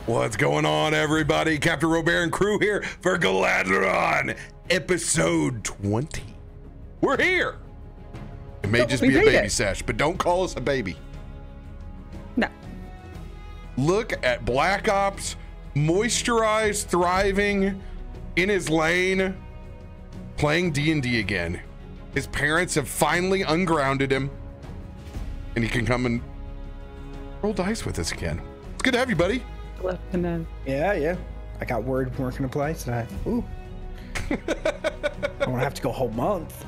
What's going on, everybody? CaptainRoBear and crew here for Galaadluuran, episode 20. We're here. It may just be a baby sesh, but don't call us a baby. No. Look at Black Ops, moisturized, thriving, in his lane, playing D&D again. His parents have finally ungrounded him, and he can come and roll dice with us again. It's good to have you, buddy. Yeah. I got word we're gonna play tonight. Ooh. I won't have to go a whole month.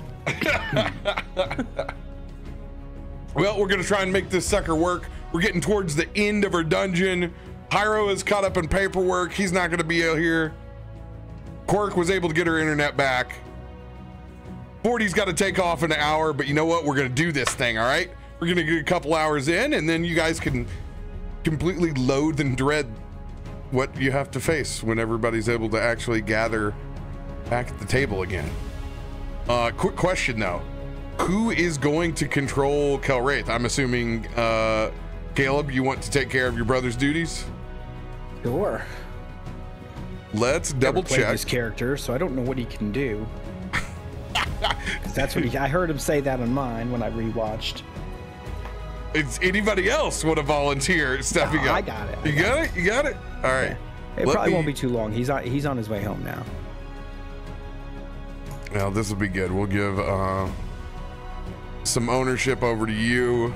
Well, we're gonna try and make this sucker work. We're getting towards the end of our dungeon. Pyro is caught up in paperwork. He's not gonna be out here. Quirk was able to get her internet back. 40's got to take off in an hour, but you know what? We're gonna do this thing, all right? We're gonna get a couple hours in, and then you guys can completely loathe and dread what you have to face when everybody's able to actually gather back at the table again. Quick question though, who is going to control Kelwraith? I'm assuming Caleb, you want to take care of your brother's duties? Sure. Let's double check his character, so I don't know what he can do. 'Cause that's what I heard him say that on mine when I rewatched. Is anybody else want to volunteer stepping up? I got it. You got it. All right. Yeah. It probably won't be too long. He's on his way home now. Well, this will be good. We'll give some ownership over to you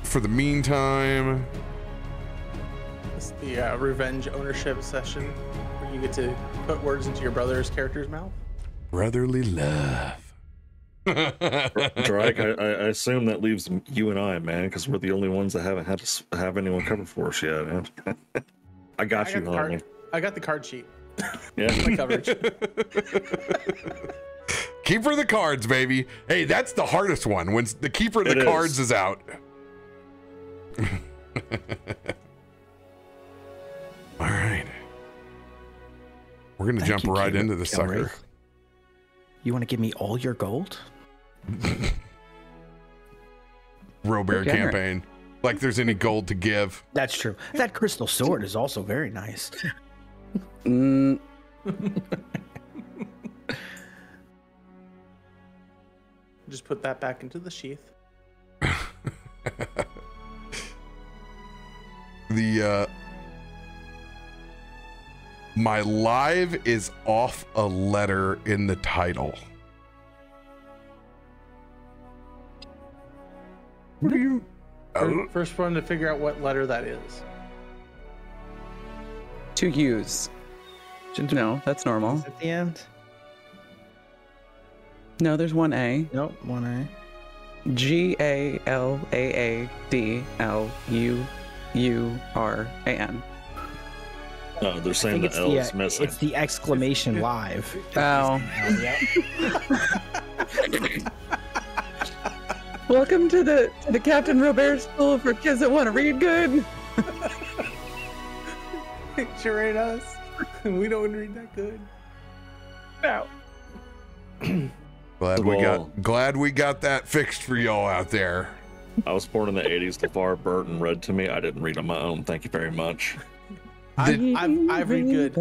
for the meantime. It's the revenge ownership session where you get to put words into your brother's character's mouth. Brotherly love. Drake, I assume that leaves you and I, man, because we're the only ones that haven't had to have anyone cover for us yet. Man. I got you, homie. I got the card sheet. Yeah, my coverage. Keeper of the cards, baby. Hey, that's the hardest one. When the keeper of the cards is out. All right. We're gonna jump right into the sucker. You want to give me all your gold? RoBear campaign. Like there's any gold to give. That's true. That crystal sword is also very nice. Just put that back into the sheath. My live is off a letter in the title. What do you? First one to figure out what letter that is. 2 U's. No, that's normal. At the end? No, there's 1 A. Nope, 1 A. Galaadluuran. No, they're saying the L is missing. It's the exclamation live. Oh. Welcome to the CaptainRoBear School for kids that want to read good. It sure ain't us. We don't read that good. No. Glad we got that fixed for y'all out there. I was born in the 80s. LeVar Burton read to me. I didn't read on my own. Thank you very much. I read good.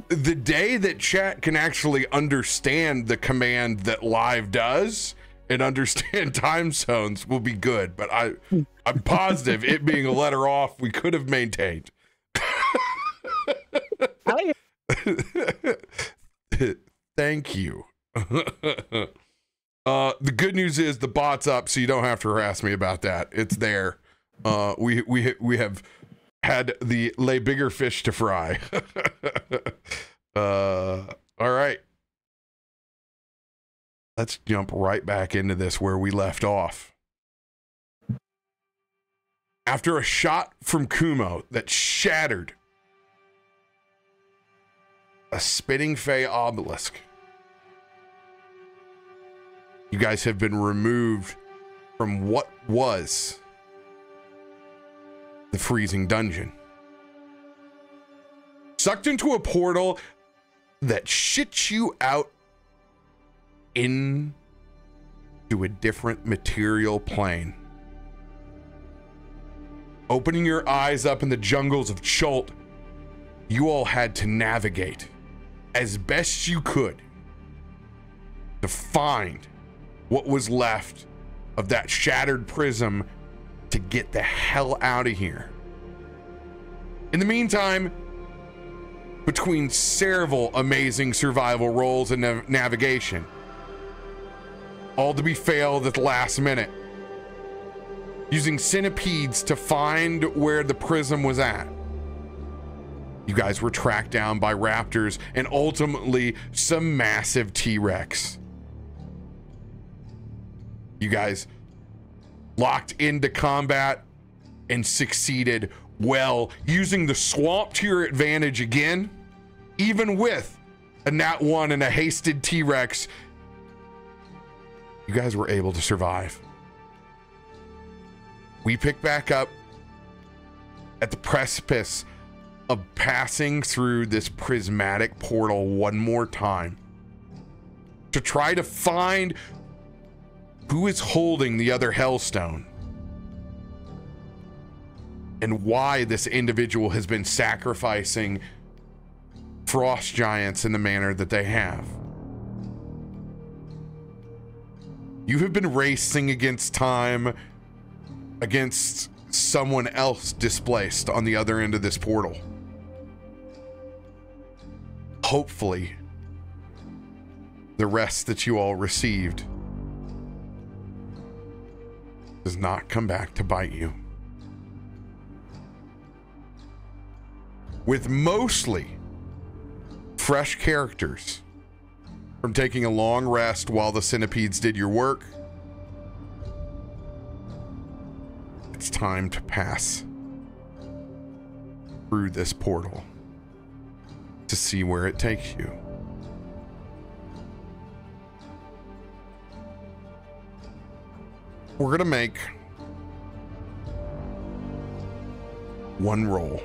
The day that chat can actually understand the command that live does and understand time zones will be good, but I'm positive it being a letter off, we could have maintained. Thank you. The good news is the bot's up, so you don't have to harass me about that. It's there. We have had the lay bigger fish to fry. All right. Let's jump right back into this where we left off. After a shot from Kumo that shattered a spinning Fey obelisk, you guys have been removed from what was the freezing dungeon. Sucked into a portal that shits you out into a different material plane. Opening your eyes up in the jungles of Chult, you all had to navigate as best you could to find what was left of that shattered prism to get the hell out of here. In the meantime, between several amazing survival rolls and navigation, all to be failed at the last minute, using centipedes to find where the prism was at, you guys were tracked down by raptors and ultimately some massive T-Rex. You guys locked into combat and succeeded well, using the swamp to your advantage again. Even with a nat 1 and a hasted T-Rex, you guys were able to survive. We pick back up at the precipice of passing through this prismatic portal one more time to try to find who is holding the other Hellstone and why this individual has been sacrificing frost giants in the manner that they have. You have been racing against time, against someone else displaced on the other end of this portal. Hopefully, the rest that you all received does not come back to bite you. With mostly fresh characters from taking a long rest while the centipedes did your work, it's time to pass through this portal to see where it takes you. We're gonna make one roll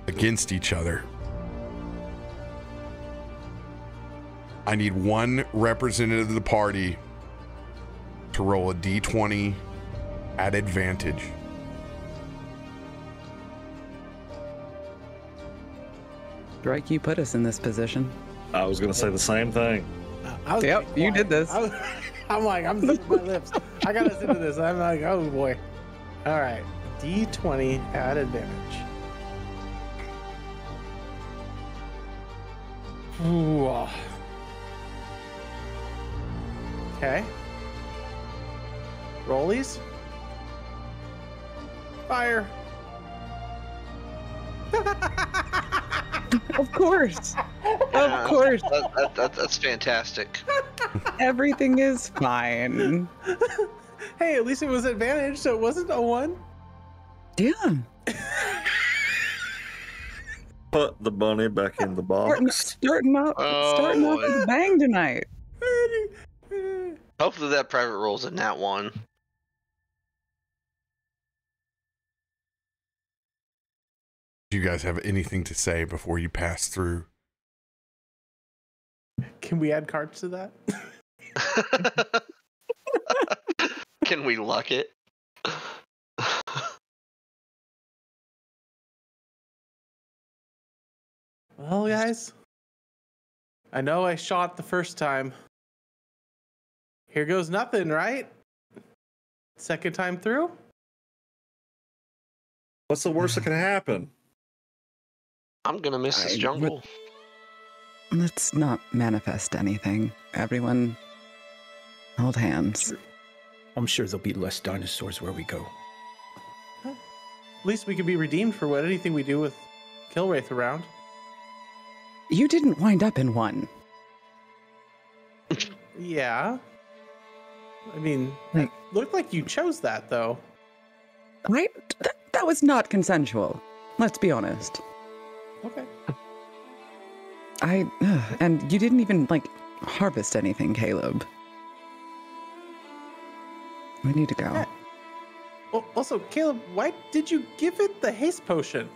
against each other. I need one representative of the party to roll a D20 at advantage. Drake, you put us in this position. I was going to say the same thing. Yep, you did this. I'm like, I'm licking my lips. I got us into this. I'm like, oh boy. All right, D20 at advantage. Ooh. Okay. Rollies. Fire. Of course. Yeah, Of course. That's fantastic. Everything is fine. Hey, at least it was advantage, so it wasn't a 1. Yeah. Put the bunny back in the box. Starting off boy. with a bang tonight. Hopefully that private roll's a nat 1. Do you guys have anything to say before you pass through? Can we add cards to that? Can we luck it? Well, guys, I know I shot the first time. Here goes nothing, right? Second time through? What's the worst that can happen? I'm gonna miss this jungle. Let's not manifest anything. Everyone, hold hands. I'm sure there'll be less dinosaurs where we go. At least we can be redeemed for what anything we do with Killwraith around. You didn't wind up in one. Yeah. I mean, it looked like you chose that, though. Right? That was not consensual. Let's be honest. Okay. And you didn't even, harvest anything, Caleb. We need to go. Yeah. Well, also, Caleb, why did you give it the haste potion?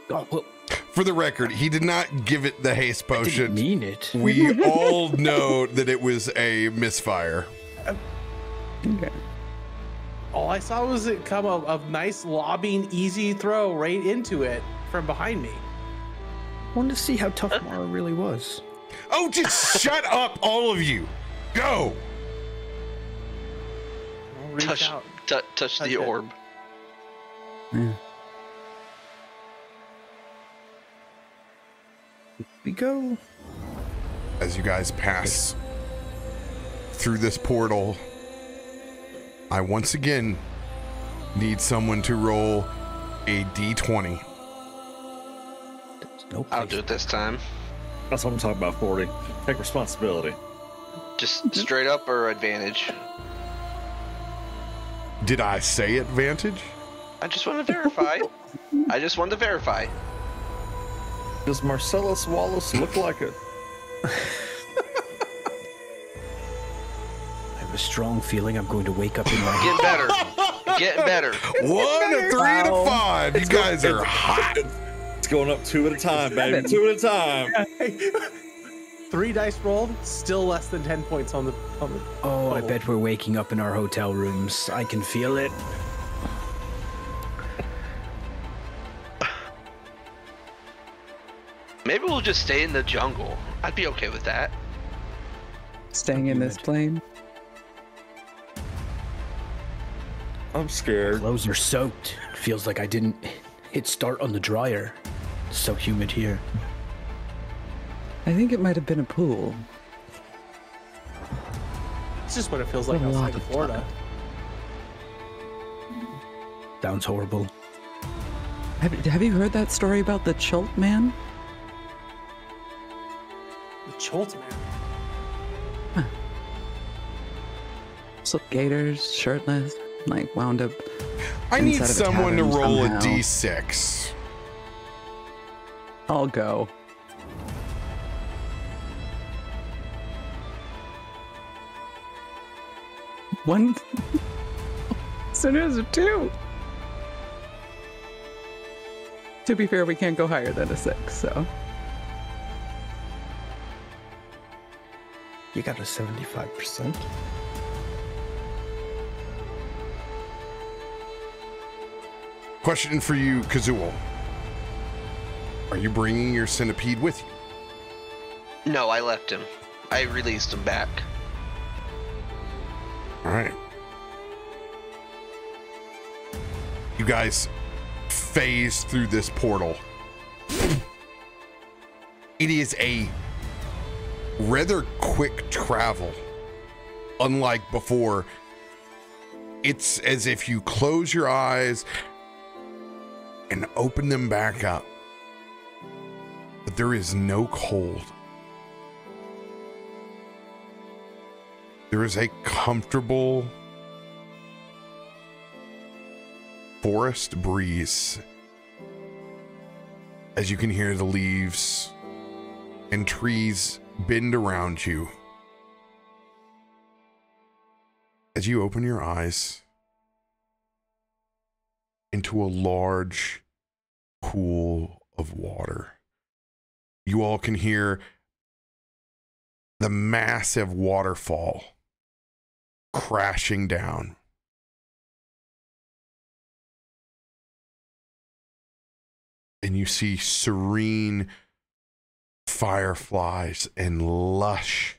Oh, well, For the record, he did not give it the haste I potion. didn't mean it. We all know that it was a misfire. Okay. All I saw was it come a nice lobbing, easy throw right into it from behind me. I wanted to see how tough Mara really was. Oh, just shut up, all of you. Go. I'll reach Touch, out. touch the it. orb. Yeah. We go. As you guys pass through this portal, I once again need someone to roll a d20. No I'll place. do it this time. That's what I'm talking about, 40. Take responsibility. Just straight up or advantage. Did I say advantage? I just want to verify. I just want to verify. Does Marcellus Wallace look like it? I have a strong feeling I'm going to wake up in my head. Getting better. Getting better. 1 to 3 to 5. You guys are hot. It's going up 2 at a time, baby. 2 at a time. 3 dice rolled, still less than 10 points on the. Oh, I bet we're waking up in our hotel rooms. I can feel it. Maybe we'll just stay in the jungle. I'd be okay with that. Staying in this plane. I'm scared. Clothes are soaked. It feels like I didn't hit start on the dryer. It's so humid here. I think it might have been a pool. It's just what it feels like A lot outside of of Florida. Sounds horrible. Have you heard that story about the Chult man? The Cholt man. So gators, shirtless, like wound up. I need inside of a someone to tavern roll a somehow. d6. I'll go. One. So there's a 2. To be fair, we can't go higher than a 6, so. You got a 75%. Question for you, Kazool. Are you bringing your centipede with you? No, I left him. I released him back. All right. You guys phase through this portal. It is a rather quick travel. Unlike before, it's as if you close your eyes and open them back up. But there is no cold. There is a comfortable forest breeze as you can hear the leaves and trees bend around you. As you open your eyes into a large pool of water, you all can hear the massive waterfall crashing down. And you see serene fireflies and lush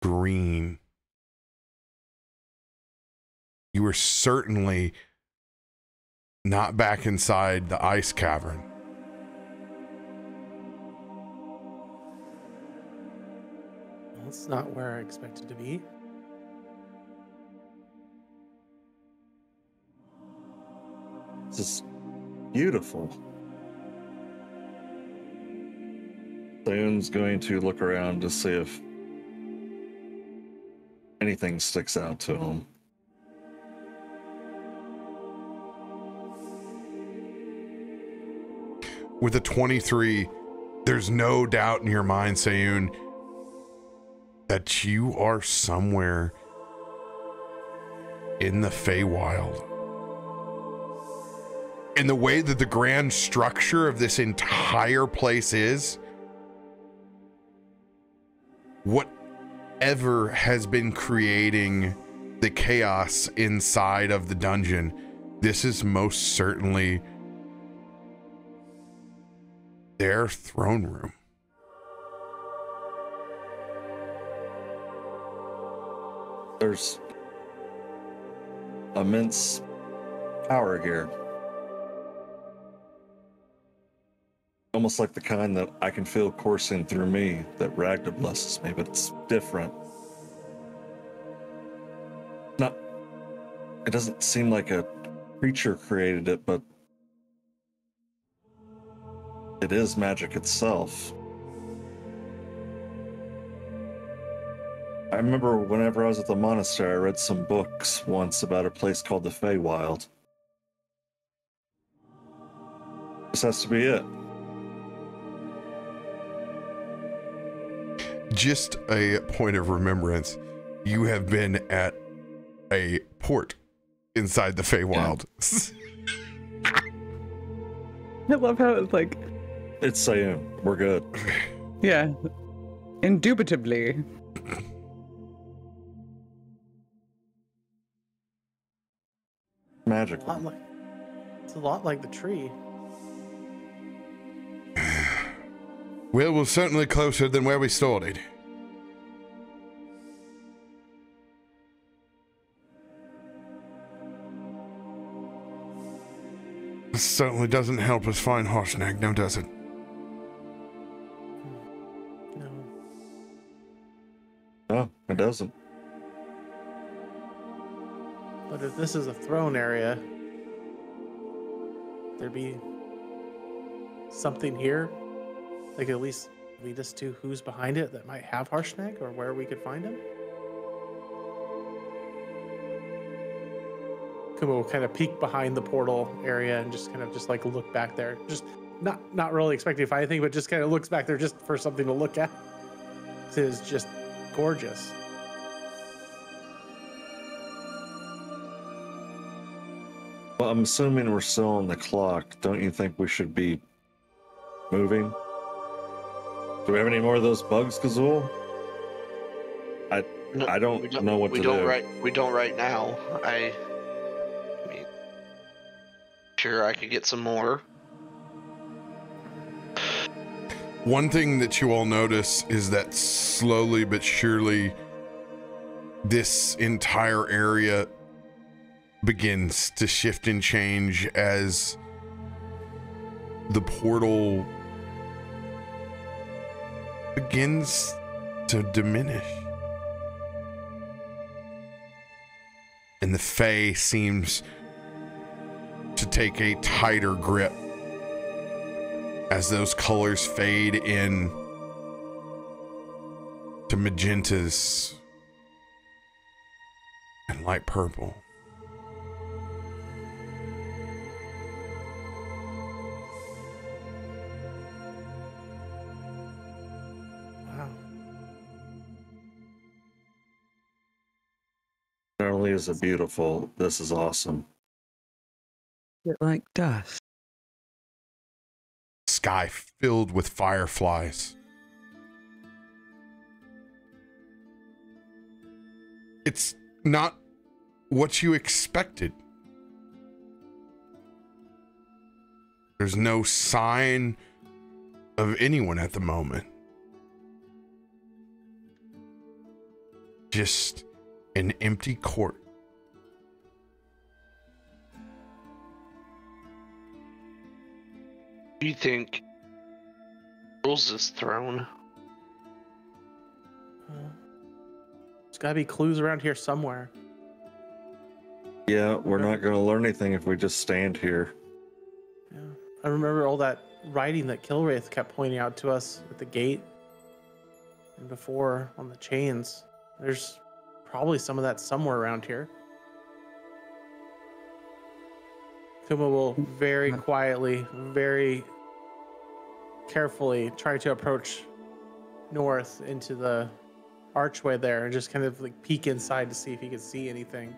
green. You are certainly not back inside the ice cavern. That's not where I expected to be. This is beautiful. Soon's going to look around to see if anything sticks out to him. With a 23, there's no doubt in your mind, Sayun, that you are somewhere in the Feywild. And the way that the grand structure of this entire place is, what whatever has been creating the chaos inside of the dungeon, this is most certainly their throne room. There's immense power here. Almost like the kind that I can feel coursing through me that Ragda blesses me, but it's different. It doesn't seem like a creature created it, but it is magic itself. I remember whenever I was at the monastery, I read some books once about a place called the Feywild. This has to be it. Just a point of remembrance, you have been at a port inside the Feywild. I love how it's like, It's Sayun. We're good. yeah, indubitably. Magic. It's a lot like the tree. Well, we're certainly closer than where we started. This certainly doesn't help us find Harshnag, now does it? No. No, it doesn't. But if this is a throne area, there'd be something here. Like at least lead us to who's behind it that might have Harshnag or where we could find him. Kuma will kind of peek behind the portal area and just kind of just like look back there. Just not really expecting to find anything, but just kind of looks back there just for something to look at. It is just gorgeous. Well, I'm assuming we're still on the clock. Don't you think we should be moving? Do we have any more of those bugs, Kazul? I don't know what to do. We don't right now. I mean, sure, I could get some more. One thing that you all notice is that slowly but surely this entire area begins to shift and change as the portal begins to diminish. And the Fae seems to take a tighter grip as those colors fade in to magentas and light purple. Wow. Not only is it beautiful, this is awesome. Bit like dust. Sky filled with fireflies. It's not what you expected. There's no sign of anyone at the moment. Just an empty court. Do you think rules this throne? There's got to be clues around here somewhere. Yeah, we're not going to learn anything if we just stand here. Yeah. I remember all that writing that Kilwraith kept pointing out to us at the gate and before on the chains. There's probably some of that somewhere around here. Kuma will very quietly, very carefully try to approach north into the archway there and just kind of like peek inside to see if he can see anything.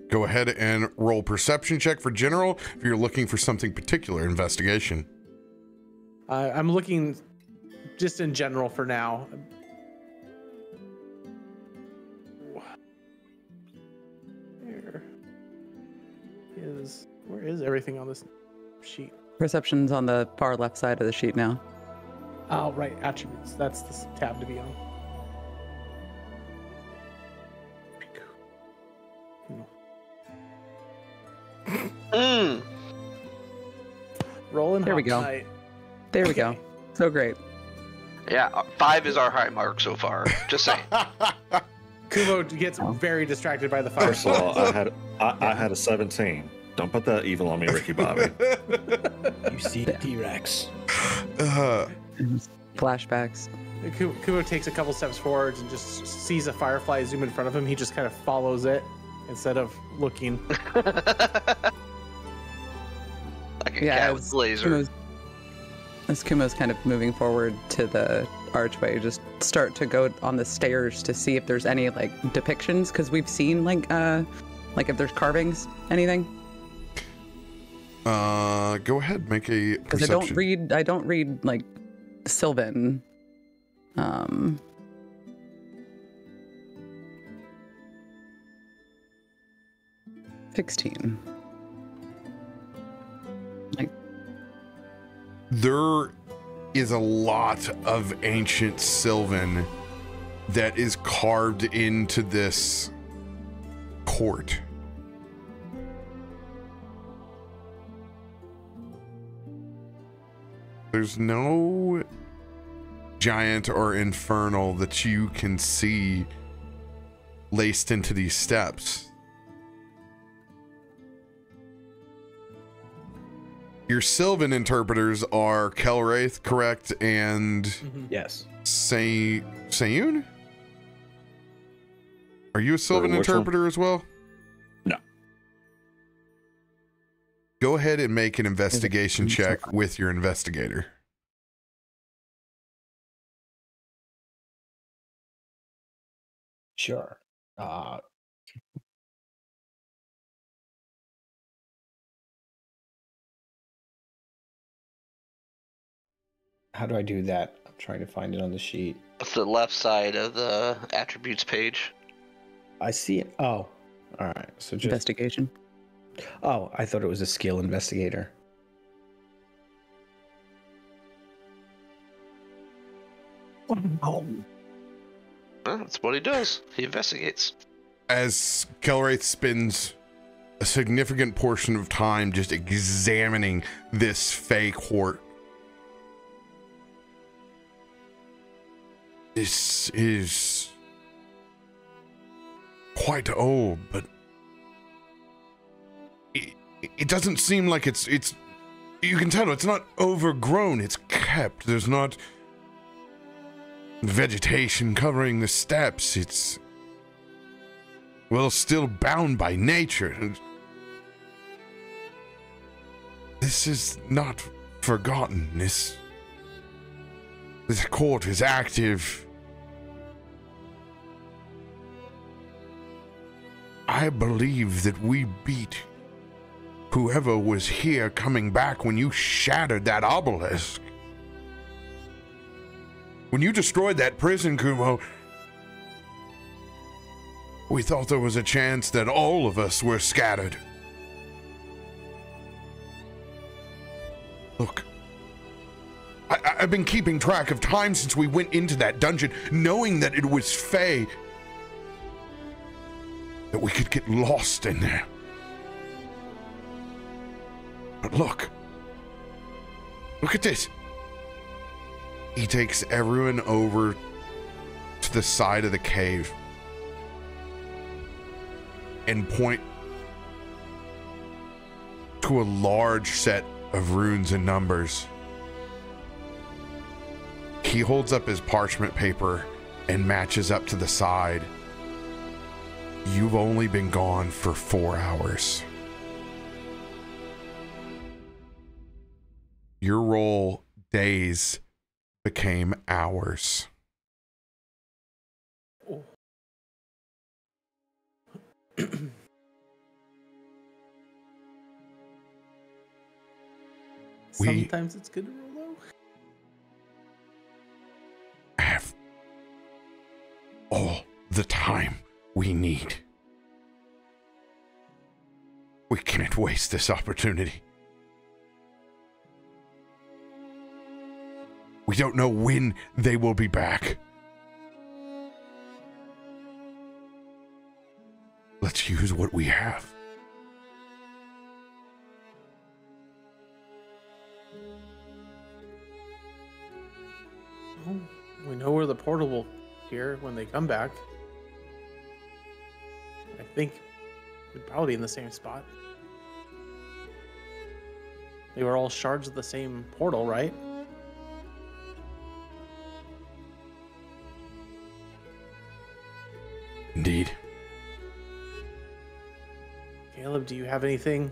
Go ahead and roll perception check for general if you're looking for something particular. Investigation. I'm looking just in general for now. Where is everything on this sheet? Perception's on the far left side of the sheet now. Oh, right, attributes. That's the tab to be on. Rolling. There we go. Tonight. There we go. So great. Yeah, 5 is our high mark so far. Just saying. Kumo gets very distracted by the fire. First of all, I had a 17. Don't put that evil on me, Ricky Bobby. You see the T-Rex. Flashbacks. Kumo takes a couple steps forwards and just sees a firefly zoom in front of him. He just kind of follows it instead of looking. Like a cat with laser. As Kumo's kind of moving forward to the archway, just start to go on the stairs to see if there's any like depictions, because we've seen like if there's carvings, anything. Go ahead, make a perception. Because I don't read like Sylvan. 16. Like, there is a lot of ancient Sylvan that is carved into this court. There's no giant or infernal that you can see laced into these steps. Your Sylvan interpreters are Kelwraith, correct, and Yes. Sayun? Are you a Sylvan which one? interpreter as well? No. Go ahead and make an investigation check with your investigator. Sure. How do I do that? I'm trying to find it on the sheet. It's the left side of the attributes page. I see it. Oh, all right. So just. investigation. Oh, I thought it was a skill investigator. That's what he does. He investigates. As Kelwraith spends a significant portion of time just examining this fake hort, this is quite old, but it doesn't seem like it's you can tell it's not overgrown. It's kept. There's not vegetation covering the steps. It's, well, still bound by nature. This is not forgotten. This court is active. I believe that we beat whoever was here coming back when you shattered that obelisk. When you destroyed that prison, Kumo, we thought there was a chance that all of us were scattered. Look, I've been keeping track of time since we went into that dungeon, knowing that it was Fae, that we could get lost in there. But look at this. He takes everyone over to the side of the cave and point to a large set of runes and numbers. He holds up his parchment paper and matches up to the side. You've only been gone for 4 hours. Your roll, days, became hours. Sometimes it's good to roll low. the time we need. We can't waste this opportunity. We don't know when they will be back. Let's use what we have. Well, we know where the portal will appear when they come back. I think we'd probably be in the same spot. They were all shards of the same portal, right? Indeed. Caleb, do you have anything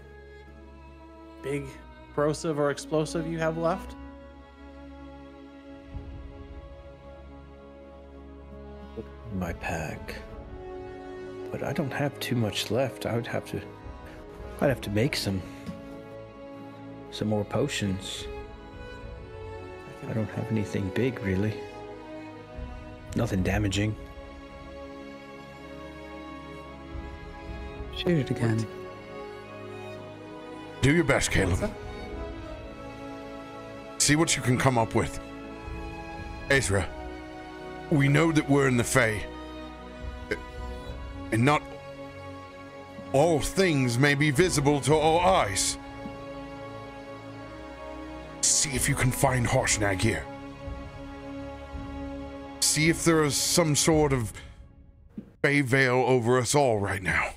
big, corrosive, or explosive you have left? My pack. But I don't have too much left. I'd have to make some more potions. I don't have anything big, really. Nothing damaging. Shoot it again. Do your best, Caleb. See what you can come up with. Ezra, we know that we're in the Fae. And not all things may be visible to all eyes. See if you can find Harshnag here. See if there is some sort of Fae veil over us all right now.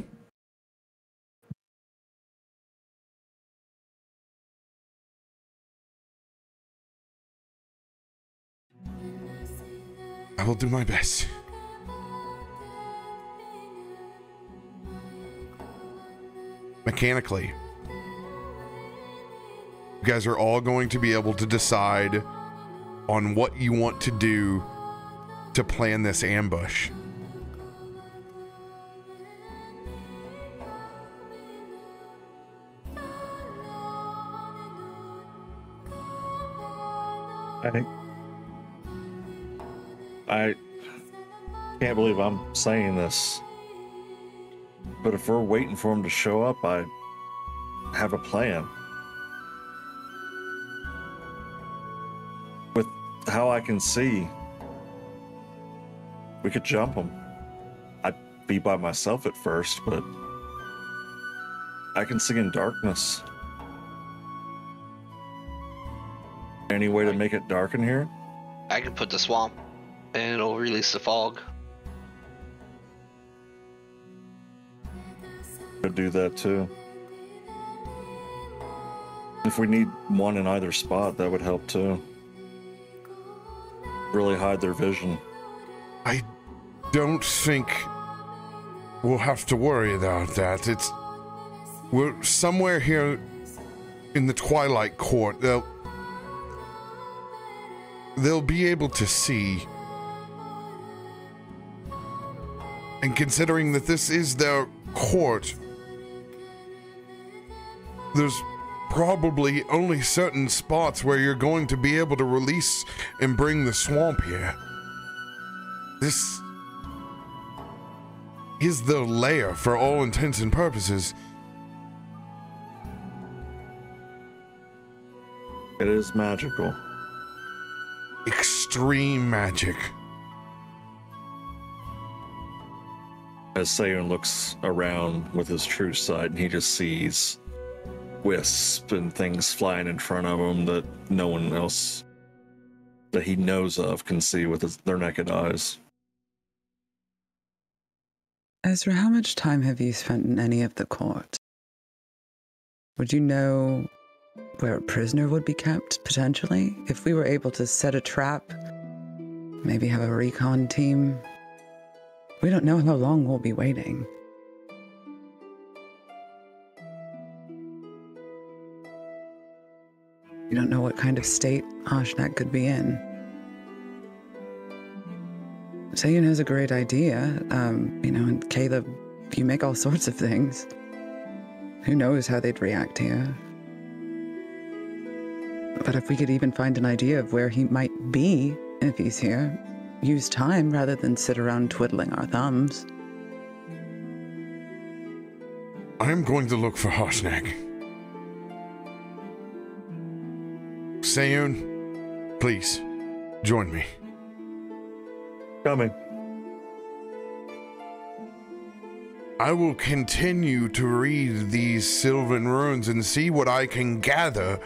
I will do my best. Mechanically, you guys are all going to be able to decide on what you want to do to plan this ambush. I can't believe I'm saying this, but if we're waiting for him to show up, I have a plan. With how I can see, we could jump him. I'd be by myself at first, but I can see in darkness. Any way to make it dark in here? I can put the swamp and it'll release the fog. Could do that too. If we need one in either spot, that would help too. Really hide their vision. I don't think we'll have to worry about that. We're somewhere here in the Twilight Court. They'll be able to see. And considering that this is their court, there's probably only certain spots where you're going to be able to release and bring the swamp here. This is the lair for all intents and purposes. It is magical. Extreme magic. As Sayun looks around with his true sight, and he just sees wisps and things flying in front of him that no one else that he knows of can see with their naked eyes. Ezra, how much time have you spent in any of the court? Would you know where a prisoner would be kept, potentially? If we were able to set a trap, maybe have a recon team. We don't know how long we'll be waiting. We don't know what kind of state Harshnag could be in. Sayun has a great idea, and Caleb, you make all sorts of things. Who knows how they'd react here? But if we could even find an idea of where he might be if he's here, use time rather than sit around twiddling our thumbs. I'm going to look for Harshnag. Sayun, please, join me. Coming. I will continue to read these Sylvan runes and see what I can gather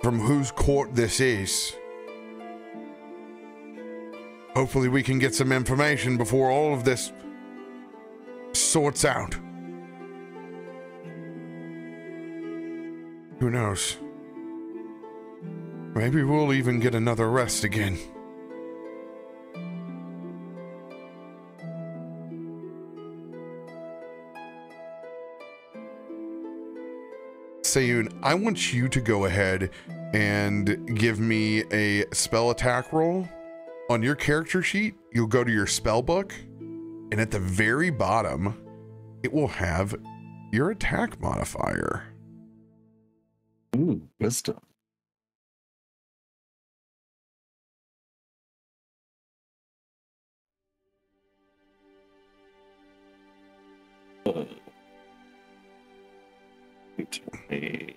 from whose court this is. Hopefully we can get some information before all of this sorts out. Who knows? Maybe we'll even get another rest again. Sayun, I want you to go ahead and give me a spell attack roll. On your character sheet, you'll go to your spell book, and at the very bottom, it will have your attack modifier. Ooh, wisdom. E20.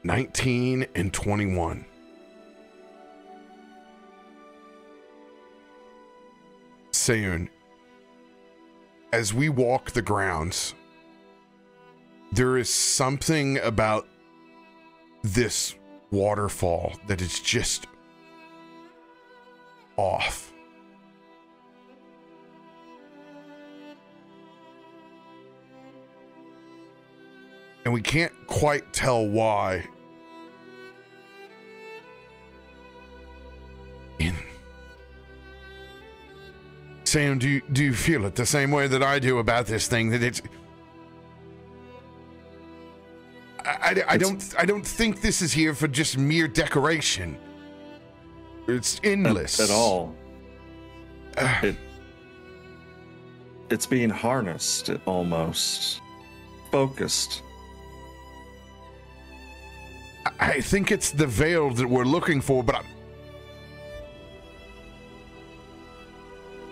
$19 and $21. Sayun, as we walk the grounds, there is something about this waterfall that is just off. And we can't quite tell why. Sam, do you feel it the same way that I do about this thing? That it's I don't think this is here for just mere decoration. It's endless. At all. It's being harnessed, almost focused. I think it's the veil that we're looking for, but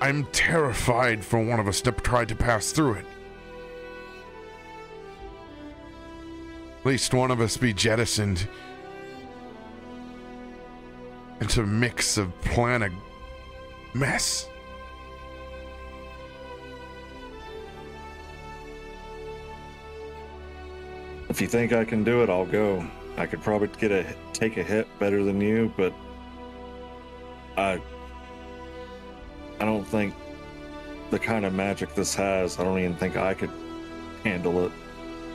I'm terrified for one of us to try to pass through it. At least one of us be jettisoned into a mix of planet mess. If you think I can do it, I'll go. I could probably take a hit better than you, but I don't think the kind of magic this has, I don't even think I could handle it.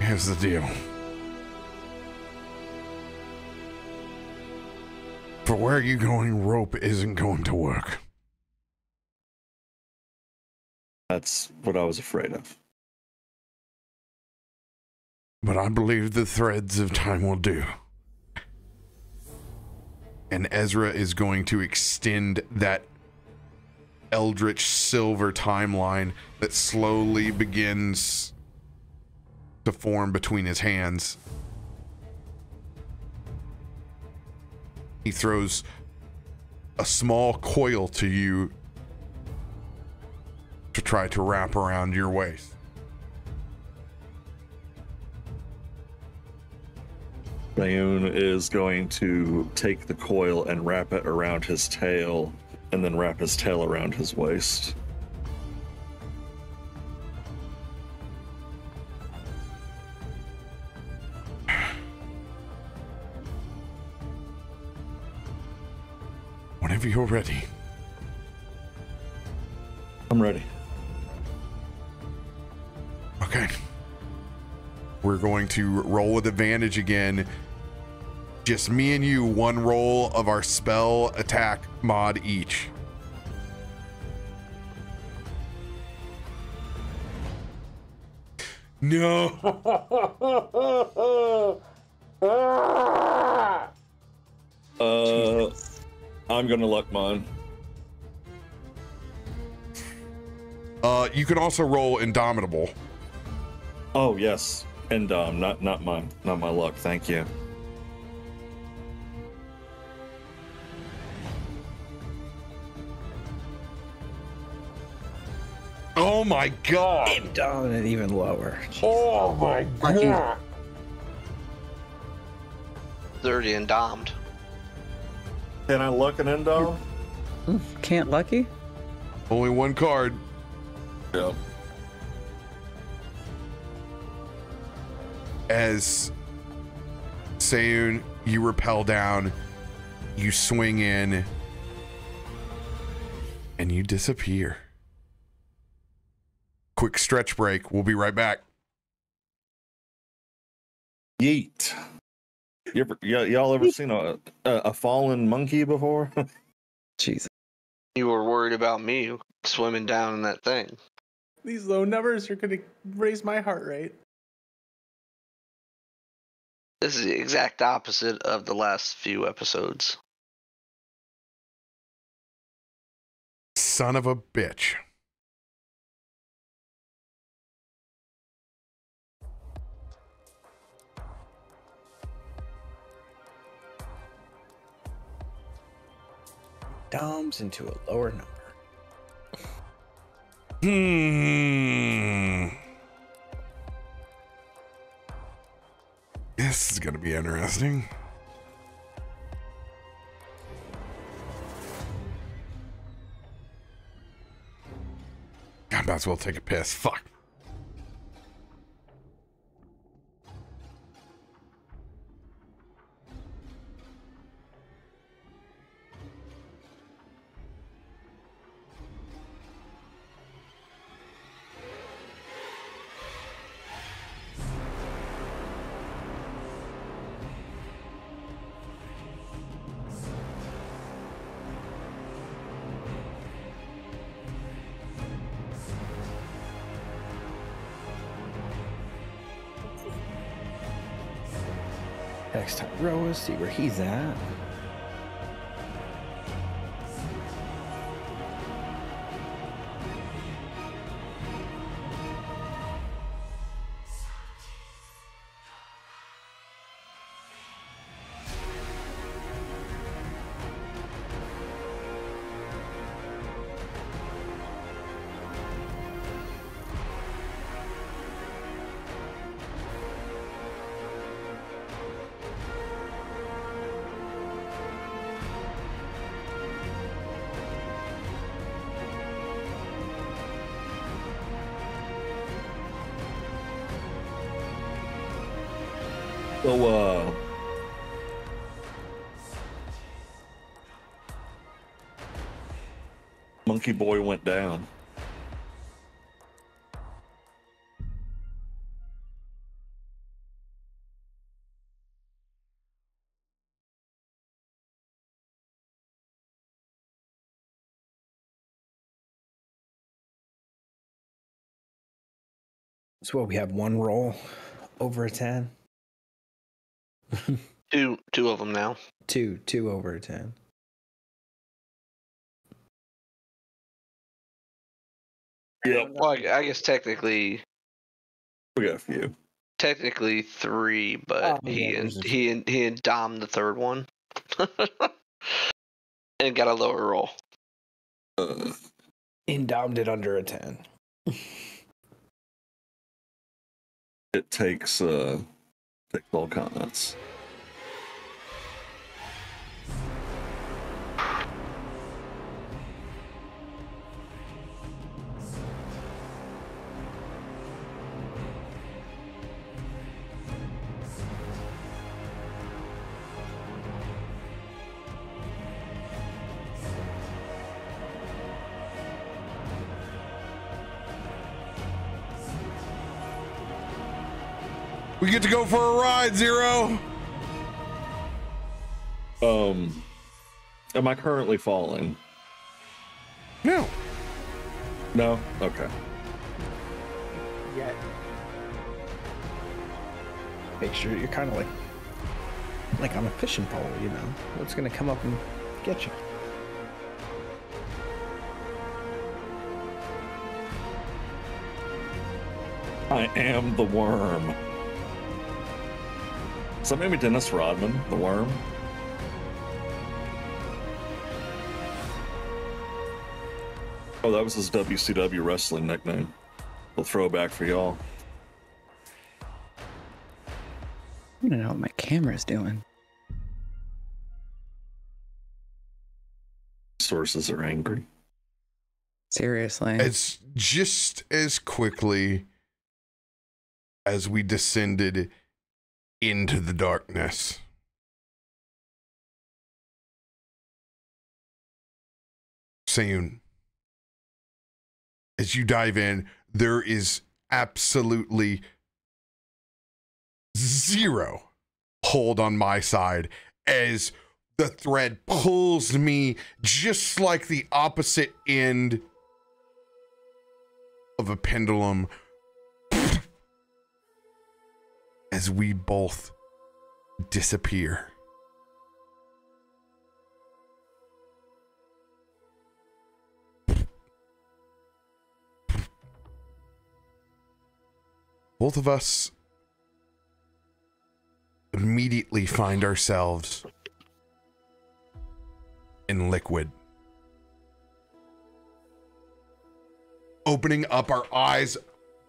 Here's the deal. For where you're going, rope isn't going to work. That's what I was afraid of. But I believe the threads of time will do. And Ezra is going to extend that eldritch silver timeline that slowly begins to form between his hands. He throws a small coil to you to try to wrap around your waist. Sayun is going to take the coil and wrap it around his tail, and then wrap his tail around his waist. Whenever you're ready. I'm ready. Okay. We're going to roll with advantage again. Just me and you, one roll of our spell attack mod each. No. I'm gonna luck mine. You can also roll Indomitable. Oh yes, and not my luck. Thank you. Oh my god! Indominate even lower. Oh my god! 30 and domed. Can I luck an Indom? Can't lucky? Only one card. Yep. As Sayun, you rappel down, you swing in, and you disappear. Quick stretch break. We'll be right back. Yeet. Y'all ever seen a fallen monkey before? Jeez. You were worried about me swimming down in that thing. These low numbers are going to raise my heart rate. This is the exact opposite of the last few episodes. Son of a bitch. Doms into a lower number. This is going to be interesting. I might as well take a piss. Fuck. Next time, Roa, see where he's at. So, Monkey Boy went down. So what, we have one roll over a 10? Two of them now. Two over a 10. Yep. Well, I guess technically We got a few. technically three, but he and Dom the third one, and got a lower roll. Indomed it under a 10. It takes all kinds. We get to go for a ride, Zero. Am I currently falling? No. No? Okay. Yet. Make sure you're kind of like on a fishing pole, you know? What's going to come up and get you? I am the worm. Is that maybe Dennis Rodman, the worm? Oh, that was his WCW wrestling nickname. We'll throw it back for y'all. I don't know what my camera's doing. Sources are angry. Seriously. It's just as quickly as we descended into the darkness. Sayun, as you dive in, there is absolutely zero hold on my side as the thread pulls me just like the opposite end of a pendulum as we both disappear. Both of us immediately find ourselves in liquid. Opening up our eyes,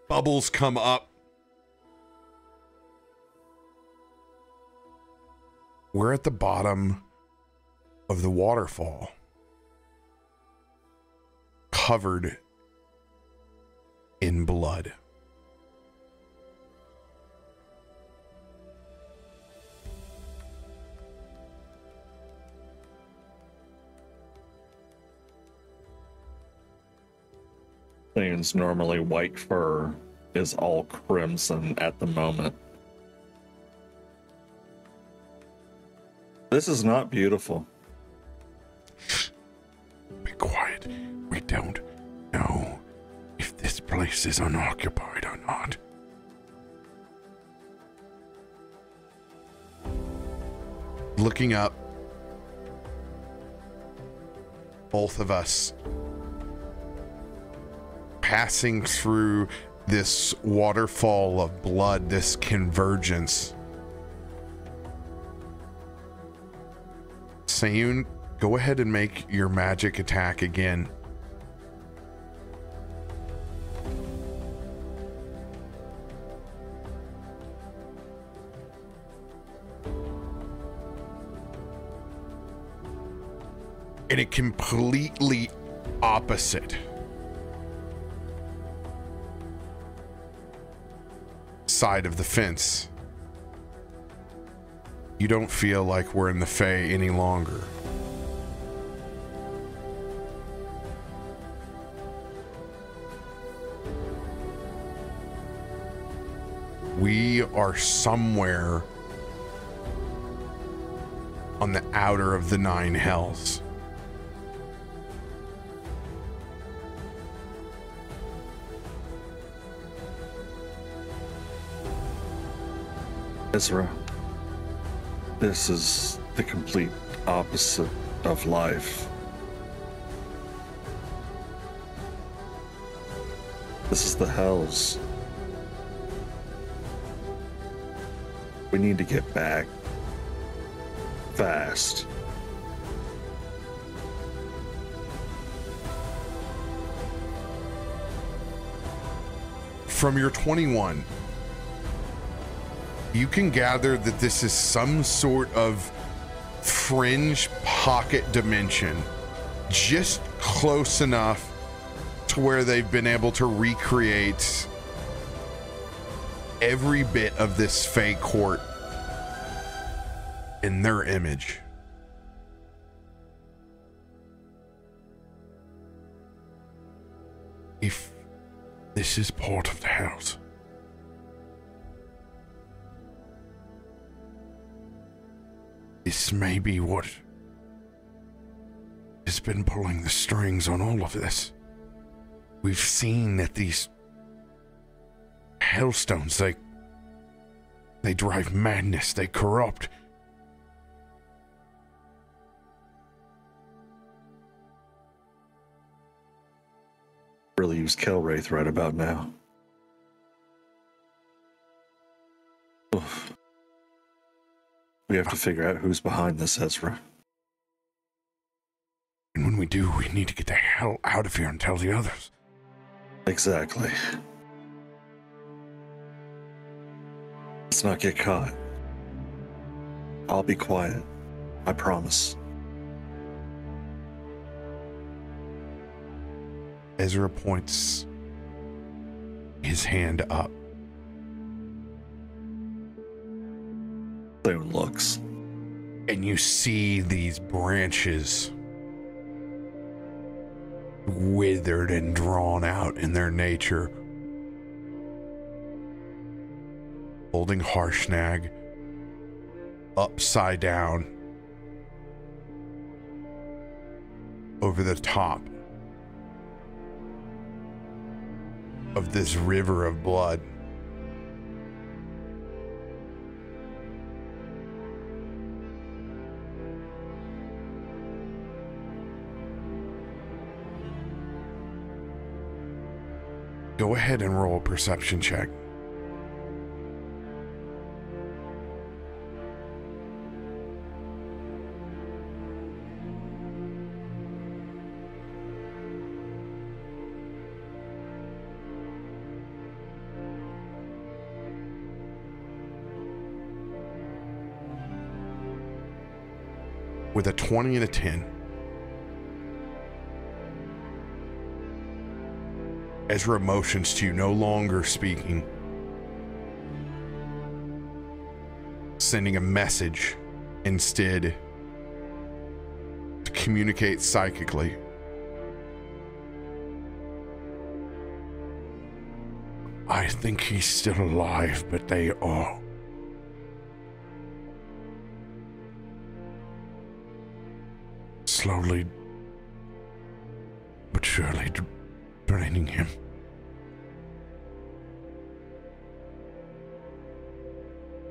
bubbles come up. We're at the bottom of the waterfall, covered in blood. Things normally white fur is all crimson at the moment. This is not beautiful. Be quiet. We don't know if this place is unoccupied or not. Looking up, both of us passing through this waterfall of blood, this convergence. Sayun, go ahead and make your magic attack again. And a completely opposite side of the fence. You don't feel like we're in the Fae any longer. We are somewhere on the outer of the 9 hells. Ezra, this is the complete opposite of life. This is the hells. We need to get back fast. From your 21, you can gather that this is some sort of fringe pocket dimension, just close enough to where they've been able to recreate every bit of this Fae court in their image. If this is part of the house, this may be what has been pulling the strings on all of this. We've seen that these hellstones, they drive madness, they corrupt. Really use Kelwraith right about now. We have to figure out who's behind this, Ezra. And when we do, we need to get the hell out of here and tell the others. Exactly. Let's not get caught. I'll be quiet. I promise. Ezra points his hand up. Soon looks. And you see these branches withered and drawn out in their nature, holding Harshnag upside down over the top of this river of blood. Go ahead and roll a perception check. With a 20 and a 10, Ezra motions to you, no longer speaking, sending a message instead to communicate psychically. I think he's still alive, but they are slowly but surely draining him.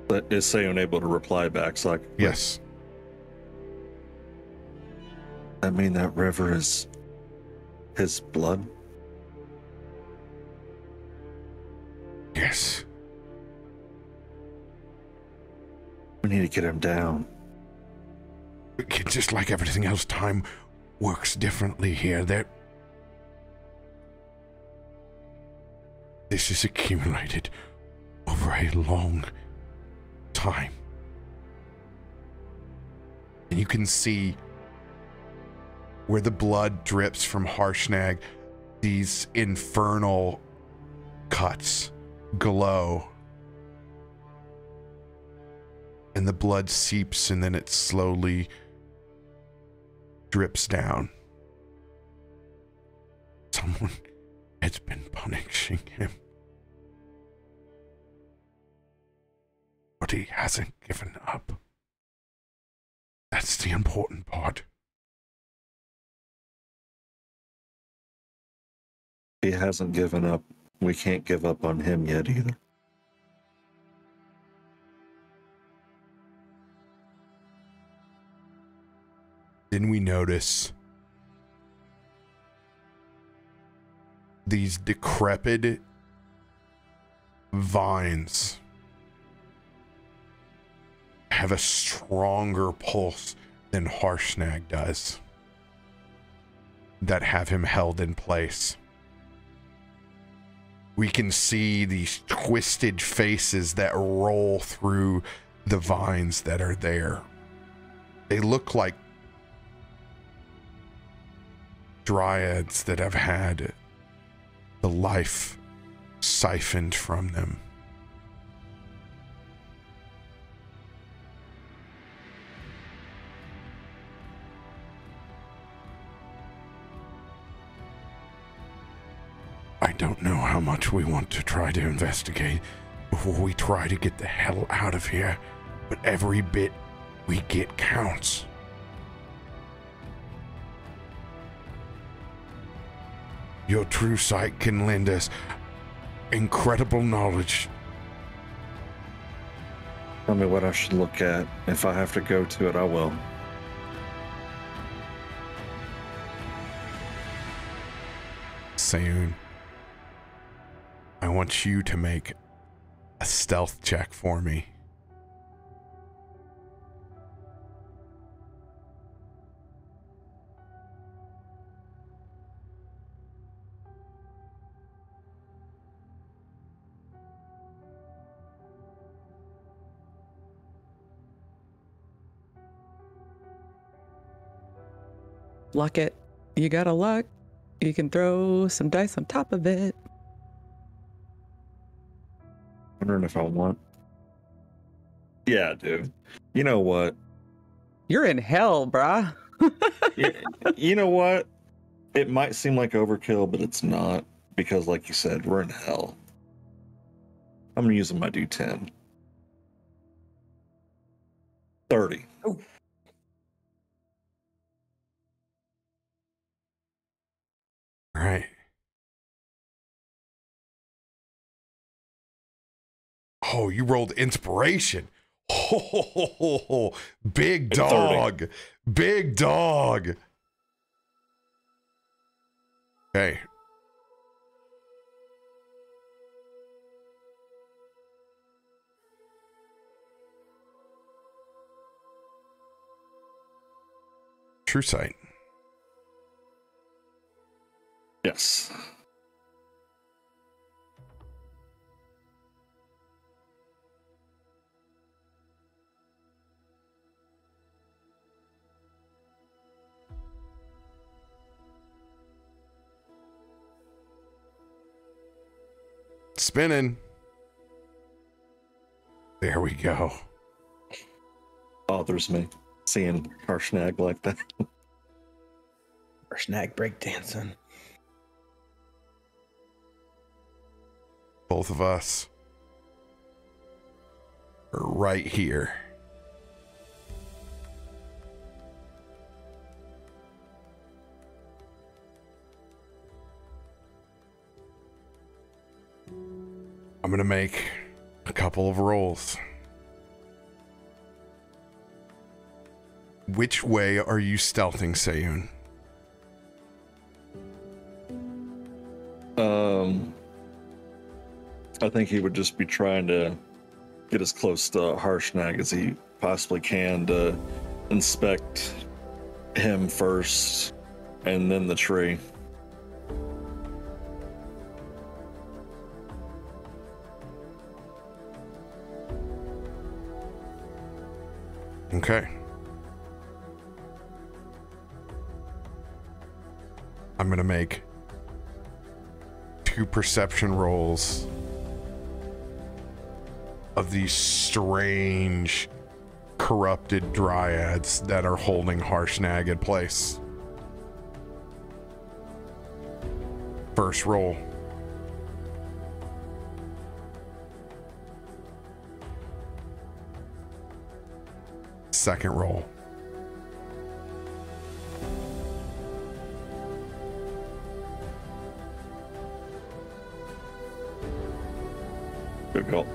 But is Sayun able to reply back? So like, Yes. I mean, that river is his blood? Yes. We need to get him down. Just like everything else, time works differently here. This is accumulated over a long time. And you can see where the blood drips from Harshnag, these infernal cuts glow. And the blood seeps and then it slowly drips down. Someone has been punishing him. But he hasn't given up. That's the important part. He hasn't given up. We can't give up on him yet either. Then we notice these decrepit vines have a stronger pulse than Harshnag does, that have him held in place. We can see these twisted faces that roll through the vines that are there. They look like dryads that have had the life siphoned from them. I don't know how much we want to try to investigate before we try to get the hell out of here, but every bit we get counts. Your true sight can lend us incredible knowledge. Tell me what I should look at. If I have to go to it, I will. Sayun, I want you to make a stealth check for me. luck it. You gotta luck. You can throw some dice on top of it. Wondering if I want. Yeah, dude. You know what? You're in hell, brah. You know what? It might seem like overkill, but it's not. Because, like you said, we're in hell. I'm using my D10. 30. All right. Oh, you rolled inspiration. Oh, big dog. 30. Big dog. Okay. True sight. Yes. Spinning. There we go. Bothers me seeing Harshnag like that. Or snag breakdancing. Both of us are right here. I'm going to make a couple of rolls. Which way are you stealthing, Sayun? I think he would just be trying to get as close to Harshnag as he possibly can to inspect him first and then the tree. Okay. I'm going to make 2 perception rolls of these strange, corrupted dryads that are holding Harshnag in place. First roll. Second roll.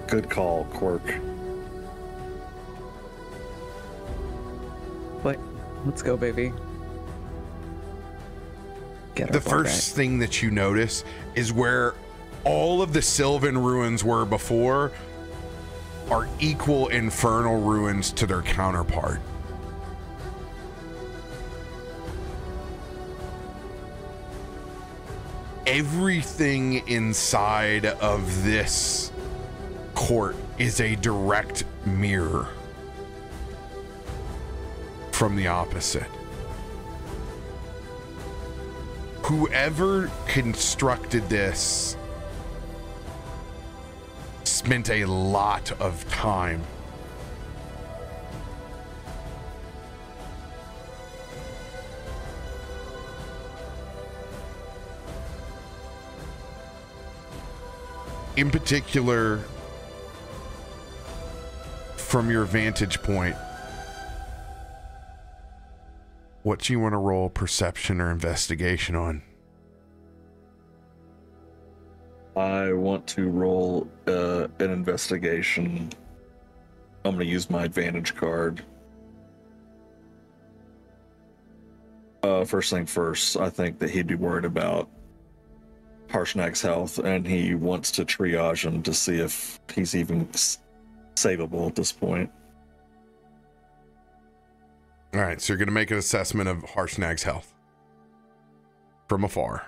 Good call, Quirk. What? Let's go, baby. Get our The ball first thing that you notice is where all of the Sylvan ruins were before are equal infernal ruins to their counterpart. Everything inside of this court is a direct mirror from the opposite. Whoever constructed this spent a lot of time in particular from your vantage point. What do you want to roll perception or investigation on? I want to roll an investigation. I'm going to use my advantage card. First thing first, I think that he'd be worried about Harshnag's health, and he wants to triage him to see if he's even savable at this point. All right, so you're going to make an assessment of Harshnag's health from afar.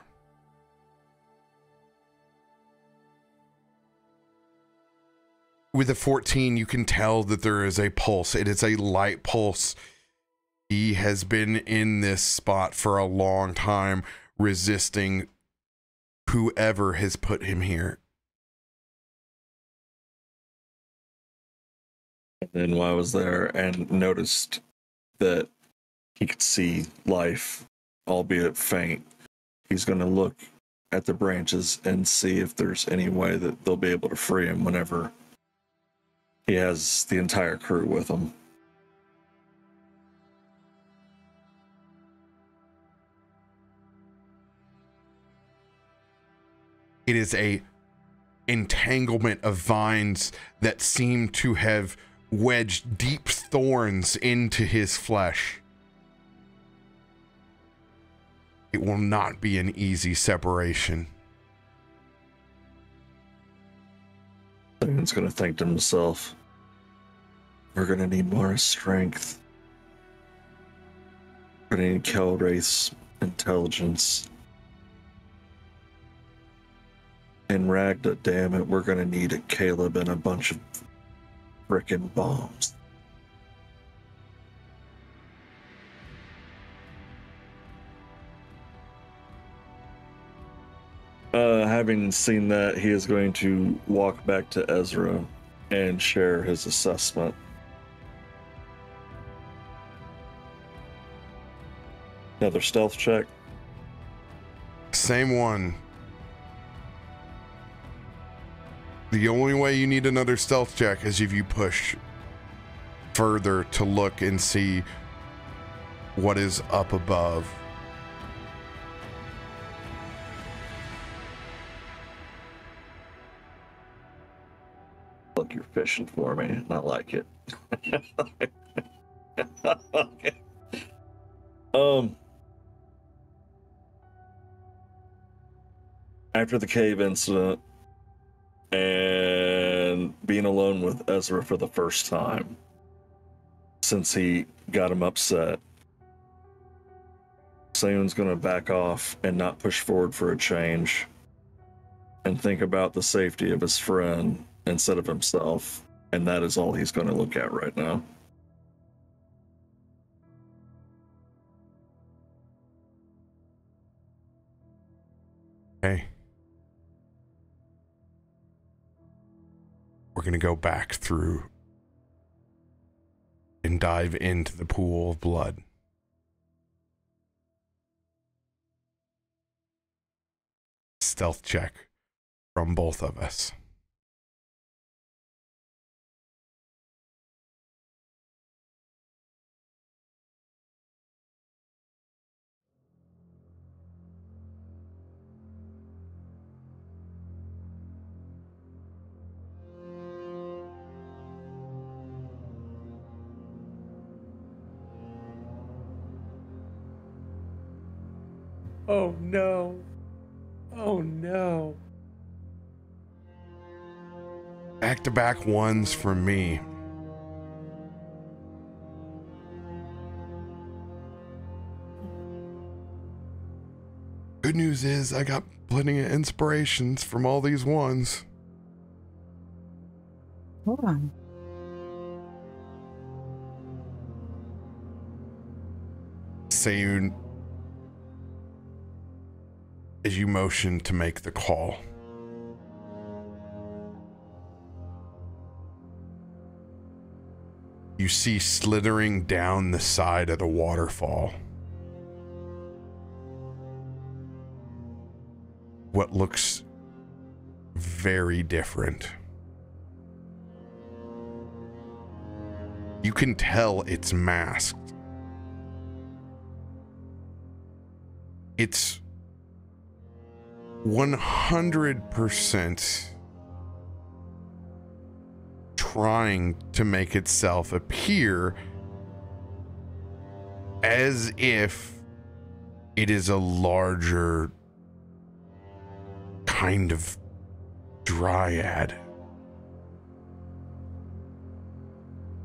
With a 14, you can tell that there is a pulse. It is a light pulse. It is not a He has been in this spot for a long time, resisting whoever has put him here. And then while I was there and noticed that he could see life, albeit faint, he's going to look at the branches and see if there's any way that they'll be able to free him whenever he has the entire crew with him. It is a entanglement of vines that seem to have wedged deep thorns into his flesh. It will not be an easy separation. Someone's going to think to himself, we're going to need more strength. We're going to need Kelwraith's intelligence. And Ragda, damn it, we're going to need a Caleb and a bunch of frickin' bombs. Having seen that, he is going to walk back to Ezra and share his assessment. Another stealth check. Same one. The only way you need another stealth check is if you push further to look and see what is up above. Look, you're fishing for me, and I like it. After the cave incident and being alone with Ezra for the first time since he got him upset, Sayun's gonna back off and not push forward for a change and think about the safety of his friend instead of himself, and that is all he's going to look at right now. Okay. We're going to go back through and dive into the pool of blood. Stealth check from both of us. Oh no. Oh no. Back-to-back ones from me. Good news is I got plenty of inspirations from all these ones. Hold on. Sayun, as you motion to make the call, you see slithering down the side of the waterfall what looks very different. You can tell it's masked. It's 100% trying to make itself appear as if it is a larger kind of dryad.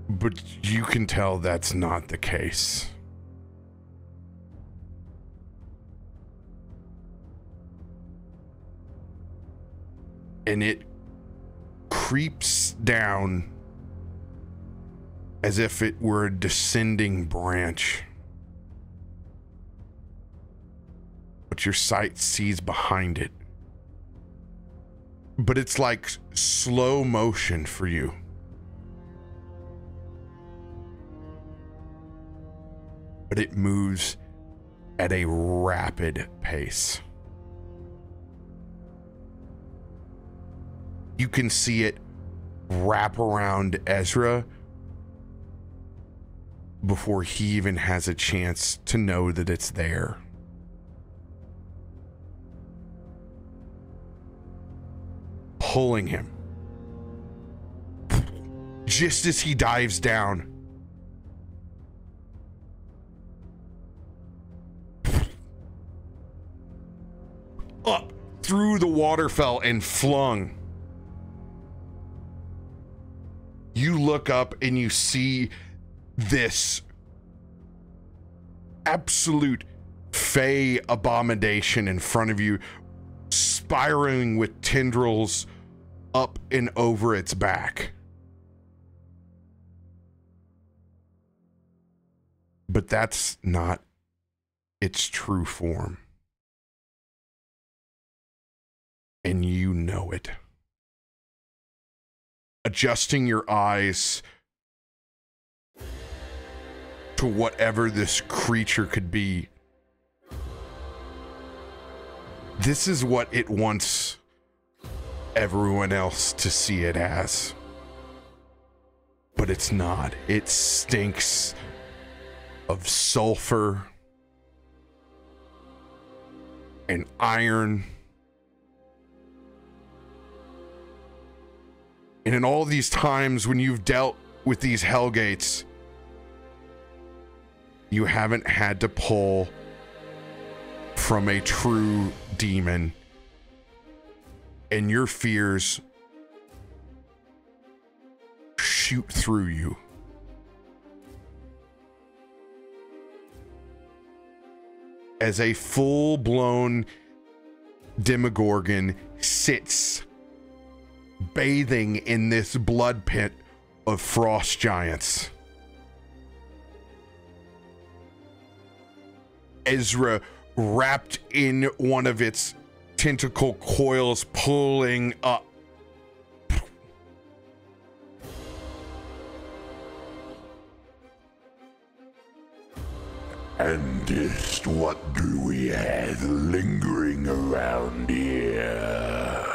But you can tell that's not the case. And it creeps down as if it were a descending branch. what your sight sees behind it. But it's like slow motion for you. But it moves at a rapid pace. You can see it wrap around Ezra before he even has a chance to know that it's there. Pulling him. Just as he dives down. Up through the waterfall and flung. You look up and you see this absolute fey abomination in front of you, spiraling with tendrils up and over its back. But that's not its true form. And you know it. Adjusting your eyes to whatever this creature could be. This is what it wants everyone else to see it as. But it's not. It stinks of sulfur and iron. And in all these times when you've dealt with these hellgates, you haven't had to pull from a true demon, and your fears shoot through you. As a full-blown Demogorgon sits bathing in this blood pit of frost giants. Ezra, wrapped in one of its tentacle coils, pulling up. And just what do we have lingering around here?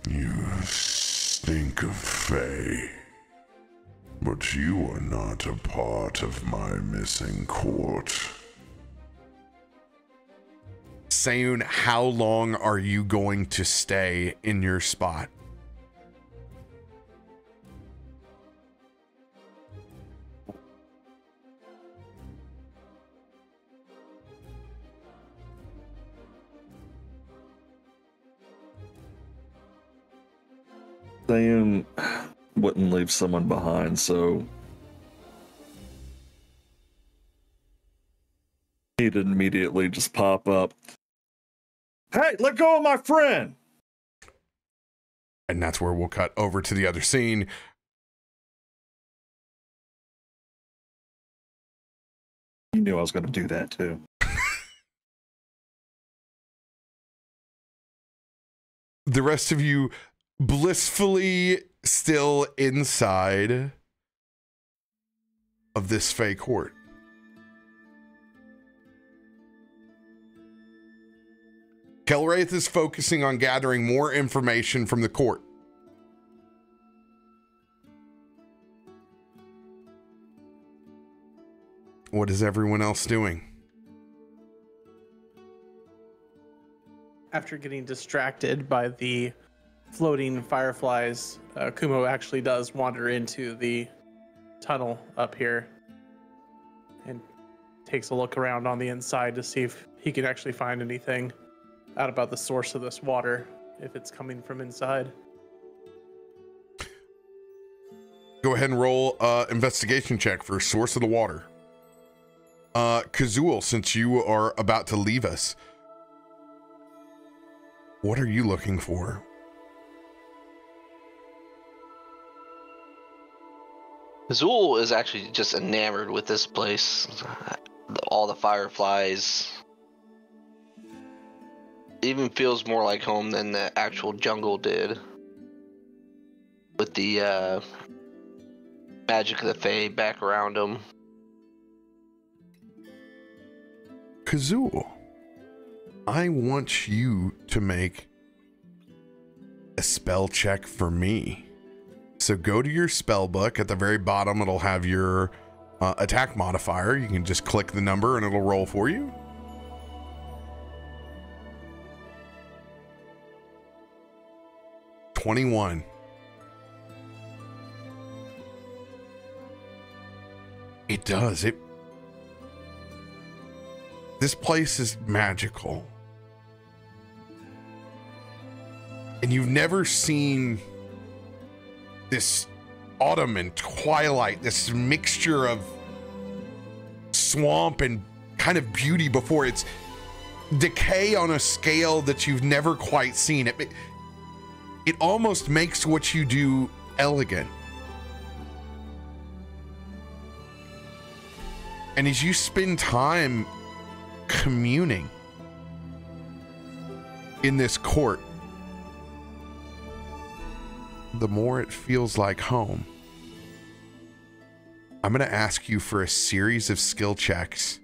You stink of Fae, but you are not a part of my missing court. Sayun, how long are you going to stay in your spot? Sayun wouldn't leave someone behind, so he'd immediately just pop up. Hey, let go of my friend! And that's where we'll cut over to the other scene. You knew I was going to do that too. The rest of you blissfully still inside of this fake court. Kelwraith is focusing on gathering more information from the court. What is everyone else doing? After getting distracted by the floating fireflies, Kumo actually does wander into the tunnel up here and takes a look around on the inside to see if he can actually find anything out about the source of this water, if it's coming from inside. Go ahead and roll investigation check for source of the water. Kazul, since you are about to leave us, what are you looking for? Zool is actually just enamored with this place. All the fireflies. It even feels more like home than the actual jungle did. With the magic of the Fae back around him. Kazul, I want you to make a spell check for me. So go to your spell book. At the very bottom, it'll have your attack modifier. You can just click the number and it'll roll for you. $21. It does. This place is magical. And you've never seen this autumn and twilight, this mixture of swamp and kind of beauty before. It's decay on a scale that you've never quite seen. It almost makes what you do elegant. And as you spend time communing in this court, the more it feels like home. I'm going to ask you for a series of skill checks.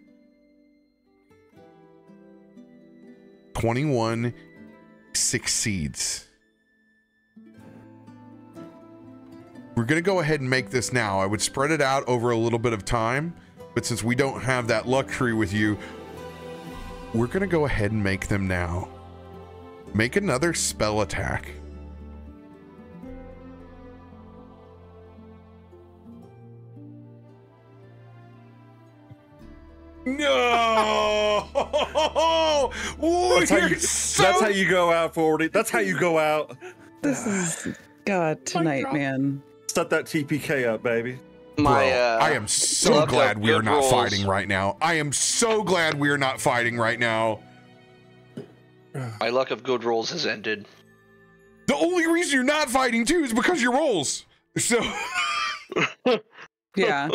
21 succeeds. We're going to go ahead and make this now. I would spread it out over a little bit of time, but since we don't have that luxury with you, we're going to go ahead and make them now. Make another spell attack. No! Ooh, that's how you go out, 40. That's how you go out. This is God tonight, man. Set that TPK up, baby. I am so glad we are not fighting right now. I am so glad we are not fighting right now. My luck of good rolls has ended. The only reason you're not fighting too is because your rolls. So yeah.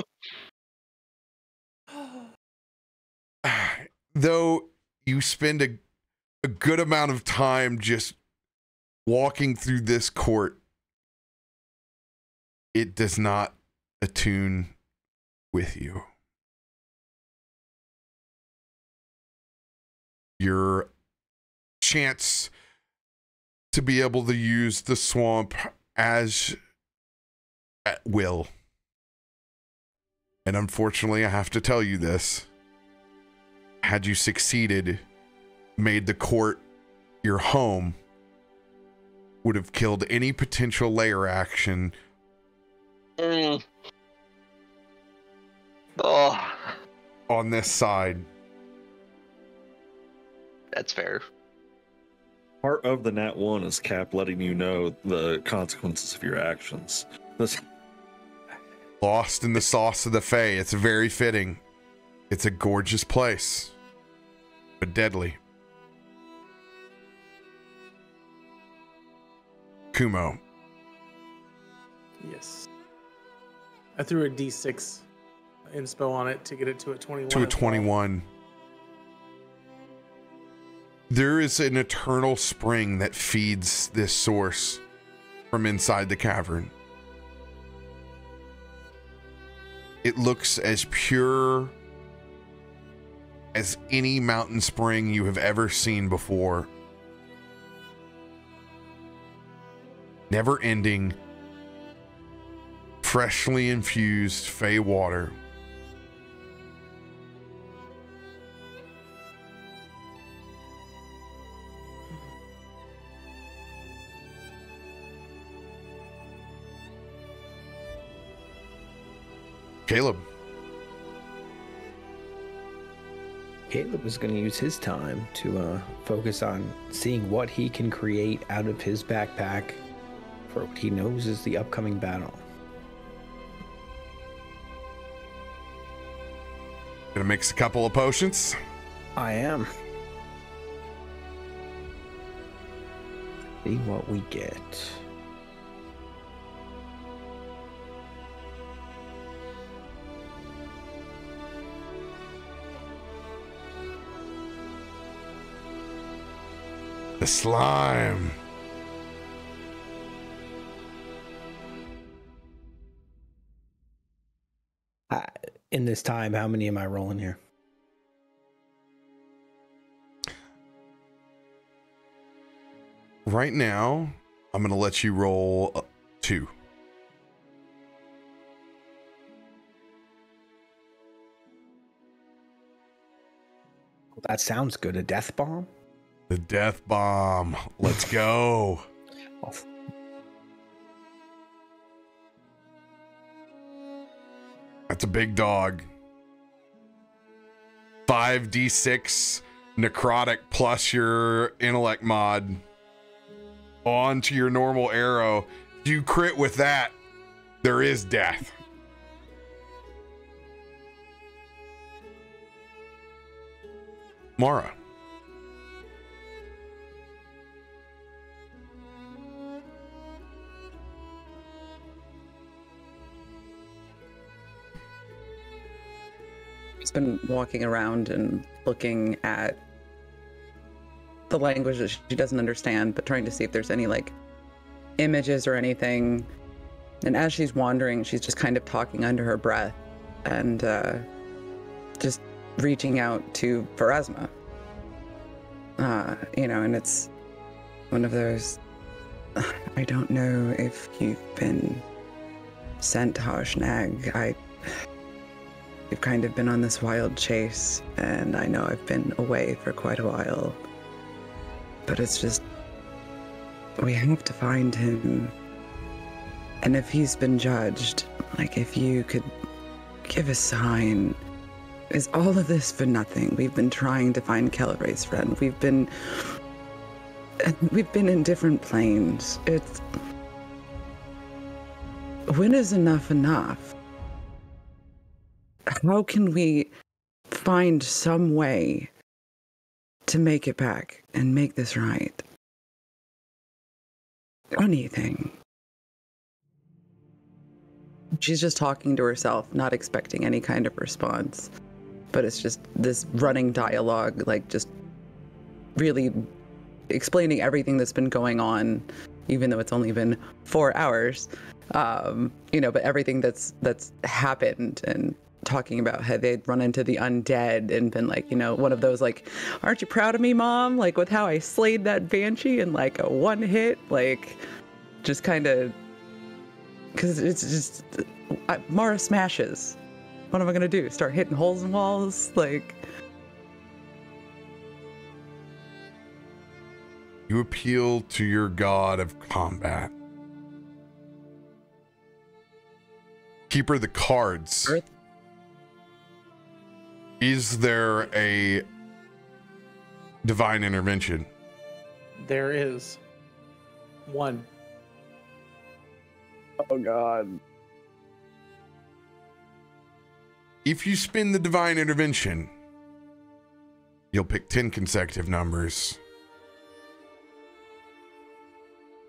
Though you spend a good amount of time just walking through this court, it does not attune with you. Your chance to be able to use the swamp as at will. And unfortunately, I have to tell you this. Had you succeeded, made the court your home, would have killed any potential layer action. Oh. On this side. That's fair. Part of the Nat 1 is Cap letting you know the consequences of your actions. Lost in the sauce of the Fae. It's very fitting. It's a gorgeous place, but deadly. Kumo. Yes. I threw a D6 inspo on it to get it to a 21. To a 21. There is an eternal spring that feeds this source from inside the cavern. It looks as pure as any mountain spring you have ever seen before. Never ending, freshly infused Fey water. Caleb. Caleb is going to use his time to focus on seeing what he can create out of his backpack for what he knows is the upcoming battle. Gonna mix a couple of potions. I am. See what we get. The slime. In this time, how many am I rolling here? Right now, I'm going to let you roll 2. Well, that sounds good. A death bomb? The death bomb. Let's go. That's a big dog. 5d6 necrotic plus your intellect mod onto your normal arrow. If you crit with that, there is death. Mara. She's been walking around and looking at the language that she doesn't understand, but trying to see if there's any like images or anything. And as she's wandering, she's just kind of talking under her breath and just reaching out to Pharasma. And it's one of those, I don't know if you've been sent, Harshnag. We've kind of been on this wild chase, and I know I've been away for quite a while. But it's just, we have to find him. And if he's been judged, like if you could give a sign. Is all of this for nothing? We've been trying to find Kellere's friend. We've been in different planes. When is enough enough? How can we find some way to make it back and make this right? Anything. She's just talking to herself, not expecting any kind of response. But it's just this running dialogue, like just really explaining everything that's been going on, even though it's only been 4 hours. But everything that's happened, and talking about how they'd run into the undead and been like, one of those like, aren't you proud of me, Mom? Like with how I slayed that banshee in like a 1 hit, like just kind of, because it's just Mara smashes. What am I gonna do? Start hitting holes in walls? Like, you appeal to your god of combat. Keeper the cards. Earth. Is there a divine intervention? There is one. oh God. If you spin the divine intervention, you'll pick 10 consecutive numbers.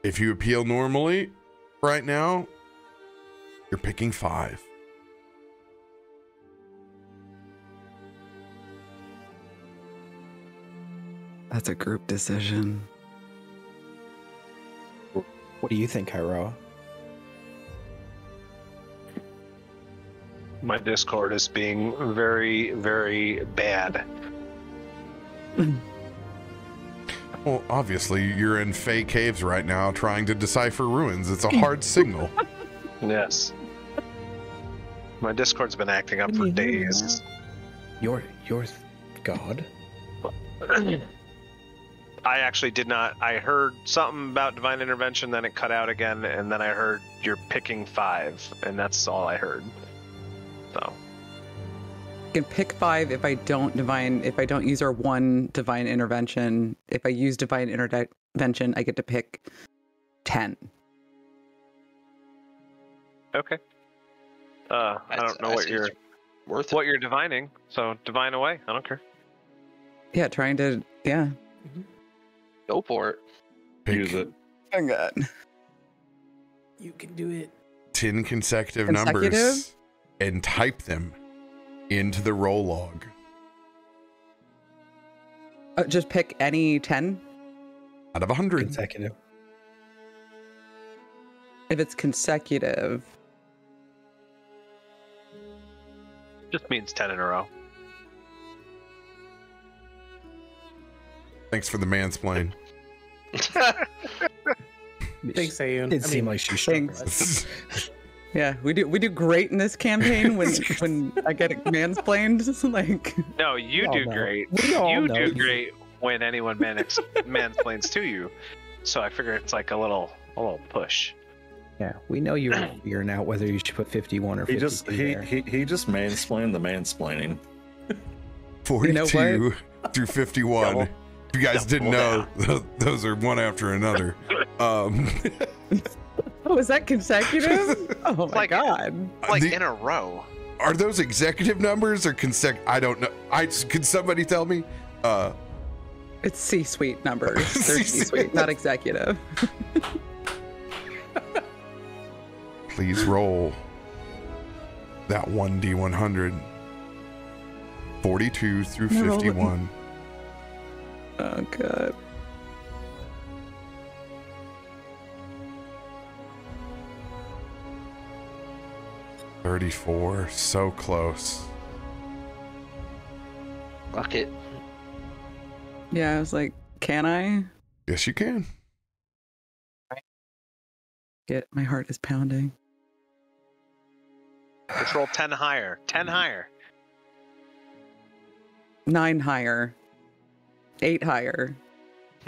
If you appeal normally, right now, you're picking 5. That's a group decision. What do you think, Hyroa? My Discord is being very, very bad. Well, obviously, you're in Fey Caves right now trying to decipher ruins. It's a hard signal. Yes. My Discord's been acting up for days. Your god? I actually did not. I heard something about divine intervention, then it cut out again, and then I heard you're picking 5, and that's all I heard. So I can pick 5 if I don't use our 1 divine intervention. If I use divine intervention, I get to pick 10. okay. I don't know what you're worth what you're divining, so divine away. I don't care. Yeah, trying to, yeah. Go for it. Use it. Oh God. You can do it. 10 consecutive numbers and type them into the roll log. Just pick any 10? out of 100. Consecutive. If it's consecutive, Just means 10 in a row. Thanks for the mansplain. Thanks, Ayun. Didn't seem like she struggled. thanks. Yeah, we do great in this campaign when I get mansplained. Like, No, you We do all know. great. We all You know do you- great when anyone mansplains to you. So I figure it's like a little push. Yeah, we know you're figuring out whether you should put 51 or 52 there. He just mansplained the mansplaining. 42 You know through 51. Double- If you guys didn't know, those are one after another. oh, is that consecutive? Oh my Like- god! Like The- in a row. Are those executive numbers or I don't know. Can somebody tell me? It's C-suite numbers. They're C-suite, not executive. Please roll that 1d100. 42 through No, 51. Oh god. $34. So close. Fuck it. Yeah, I was like, can I? Yes, you can. My heart is pounding. Let's roll 10 higher. 10 higher. 9 higher. 8 higher.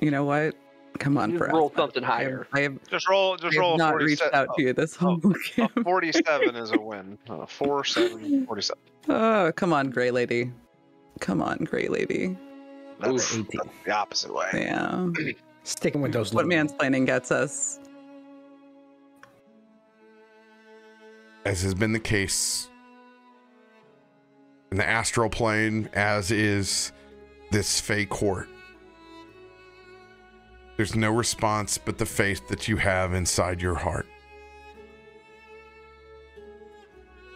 You know what? Come on, You Brett. roll something higher. I have Just roll a not reached 47. out to you this whole game. A 47 is a win. 4, 7, 47. Oh, come on, Gray Lady. Come on, Gray Lady. That's, Oof. that's the opposite way. Yeah. Sticking with those What little- mansplaining gets us. As has been the case in the astral plane, as is this Fey court. There's no response but the faith that you have inside your heart.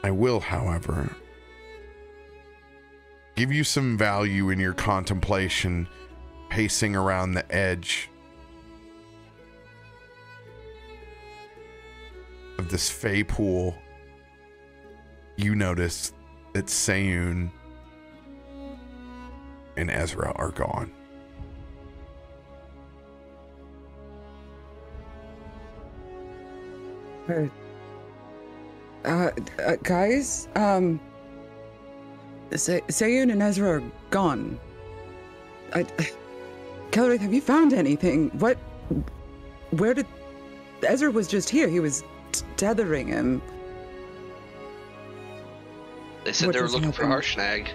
I will, however, give you some value in your contemplation, pacing around the edge of this Fey pool. You notice that Sayun and Ezra are gone. Guys, Sayun and Ezra are gone. Kellerith, have you found anything? Where did... Ezra was just here. He was tethering him. They said What they were just looking for happened? Harshnag.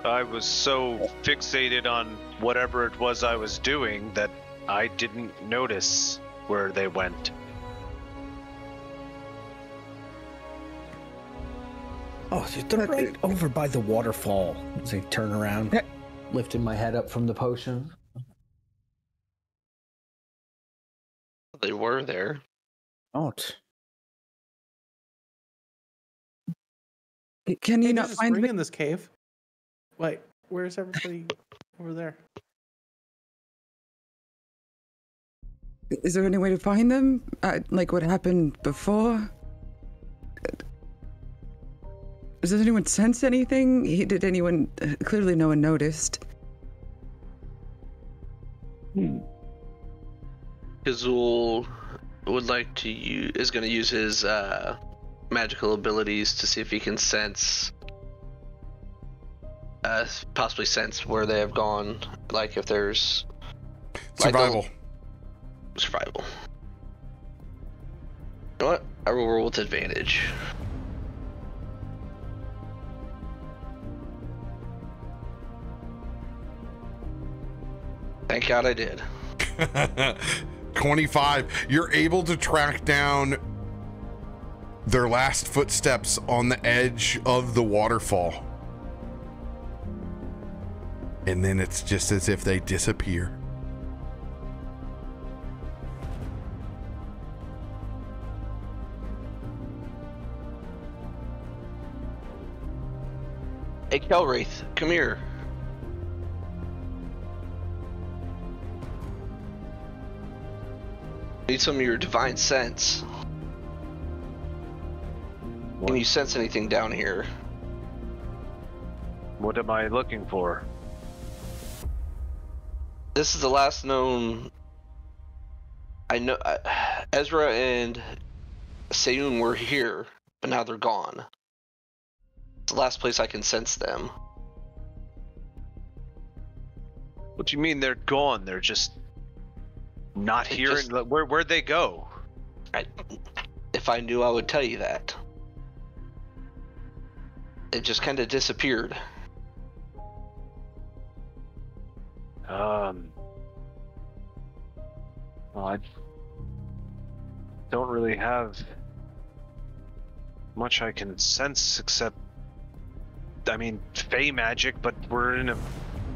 I was so fixated on whatever it was I was doing that I didn't notice where they went. Oh, they're right over by the waterfall. As I turn around, lifting my head up from the potion. They were there. Oh, Can you Hey, not there's a find spring me? in this cave. Wait, where's everybody over there? Is there any way to find them? Like what happened before? Does anyone sense anything? Did anyone... clearly no one noticed. Kazul would like to is going to use his magical abilities to see if he can sense, possibly sense where they have gone. Like if there's Survival. survival. You know what? I will roll with advantage. Thank God I did. 25. You're able to track down their last footsteps on the edge of the waterfall. And then it's just as if they disappear. Hey, Kelwraith, come here. Need some of your divine sense. Can you sense anything down here? What am I looking for? This is the last known. I know Ezra and Sayun were here, but now they're gone. It's the last place I can sense them. What do you mean they're gone? They're just not They here. just- Where'd they go? If I knew, I would tell you that. It just kind of disappeared. Well, I don't really have much I can sense except, I mean, Fey magic, but we're in a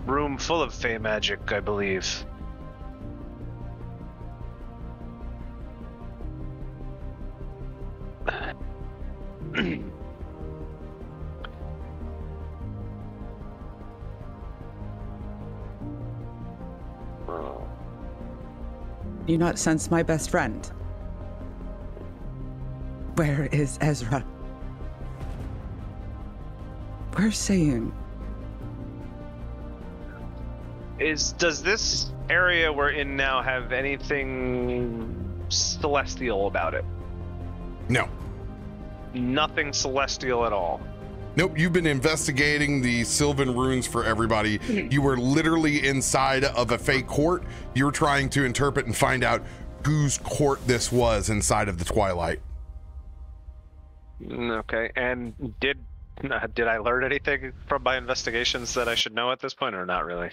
room full of Fey magic, I believe. You not sense my best friend? Where is Ezra? Where's Sayun? Does this area we're in now have anything celestial about it? No. Nothing celestial at all. Nope, you've been investigating the Sylvan runes for everybody. You were literally inside of a fake court. You were trying to interpret and find out whose court this was inside of the Twilight. Okay, and did I learn anything from my investigations that I should know at this point, or not really?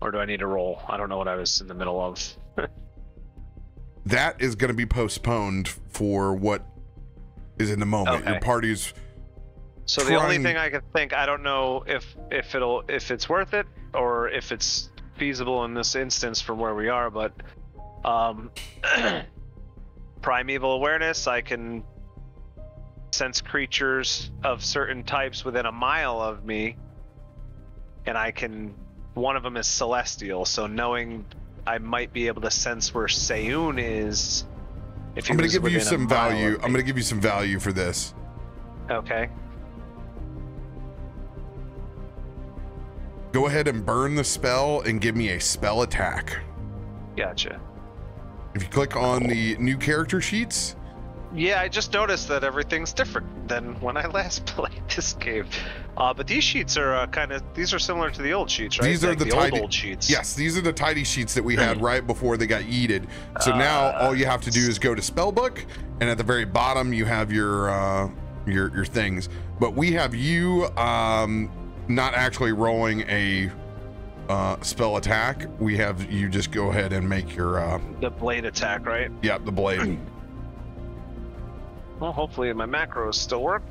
Or do I need to roll? I don't know what I was in the middle of. That is going to be postponed for what is in the moment. Okay. Your party's So the only thing I can think, I don't know if it's worth it or if it's feasible in this instance from where we are, but primeval awareness, I can sense creatures of certain types within a mile of me, and one of them is celestial, so knowing I might be able to sense where Sayun is. If I'm going to give you some value. I'm going to give you some value for this. Okay. Go ahead and burn the spell and give me a spell attack. Gotcha. If you click on the new character sheets, Yeah, I just noticed that everything's different than when I last played this game. But these sheets are these are similar to the old sheets, right? these are Like the old, tidy old sheets. Yes, these are the tidy sheets that we had right before they got yeeted. So now all you have to do is go to spellbook, and at the very bottom you have your things. But we have you not actually rolling a spell attack. We have you just go ahead and make your The blade attack, right? yeah, the blade. Well, hopefully my macros still work.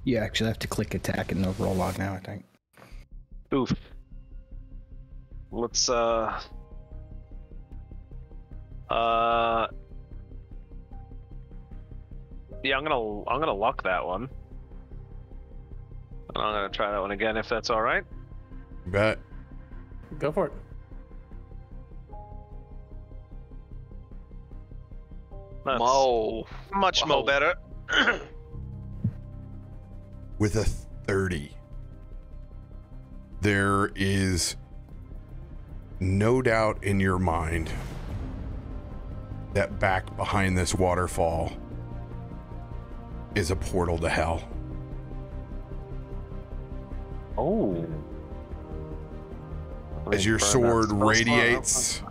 You actually have to click attack and overall log now, I think. Oof. Let's yeah, I'm gonna luck that one. And I'm gonna try that one again if that's all right. You bet. Go for it. That's Mo. much Wow. better. With a 30, there is no doubt in your mind that back behind this waterfall is a portal to hell. Oh. As your sword radiates,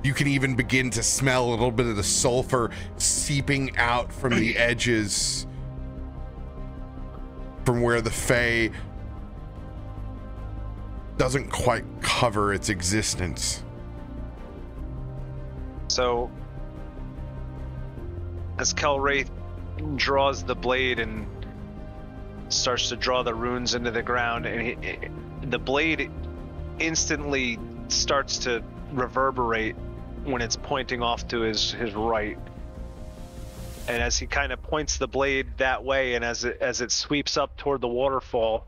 you can even begin to smell a little bit of the sulfur seeping out from the edges from where the Fae doesn't quite cover its existence. So, as Kelwraith draws the blade and starts to draw the runes into the ground, and the blade instantly starts to reverberate when it's pointing off to his right. And as he kind of points the blade that way, and as it sweeps up toward the waterfall,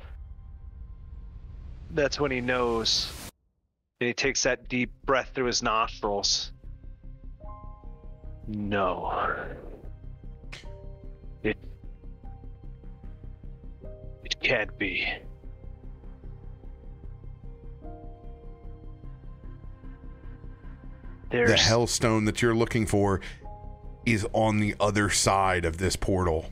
that's when he knows. And he takes that deep breath through his nostrils. No. It can't be. The hellstone that you're looking for is on the other side of this portal.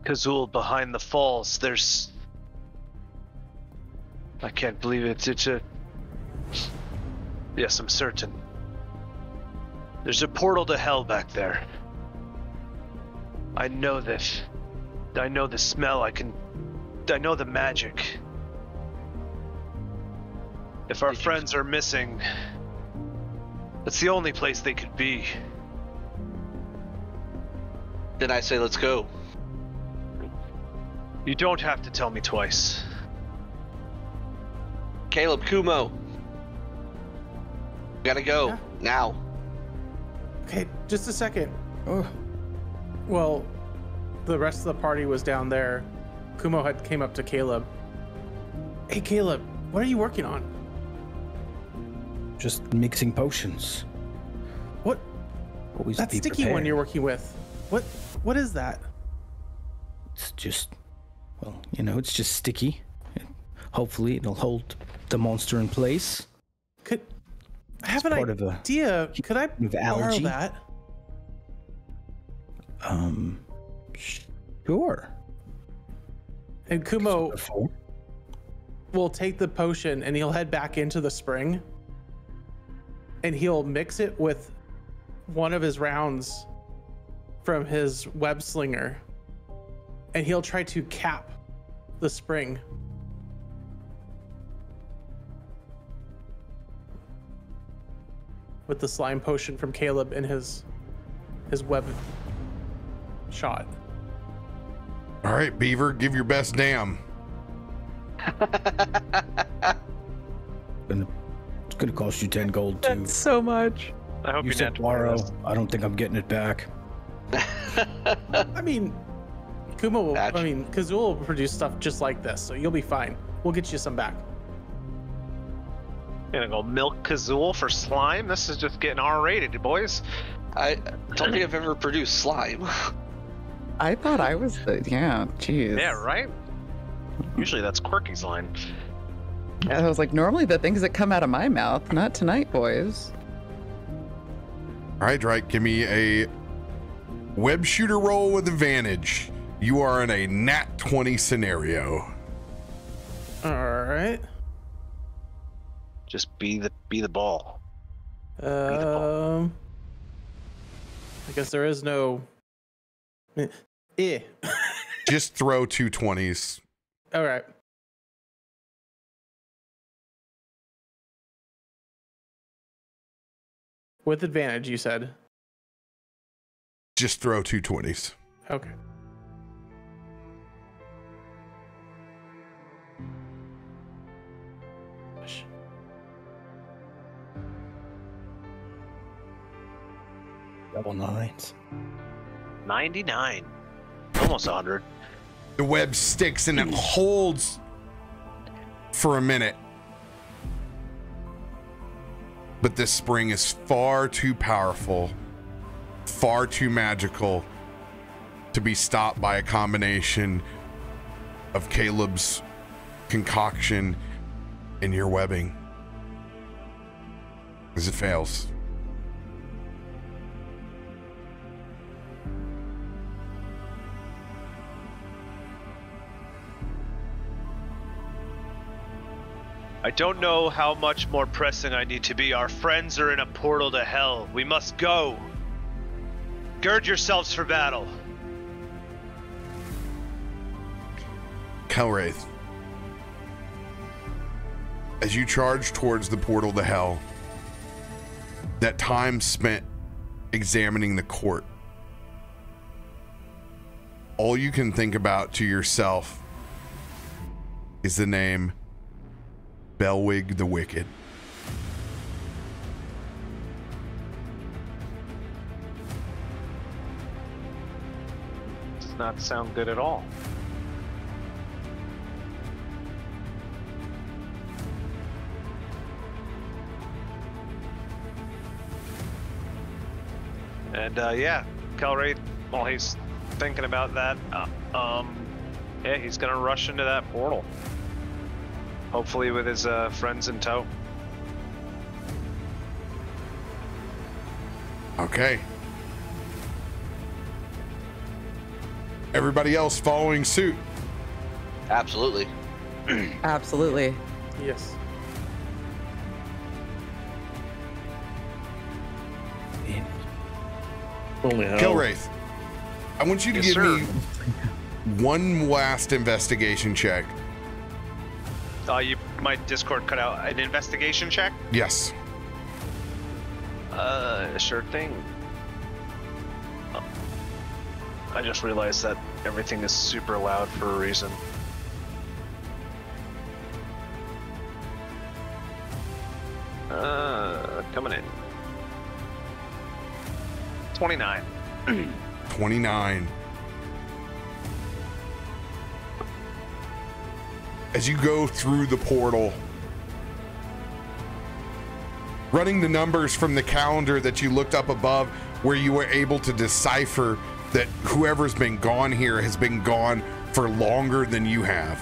Kazul behind the falls. There's... I can't believe it. It's a... Yes, I'm certain. There's a portal to hell back there. I know this. I know the smell. I know the magic. If our friends are missing, that's the only place they could be. Then I say let's go. You don't have to tell me twice. Caleb, Kumo. Gotta go. Yeah. Now. Okay, just a second. Oh, Well, the rest of the party was down there. Kumo had came up to Caleb. Hey, Caleb, what are you working on? just mixing potions. What? Always That be sticky prepared. one you're working with. What is that? It's just, well, you know, it's just sticky. Hopefully it'll hold the monster in place. I have an part of a- idea. Could I of borrow allergy. that? Sure. And Kumo Before. will take the potion and he'll head back into the spring. And he'll mix it with one of his rounds from his web slinger. And he'll try to cap the spring. With the slime potion from Caleb in his web shot. All right, Beaver, give your best damn. It's gonna cost you 10 gold too. That's so much. I hope You you're said not borrow. I don't think I'm getting it back. I mean, Kazul will produce stuff just like this, so you'll be fine. We'll get you some back. Gonna go milk Kazul for slime? This is just getting R-rated, boys. I don't think I've ever produced slime. I thought I was yeah, jeez. Yeah, right? Usually that's Quirky's line. I was like, normally the things that come out of my mouth, not tonight, boys. All right, Drake, give me a web shooter roll with advantage. You are in a nat 20 scenario. All right. Just be the ball. I guess there is no. Just throw 2 20s. All right. With advantage, you said. Just throw 2 20s. Okay. Double nines. 99. Almost 100. The web sticks and it holds for a minute. But this spring is far too powerful, far too magical to be stopped by a combination of Caleb's concoction and your webbing. As it fails. I don't know how much more pressing I need to be. Our friends are in a portal to hell. We must go. Gird yourselves for battle. Kelwraith, as you charge towards the portal to hell, that time spent examining the court, all you can think about to yourself is the name Belwig the Wicked. does not sound good at all. And yeah, Kelwraith, while he's thinking about that, yeah, he's gonna rush into that portal. Hopefully with his friends in tow. Okay. Everybody else following suit. Absolutely. Absolutely. Yes. Only how? Kelwraith, I want you to Yes, give sir. me one last investigation check. My Discord cut out. An investigation check? Yes. Sure thing. Oh. I just realized that everything is super loud for a reason. Coming in. 29. 29. As you go through the portal, running the numbers from the calendar that you looked up above, where you were able to decipher that whoever's been gone here has been gone for longer than you have.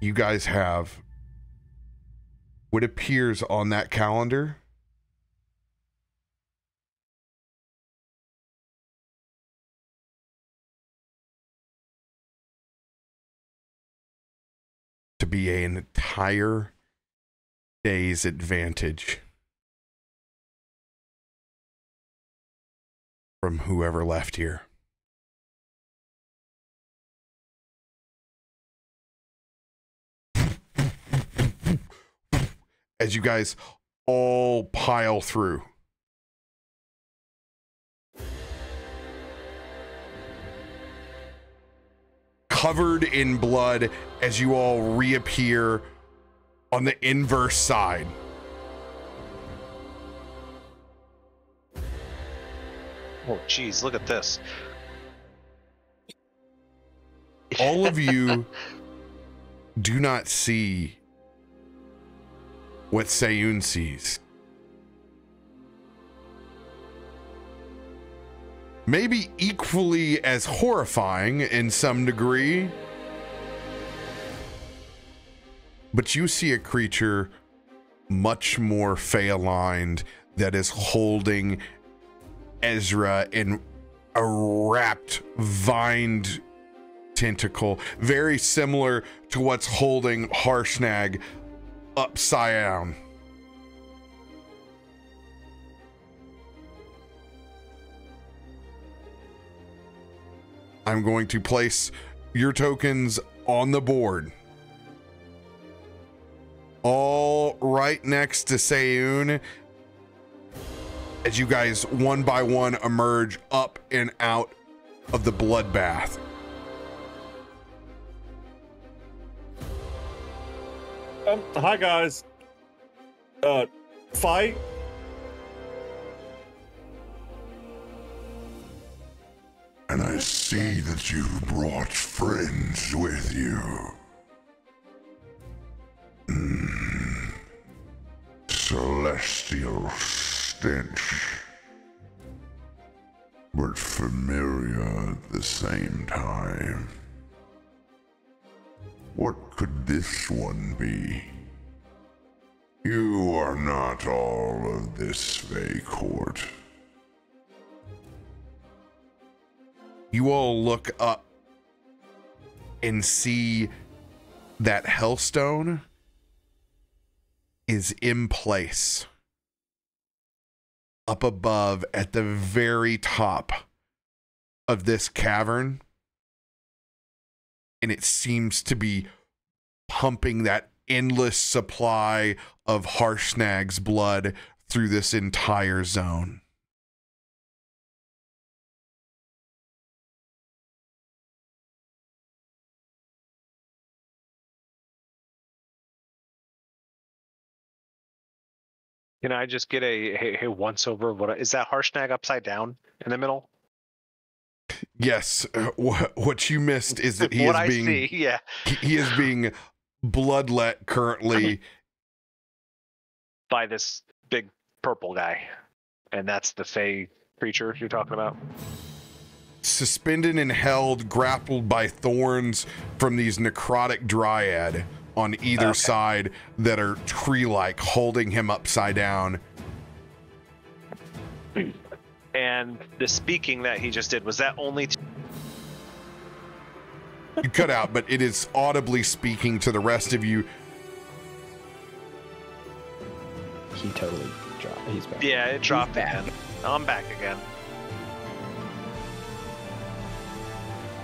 You guys have what appears on that calendar to be an entire day's advantage from whoever left here. As you guys all pile through. Covered in blood as you all reappear on the inverse side. Oh, geez, look at this. All of you do not see what Sayun sees. Maybe equally as horrifying in some degree, but you see a creature much more fey-aligned that is holding Ezra in a wrapped, vined tentacle, very similar to what's holding Harshnag upside down. I'm going to place your tokens on the board. All right next to Sayun, as you guys one by one emerge up and out of the bloodbath. Hi guys. Fight? And I see that you've brought friends with you. Celestial stench. But familiar at the same time. What could this one be? You are not all of this Fey court. You all look up and see that Hellstone is in place up above at the very top of this cavern, and it seems to be pumping that endless supply of Harshnag's blood through this entire zone. Can I just get a once over of what is that Harshnag upside down in the middle? Yes. What you missed is that What I see, yeah. he is being bloodlet currently By this big purple guy. And that's the Fey creature you're talking about? suspended and held, grappled by thorns from these necrotic dryad on either side that are tree-like, holding him upside down. And the speaking that he just did, was that only You cut out, but it is audibly speaking to the rest of you. He totally dropped. He's back. Yeah, it dropped again. I'm back again.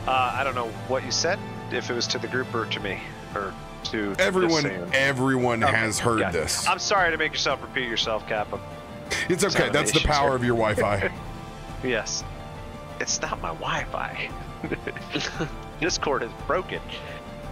I don't know what you said, if it was to the group or to me, or to everyone has heard this. I'm sorry to make yourself repeat yourself, Kappa. It's okay. That's the power of your Wi-Fi. Yes. It's not my Wi-Fi. Discord is broken.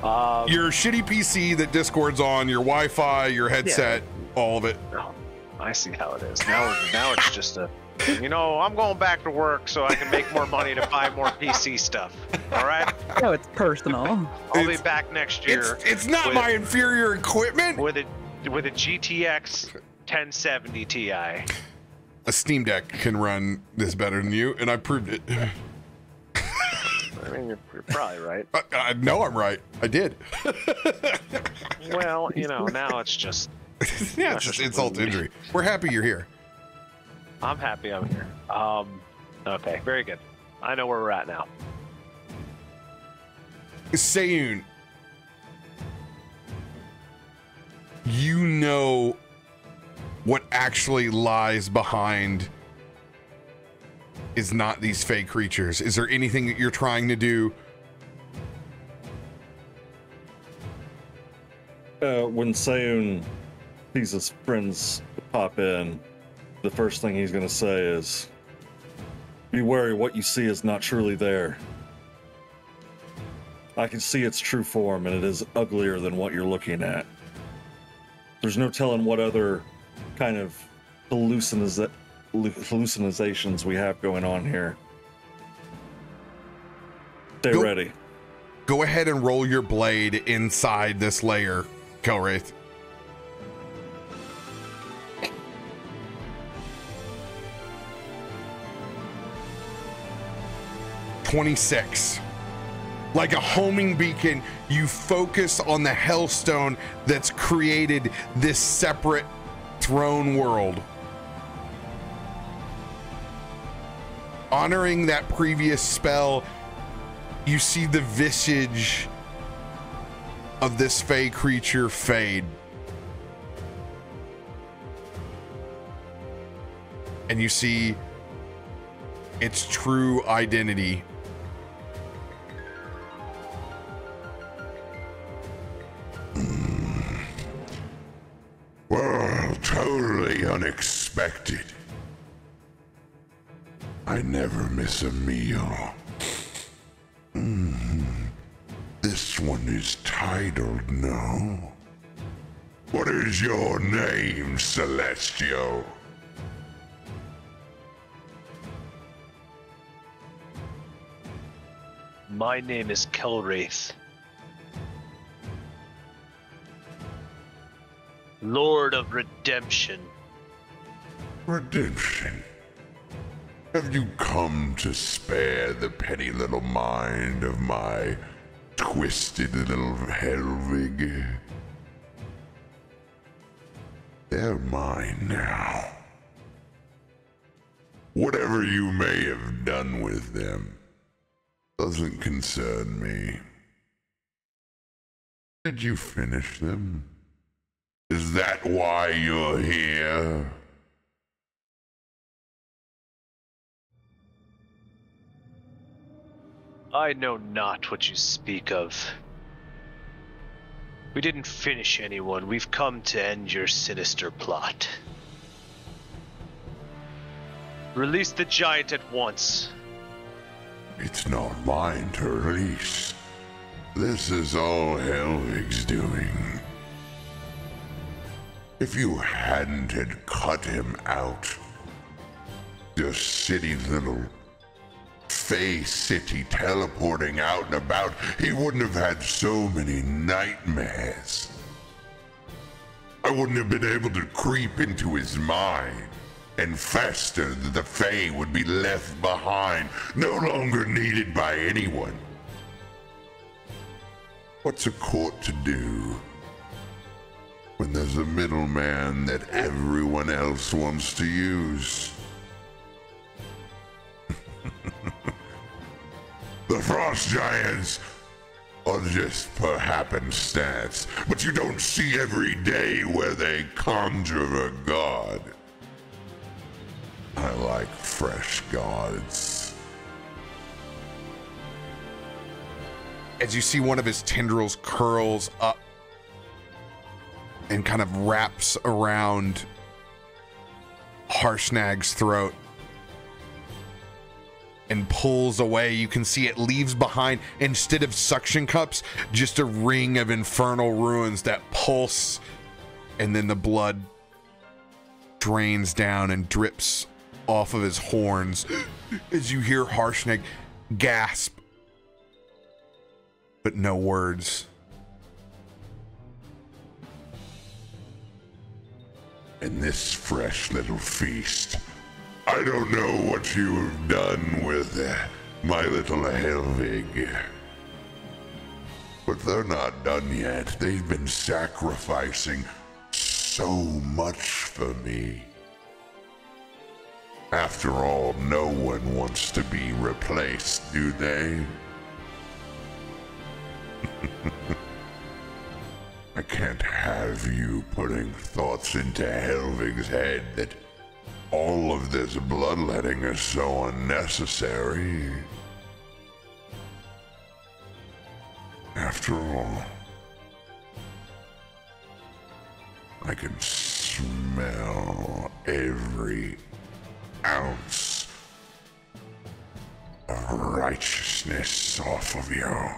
Your shitty PC that Discord's on, your Wi-Fi, your headset, all of it. Oh, I see how it is. Now it's just a, I'm going back to work so I can make more money to buy more PC stuff. All right? No, it's personal. I'll be back next year. It's not my inferior equipment. With a GTX 1070 Ti. A Steam Deck can run this better than you, and I proved it. I mean, you're probably right. I know I'm right. I did. Well, now it's just... Yeah, it's just insult to injury. We're happy you're here. I'm happy I'm here. Okay, very good. I know where we're at now. Seiyun, you know what actually lies behind is not these fake creatures. Is there anything that you're trying to do? When Seiyun sees his friends pop in, the first thing he's going to say is, "Be wary, what you see is not truly there. I can see its true form, and it is uglier than what you're looking at. There's no telling what other kind of hallucinations we have going on here. Stay ready." Go ahead and roll your blade inside this layer, Kelwraith. .26. Like a homing beacon, you focus on the hellstone that's created this separate throne world. Honoring that previous spell, you see the visage of this fey creature fade. And you see its true identity. Well, totally unexpected. I never miss a meal. This one is titled, no? What is your name, Celestial? My name is Kelwraith, Lord of Redemption. Redemption? Have you come to spare the petty little mind of my twisted little Helvig? They're mine now. Whatever you may have done with them doesn't concern me. Did you finish them? Is that why you're here? I know not what you speak of. We didn't finish anyone. We've come to end your sinister plot. Release the giant at once. It's not mine to release. This is all Helvig's doing. If you hadn't had cut him out, the city's little Fey city teleporting out and about, he wouldn't have had so many nightmares. I wouldn't have been able to creep into his mind and fester that the Fey would be left behind, no longer needed by anyone. What's a court to do when there's a middleman that everyone else wants to use? The Frost Giants are just per happenstance, but you don't see every day where they conjure a god. I like fresh gods. As you see one of his tendrils curls up and kind of wraps around Harshnag's throat and pulls away. You can see it leaves behind, instead of suction cups, just a ring of infernal ruins that pulse, and then the blood drains down and drips off of his horns as you hear Harshnag gasp, but no words. And this fresh little feast, I don't know what you have done with my little Helvig, but they're not done yet. They've been sacrificing so much for me. After all, no one wants to be replaced, do they? I can't have you putting thoughts into Helvig's head that all of this bloodletting is so unnecessary. After all, I can smell every ounce of righteousness off of you.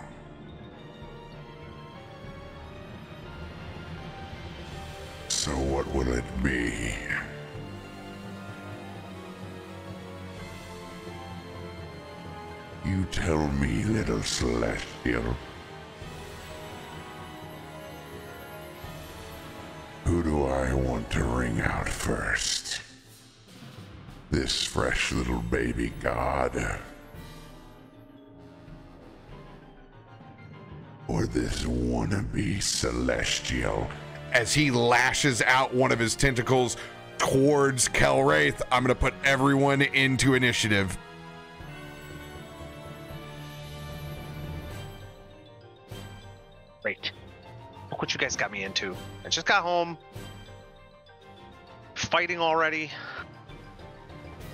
So what will it be? You tell me, little celestial. Who do I want to ring out first? This fresh little baby god? Or this wannabe celestial? As he lashes out one of his tentacles towards Kelwraith, I'm going to put everyone into initiative. Great. Look what you guys got me into. I just got home. Fighting already.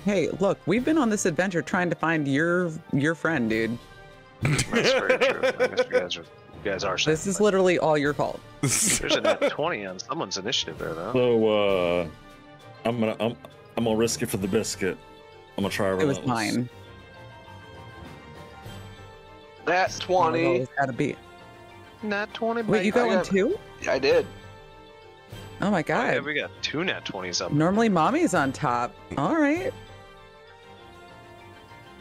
Hey, look, we've been on this adventure trying to find your friend, dude. That's very true. I guess you guys are. This is literally all your fault. There's a net 20 on someone's initiative there, though. So I'm gonna risk it for the biscuit. I'm gonna try It Relentless. was mine. That's 20. It's gotta be. Nat 20. Wait, you got one too? I did. Oh my Oh, god. yeah, we got 2 nat 20s up. Normally mommy's on top. All right.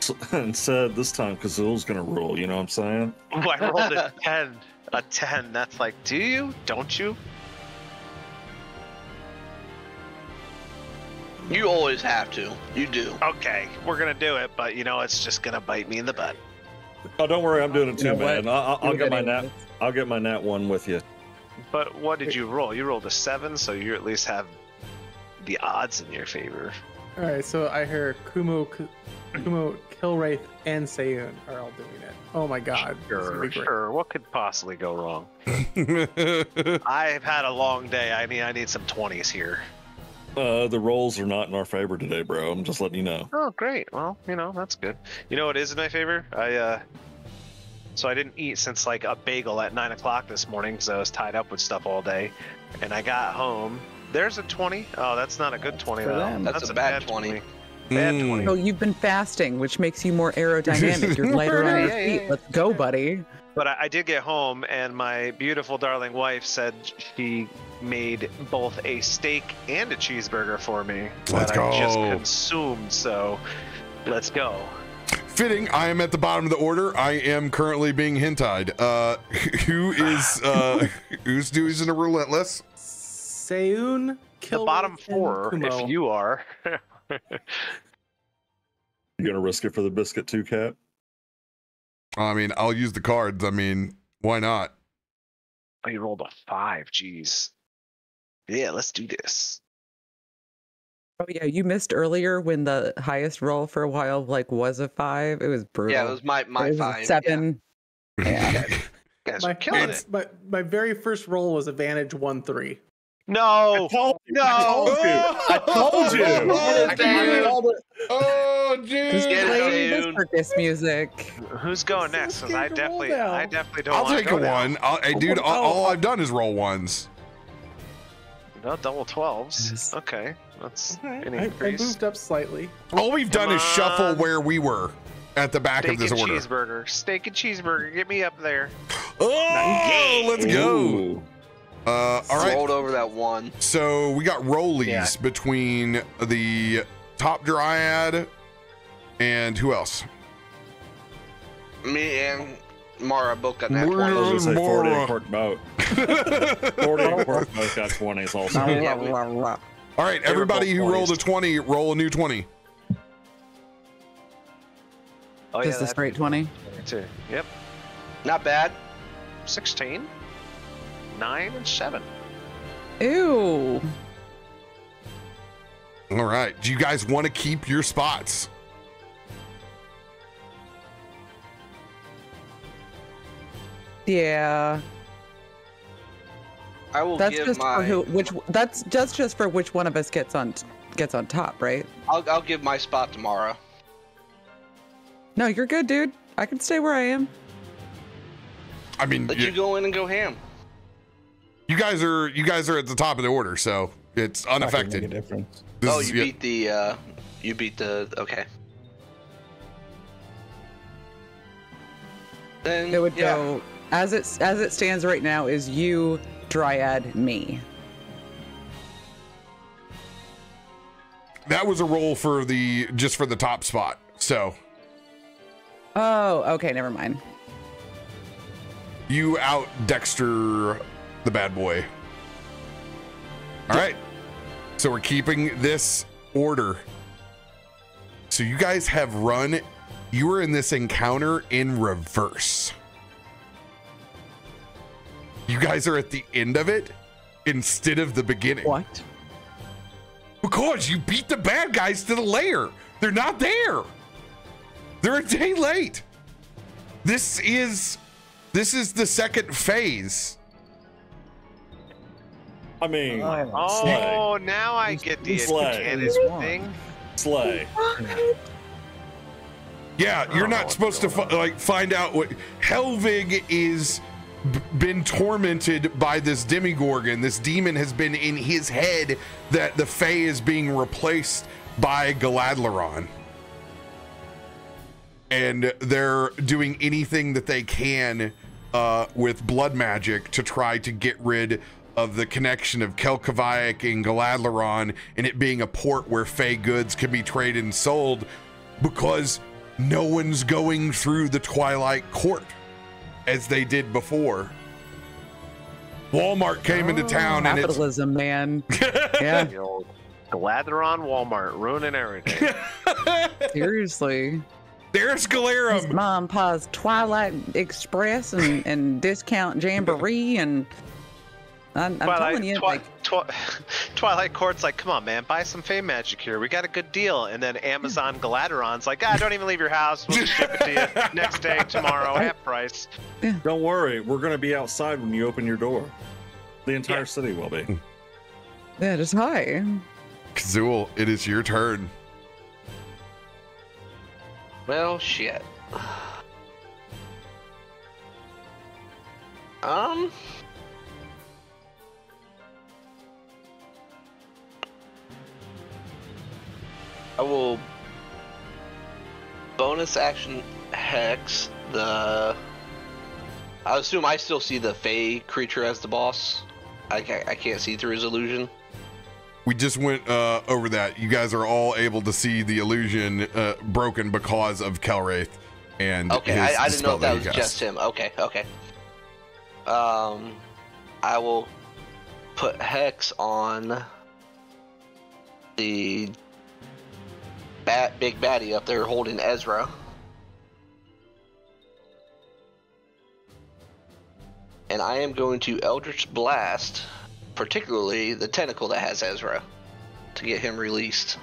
So, instead, this time Kazul's gonna rule. You know what I'm saying? Oh, I rolled a 10. A 10. That's like, do you? Don't you? You always have to. You do. Okay, we're gonna do it, but you know it's just gonna bite me in the butt. Oh, don't worry, I'm doing it too, You know what? man. I'll Do get it my anyways. I'll get my nat 1 with you. But what did you roll? You rolled a 7, so you at least have the odds in your favor. All right, so I hear Kumo, Kelwraith, and Sayun are all doing it. Oh my god. this is gonna be great. Sure. What could possibly go wrong? I've had a long day. I need some 20s here. The rolls are not in our favor today, bro. I'm just letting you know. Oh, great. Well, you know, that's good. You know what is in my favor? So I didn't eat since like a bagel at 9 o'clock this morning because I was tied up with stuff all day. And I got home. There's a 20. Oh, that's not a good 20 For though. them. That's a bad 20. Bad 20. So you've been fasting, which makes you more aerodynamic. You're lighter on your feet. Let's go, buddy. But I did get home, and my beautiful, darling wife said she made both a steak and a cheeseburger for me. Let's that I just go. consumed, so let's go. Fitting, I am at the bottom of the order. I am currently being hentied. Who's doing a relentless? Seun, The bottom Kilwraith, and 4, Kumo. if you are. You gonna risk it for the biscuit too, Cap? I mean, I'll use the cards. I mean, why not? Oh, you rolled a 5, jeez. Yeah, let's do this. Oh yeah, you missed earlier when the highest roll for a while was a 5. It was brutal. Yeah, it was my It was a 5. 7. Yeah. Guys are killing it. My very first roll was advantage 1-3. No! No! I told you. Oh, Just Get it, play the Seun. circus music. Who's going So next? 'Cause scared to roll now. I definitely don't I'll want to take go a now. 1. Hey, dude, all I've done is roll 1s. No, double 12s. Yes. Okay, that's Alright, an I increase. moved up slightly. All we've done is shuffle on. where we were at the back Steak of this and order. cheeseburger. Steak and cheeseburger. Get me up there. Oh, let's go. Ooh. All right. Rolled over that 1. So we got rollies Yeah. between the top dryad and who else? Me and Mara both got that We're- 20. I was gonna say 40 Mora. and Cork boat. 40 and Cork both got 20s also. Yeah, we- All right, everybody both who rolled a 20s. 20, roll a new 20. Oh, Just a that's straight 20. 22. Yep. Not bad. 16. 9 and 7. Ew. All right. Do you guys want to keep your spots? Yeah. I will That's give just my. for who that's just for which one of us gets on top, right? I'll give my spot to Mara. No, you're good, dude. I can stay where I am. I mean, Let you go in and go ham. you guys are at the top of the order, so it's Not gonna make a unaffected. difference. This Oh, is- you yeah. beat the. You beat the. Okay. Then It would yeah. go as it stands right now is you, Dryad, me. That was a roll for just for the top spot. So Oh, okay, never mind. you out Dexter the bad boy. All right. So we're keeping this order. So you guys have run. You were in this encounter in reverse. You guys are at the end of it instead of the beginning. What? Because you beat the bad guys to the lair. They're not there. They're a day late. This is the second phase. I mean, Oh, now I get the Slay. advantage thing. slay. Yeah, you're not supposed to find out what Helvig is been tormented by this demigorgon. This demon has been in his head that the Fae is being replaced by Galaadluuran. And they're doing anything that they can with blood magic to try to get rid of the connection of Kelkavayak and Galaadluuran, and it being a port where Fae goods can be traded and sold, because no one's going through the Twilight Court as they did before. Walmart came into town and it's Capitalism, man. Yeah, The old Galaadluuran Walmart ruining everything. seriously. there's Galarum. Mom, Pa's Twilight Express and Discount Jamboree, and I'm telling you, Twilight Court's like, come on, man, buy some Fey magic here. We got a good deal. And then Amazon Galaadluuran's like, don't even leave your house. We'll just ship it to you next day, tomorrow, half price. Don't worry, we're gonna be outside when you open your door. The entire city will be. yeah, just hi. Kazul, it is your turn. Well, shit. I will bonus action hex the I assume I still see the Fey creature as the boss. I can't see through his illusion. We just went over that. You guys are all able to see the illusion broken because of Kelwraith and okay, his I didn't know if that was cast. just him. Okay. I will put Hex on the big baddie up there holding Ezra. And I am going to Eldritch Blast, particularly the tentacle that has Ezra, to get him released.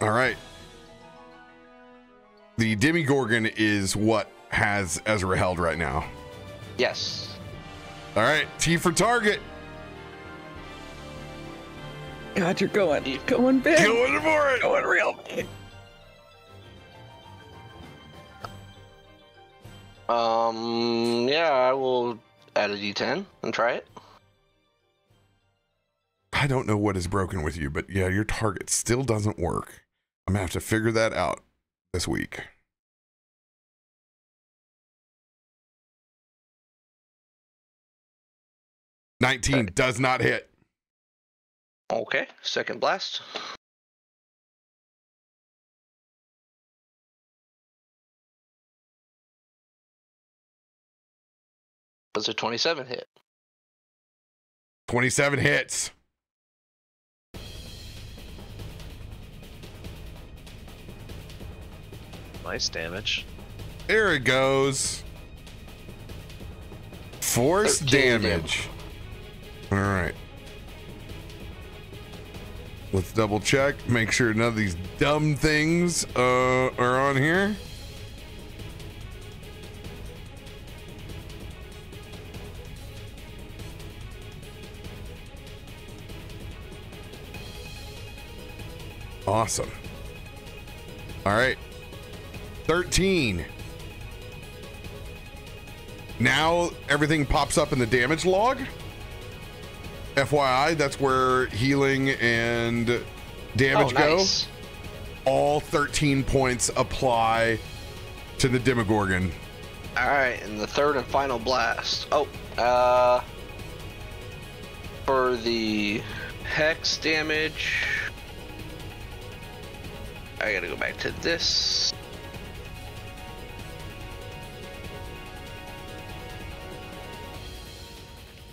All right. The Demigorgon is what has Ezra held right now. Yes. All right, T for target. God, you're going big. Going for it. Going real big. Yeah, I will add a D10 and try it. I don't know what is broken with you, but yeah, your target still doesn't work. I'm gonna have to figure that out this week. $19 does not hit. Okay, second blast. Does a 27 hit? 27 hits. Nice damage. There it goes. Force 13 damage. All right. Let's double check. Make sure none of these dumb things are on here. Awesome. All right. 13. Now everything pops up in the damage log. FYI, that's where healing and damage nice. go. All 13 points apply to the Demogorgon. All right, and the third and final blast. For the hex damage, I gotta go back to this.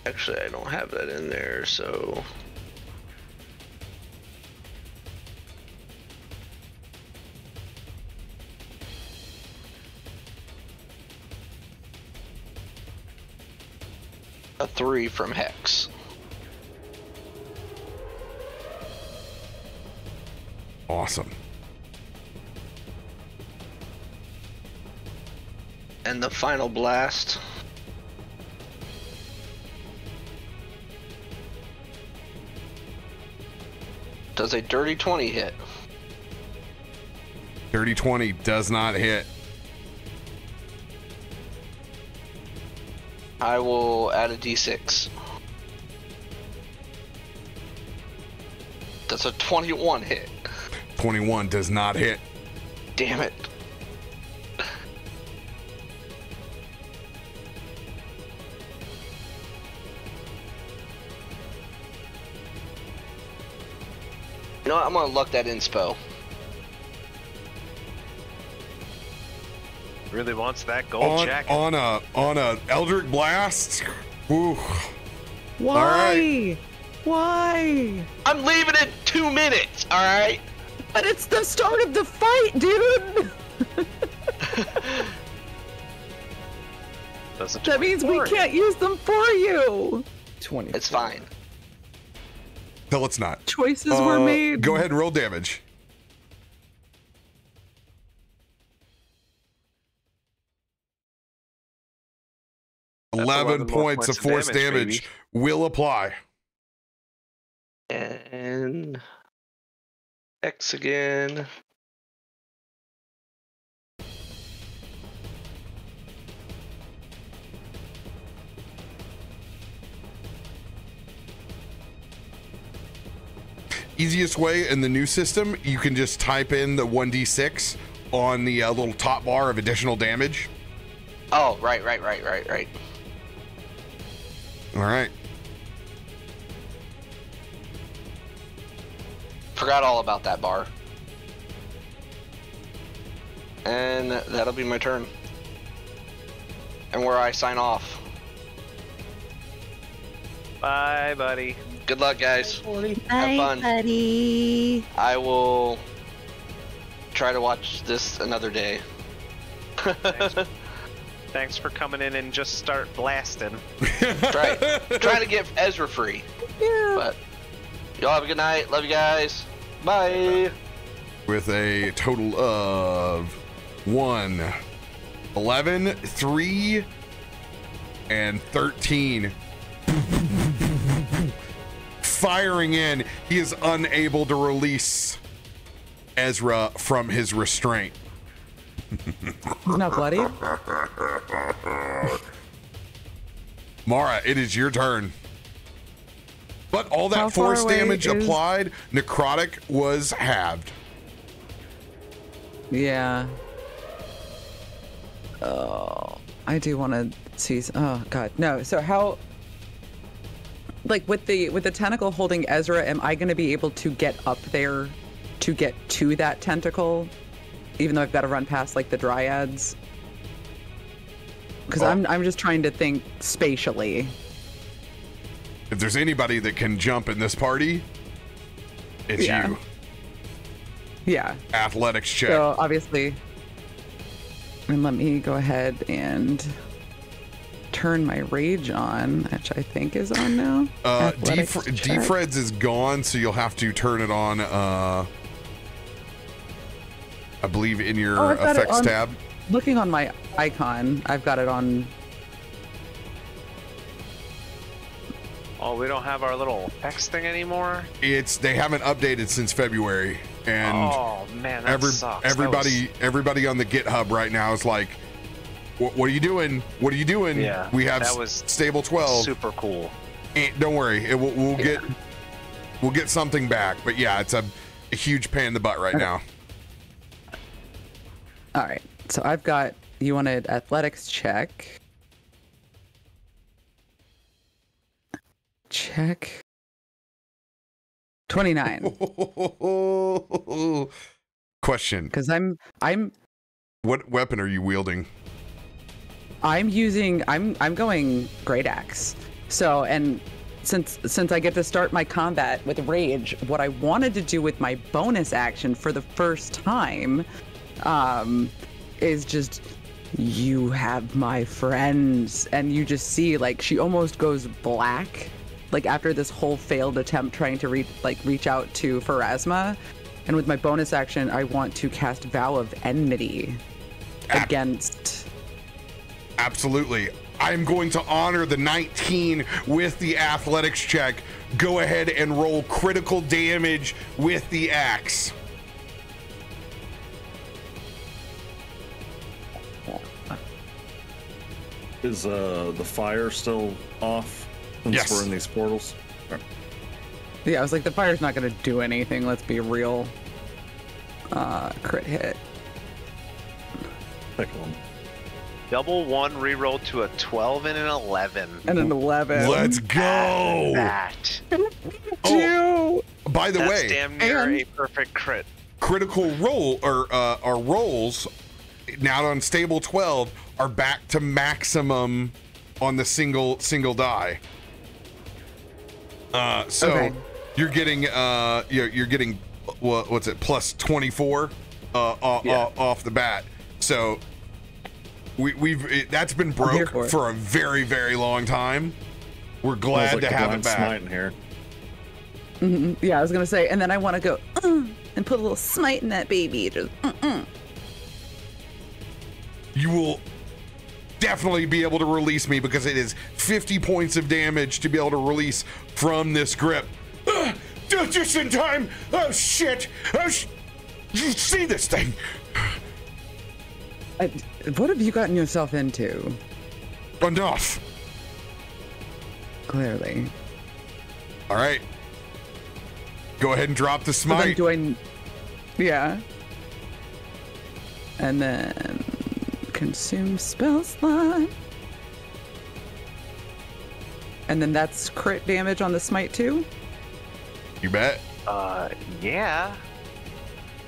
Actually, I don't have that in there, so. A 3 from Hex. Awesome. And the final blast. Does a dirty 20 hit? Dirty 20 does not hit. I will add a d6. That's a 21 hit. 21 does not hit. Damn it. You know what? I'm gonna luck that inspo. Really wants that gold jacket. On a Eldritch Blast. Ooh. Why? All right. Why? I'm leaving in 2 minutes, alright? But it's the start of the fight, dude! That means we can't use them for you! 20. It's fine. No, it's not. Choices were made. Go ahead and roll damage. That's 11 points of force damage baby. will apply. And X again. easiest way in the new system, you can just type in the 1d6 on the little top bar of additional damage. Oh, right. All right. Forgot all about that bar. And that'll be my turn. And where I sign off. Bye, buddy. Good luck, guys. Bye, Have fun. buddy. I will try to watch this another day. Thanks for coming in and just start blasting. Try to get Ezra free. Yeah. But y'all have a good night. Love you guys. Bye. With a total of 1, 11, 3, and 13. Firing in, he is unable to release Ezra from his restraint. Not bloody. Mara, it is your turn. But all How that far force away damage is- applied, necrotic was halved. Yeah. Oh, I do want to see. Oh God, no. So how? Like with the tentacle holding Ezra, am I going to be able to get up there to get to that tentacle, even though I've got to run past like the dryads? Because I'm just trying to think spatially. If there's anybody that can jump in this party, it's Yeah. you. Yeah. Athletics check. So obviously, and let me go ahead and turn my rage on, which I think is on now. Athletics check. Defreds is gone, so you'll have to turn it on. I believe in your Oh, I've got it effects on- tab. Looking on my icon, I've got it on. Oh, we don't have our little effects thing anymore? They haven't updated since February, and Oh, man, that sucks. That everybody on the GitHub right now is like, what are you doing? What are you doing? Yeah, we have that was stable 12. super cool. Don't worry, we'll get something back. But yeah, it's a huge pain in the butt right now. All right, so I've got. You wanted athletics check. Check. 29. Question. Because I'm What weapon are you wielding? I'm going great axe. So, and since I get to start my combat with rage, what I wanted to do with my bonus action for the first time is just, you have my friends, and you just see like she almost goes black, like after this whole failed attempt trying to reach out to Pharasma. And with my bonus action, I want to cast Vow of Enmity against. Absolutely. I'm going to honor the 19 with the athletics check. Go ahead and roll critical damage with the axe. Is the fire still off since Yes. we're in these portals? Yeah, I was like, the fire's not going to do anything. Let's be real. Crit hit. Pick one. Double 1 reroll to a 12 and an 11. And an 11. Let's go. That. Oh, by the That's way, damn near and- a perfect crit. critical roll or our rolls now on stable 12 are back to maximum on the single die. So Okay. you're getting you're getting what's it, plus 24 off the bat. So that's been I'm here broke for it. for a very, very long time. We're Smells glad like to have divine it back. smite in here. Yeah, I was going to say, and then I want to go and put a little smite in that baby. Just You will definitely be able to release me because it is 50 points of damage to be able to release from this grip. Just in time. Oh shit. You see this thing? What have you gotten yourself into? Enough. Clearly. All right. Go ahead and drop the So then smite. do I? Yeah. And then consume spell slot. And then that's crit damage on the smite too. You bet. Yeah.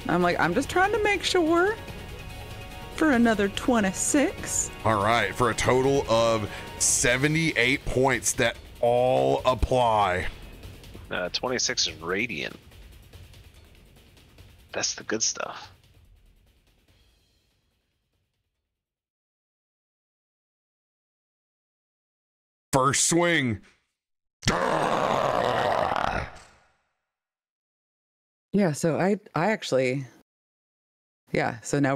I'm just trying to make sure. For another 26. All right, for a total of 78 points that all apply. 26 is radiant. That's the good stuff. First swing. Yeah, so I actually, yeah, so now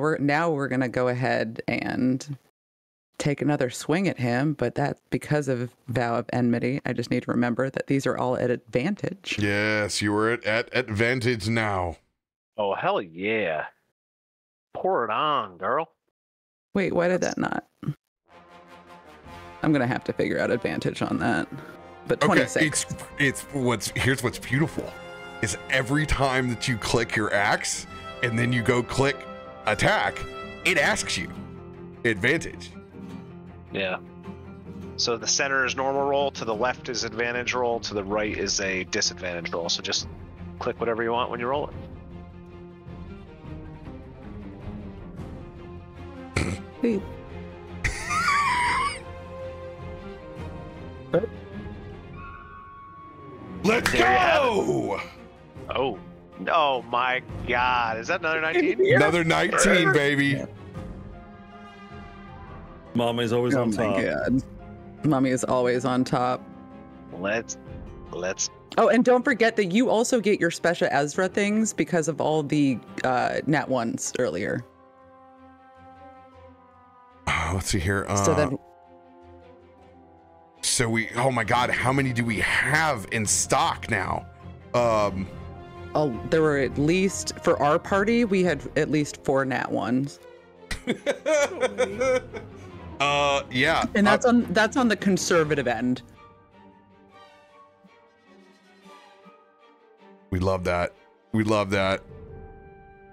we're gonna go ahead and take another swing at him, but that's because of Vow of Enmity. I just need to remember that these are all at advantage. Yes, you are at advantage now. Oh, hell yeah. Pour it on, girl. Wait, why did that not? I'm gonna have to figure out advantage on that. But 26. Okay, here's what's beautiful is every time that you click your axe and then you go click attack, it asks you advantage. Yeah. So the center is normal roll, to the left is advantage roll, to the right is a disadvantage roll. So just click whatever you want when you roll it. Wait. Let's There you have go! Oh my god. Is that another 19? Another 19, baby. Mommy's always Oh on my top. god. Mommy is always on top. Let's Oh, and don't forget that you also get your special Ezra things because of all the nat ones earlier. Let's see here. So then, So oh my god, how many do we have in stock now? there were at least, for our party, we had at least 4 nat ones. Yeah. And that's on the conservative end. We love that. We love that.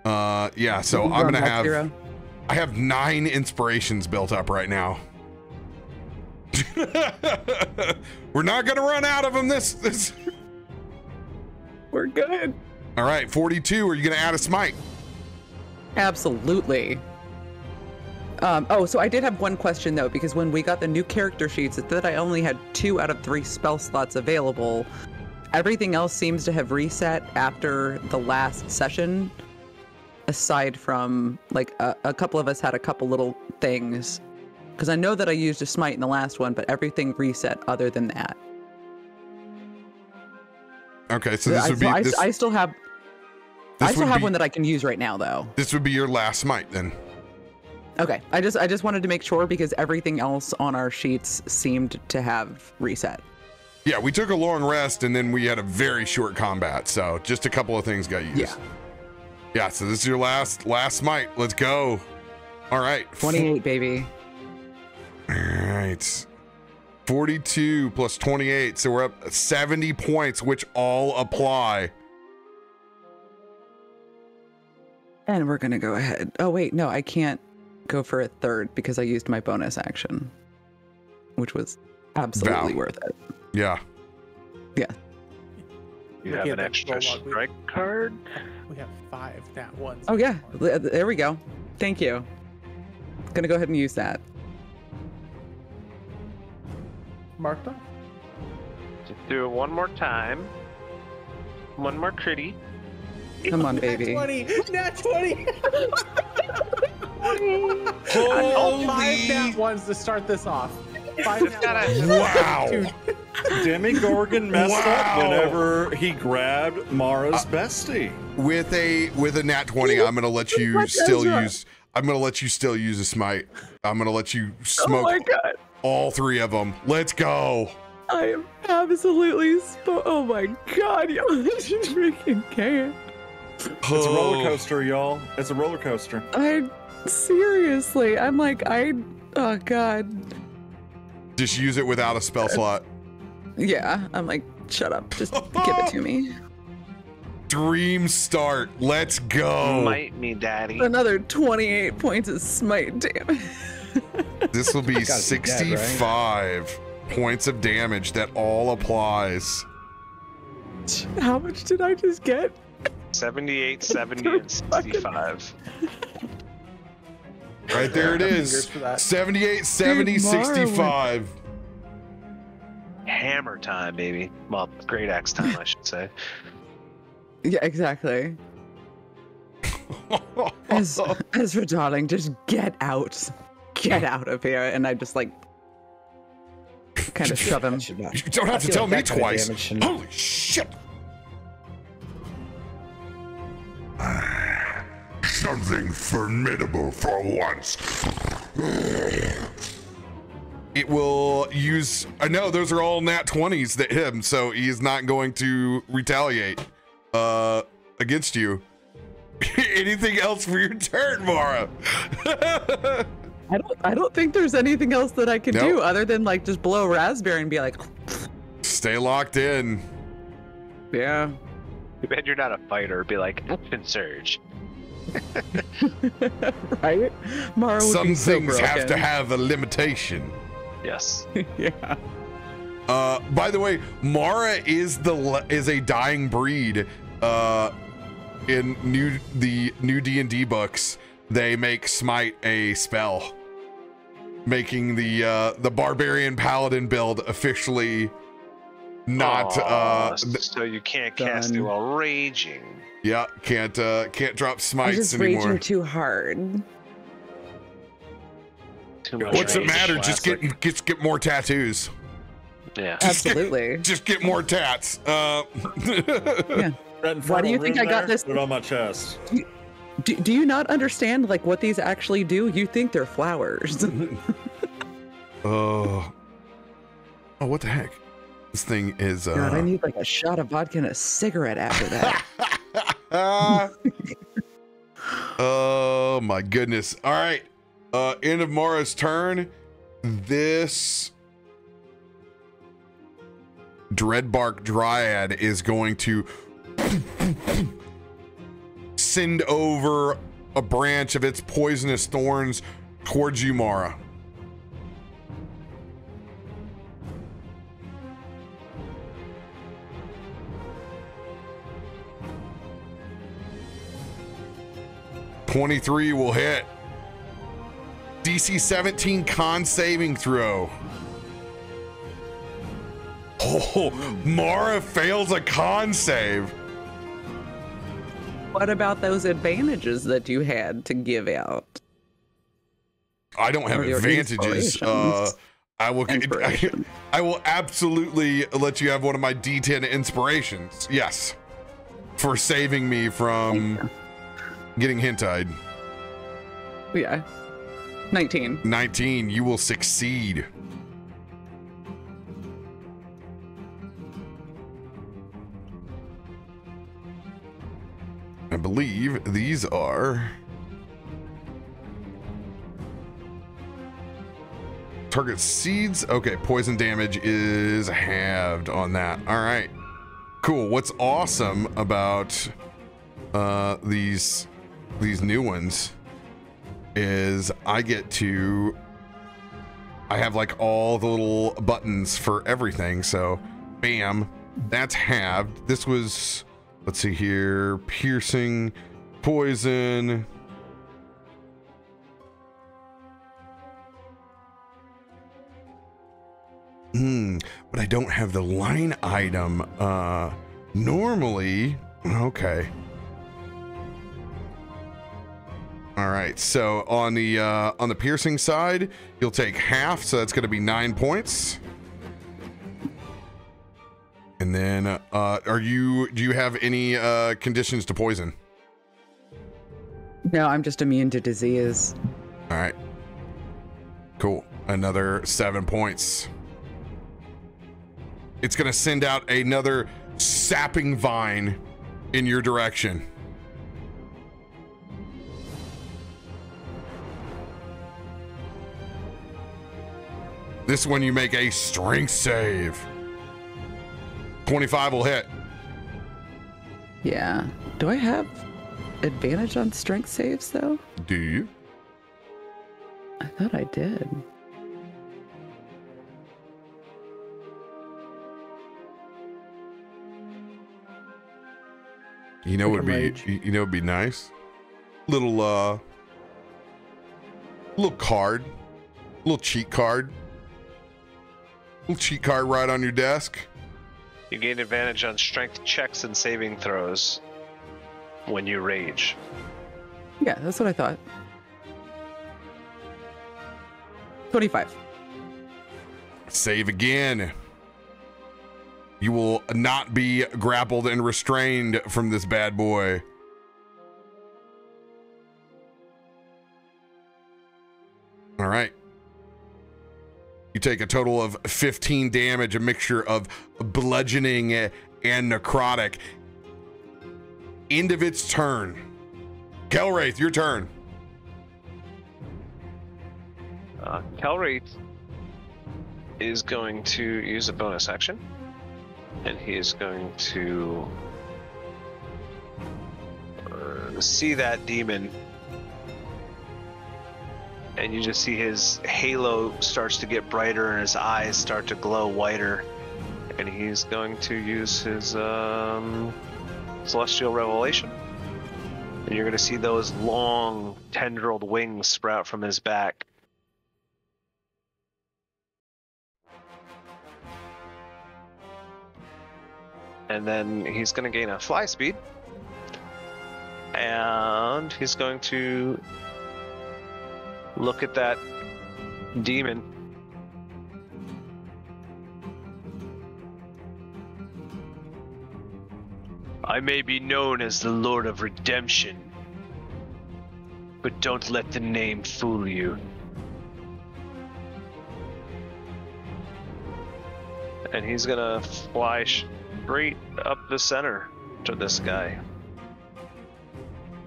Yeah, so I'm gonna have Zero. I have 9 inspirations built up right now. We're not gonna run out of them this We're good. All right, 42. Are you gonna add a smite? Absolutely. So I did have one question though, because when we got the new character sheets, it said I only had 2 out of 3 spell slots available. Everything else seems to have reset after the last session, aside from like a couple of us had a couple little things. Because I know that I used a smite in the last one, but everything reset other than that. Okay, so this would be I still have would be- one that I can use right now though. This would be your last smite then. Okay, I just wanted to make sure because everything else on our sheets seemed to have reset. Yeah, we took a long rest and then we had a very short combat, so just a couple of things got used. Yeah. Yeah, so this is your last smite. Let's go. All right. 28, baby. All right. 42 plus 28, so we're up 70 points, which all apply. And we're gonna go ahead. Oh wait, no, I can't go for a third because I used my bonus action, which was absolutely Val. worth it. Yeah. Yeah. You Looking have at an that extra roll log, strike card? We have 5 nat ones. Oh yeah, there we go. Thank you. Gonna go ahead and use that. Marked up. Just do it one more time. One more critty. Come on, baby. Nat 20! All 5 nat ones to start this off. 5 Just nat gotta- ones. Wow. Dude, Demigorgon messed up Wow. whenever he grabbed Mara's bestie. With a nat 20, I'm gonna let you What's still Ezra? use. I'm gonna let you still use a smite. I'm gonna let you Oh smoke my god. all 3 of them. Let's go. I am absolutely oh my god, yo, this is freaking can't. It's a roller coaster, y'all. It's a roller coaster. Seriously, I'm like, oh god. Just use it without a spell slot. Yeah, I'm like, shut up, just give it to me. Dream start. Let's go. Smite me, daddy. Another 28 points of smite damage. This will be Gotta be dead, 65 points of damage. That all applies. How much did I just get? 78, 70, and 65. Right there it Fingers is. for that. 78, 70, Dude, Mara 65. Hammer time, baby. Well, great axe time, I should say. Yeah, exactly. Ezra, darling, just get out. Get out of here. And I just like kind of shove him. You don't have to tell me twice. Holy shit. Something formidable for once. It will use. I know those are all nat 20s that hit him, so he's not going to retaliate against you. Anything else for your turn, Mara? I don't think there's anything else that I can Nope. do other than like just blow raspberry and be like, Stay locked in. yeah. Too bad you're not a fighter. Be like, action surge. Right? Mara would Some be so things have broken. to have a limitation. Yes. Yeah. By the way, Mara is a dying breed. In the new D&D books, they make Smite a spell, making the barbarian paladin build officially not. So you can't cast it Done. while raging. Yeah, can't drop I'm smites just anymore. raging too hard. Too much What's the rage. matter? Just Classic. get more tattoos. Yeah. Absolutely. Just get more tats. Yeah. That Why do you infernal think rune I got there, this- Put it on my chest. Do you not understand like what these actually do? You think they're flowers. Oh, what the heck? This thing is. God, I need like a shot of vodka and a cigarette after that. Oh my goodness. All right. End of Mara's turn. This Dreadbark Dryad is going to send over a branch of its poisonous thorns towards you, Mara. .23 will hit. DC 17 con saving throw. Oh, Mara fails a con save. What about those advantages that you had to give out? I don't have Or your advantages. inspirations. I will. Inspiration. I will absolutely let you have one of my D10 inspirations. Yes, for saving me from getting hint-eyed. Yeah. 19. 19. You will succeed. I believe these are target seeds. Okay, poison damage is halved on that. All right, cool. What's awesome about these new ones is I have like all the little buttons for everything. So bam, that's halved. This was, let's see here, piercing, poison. But I don't have the line item. Normally, okay. All right, so on the piercing side, you'll take half, so that's going to be 9 points. And then, do you have any conditions to poison? No, I'm just immune to disease. All right, cool. Another 7 points. It's going to send out another sapping vine in your direction. This one you make a strength save. 25 will hit. Yeah. Do I have advantage on strength saves, though? Do you? I thought I did. You know, would be Rage. it'd be nice. Little card, little cheat card right on your desk. You gain advantage on strength checks and saving throws when you rage. Yeah, that's what I thought. 25. Save again. You will not be grappled and restrained from this bad boy. All right. You take a total of 15 damage, a mixture of bludgeoning and necrotic. End of its turn. Kelwraith, your turn. Kelwraith is going to use a bonus action, and he is going to see that demon, and you just see his halo starts to get brighter and his eyes start to glow whiter, and he's going to use his celestial revelation, and you're going to see those long tendrilled wings sprout from his back. And then he's going to gain a fly speed, and he's going to look at that demon. I may be known as the Lord of Redemption, but don't let the name fool you. And he's gonna fly straight up the center to this guy.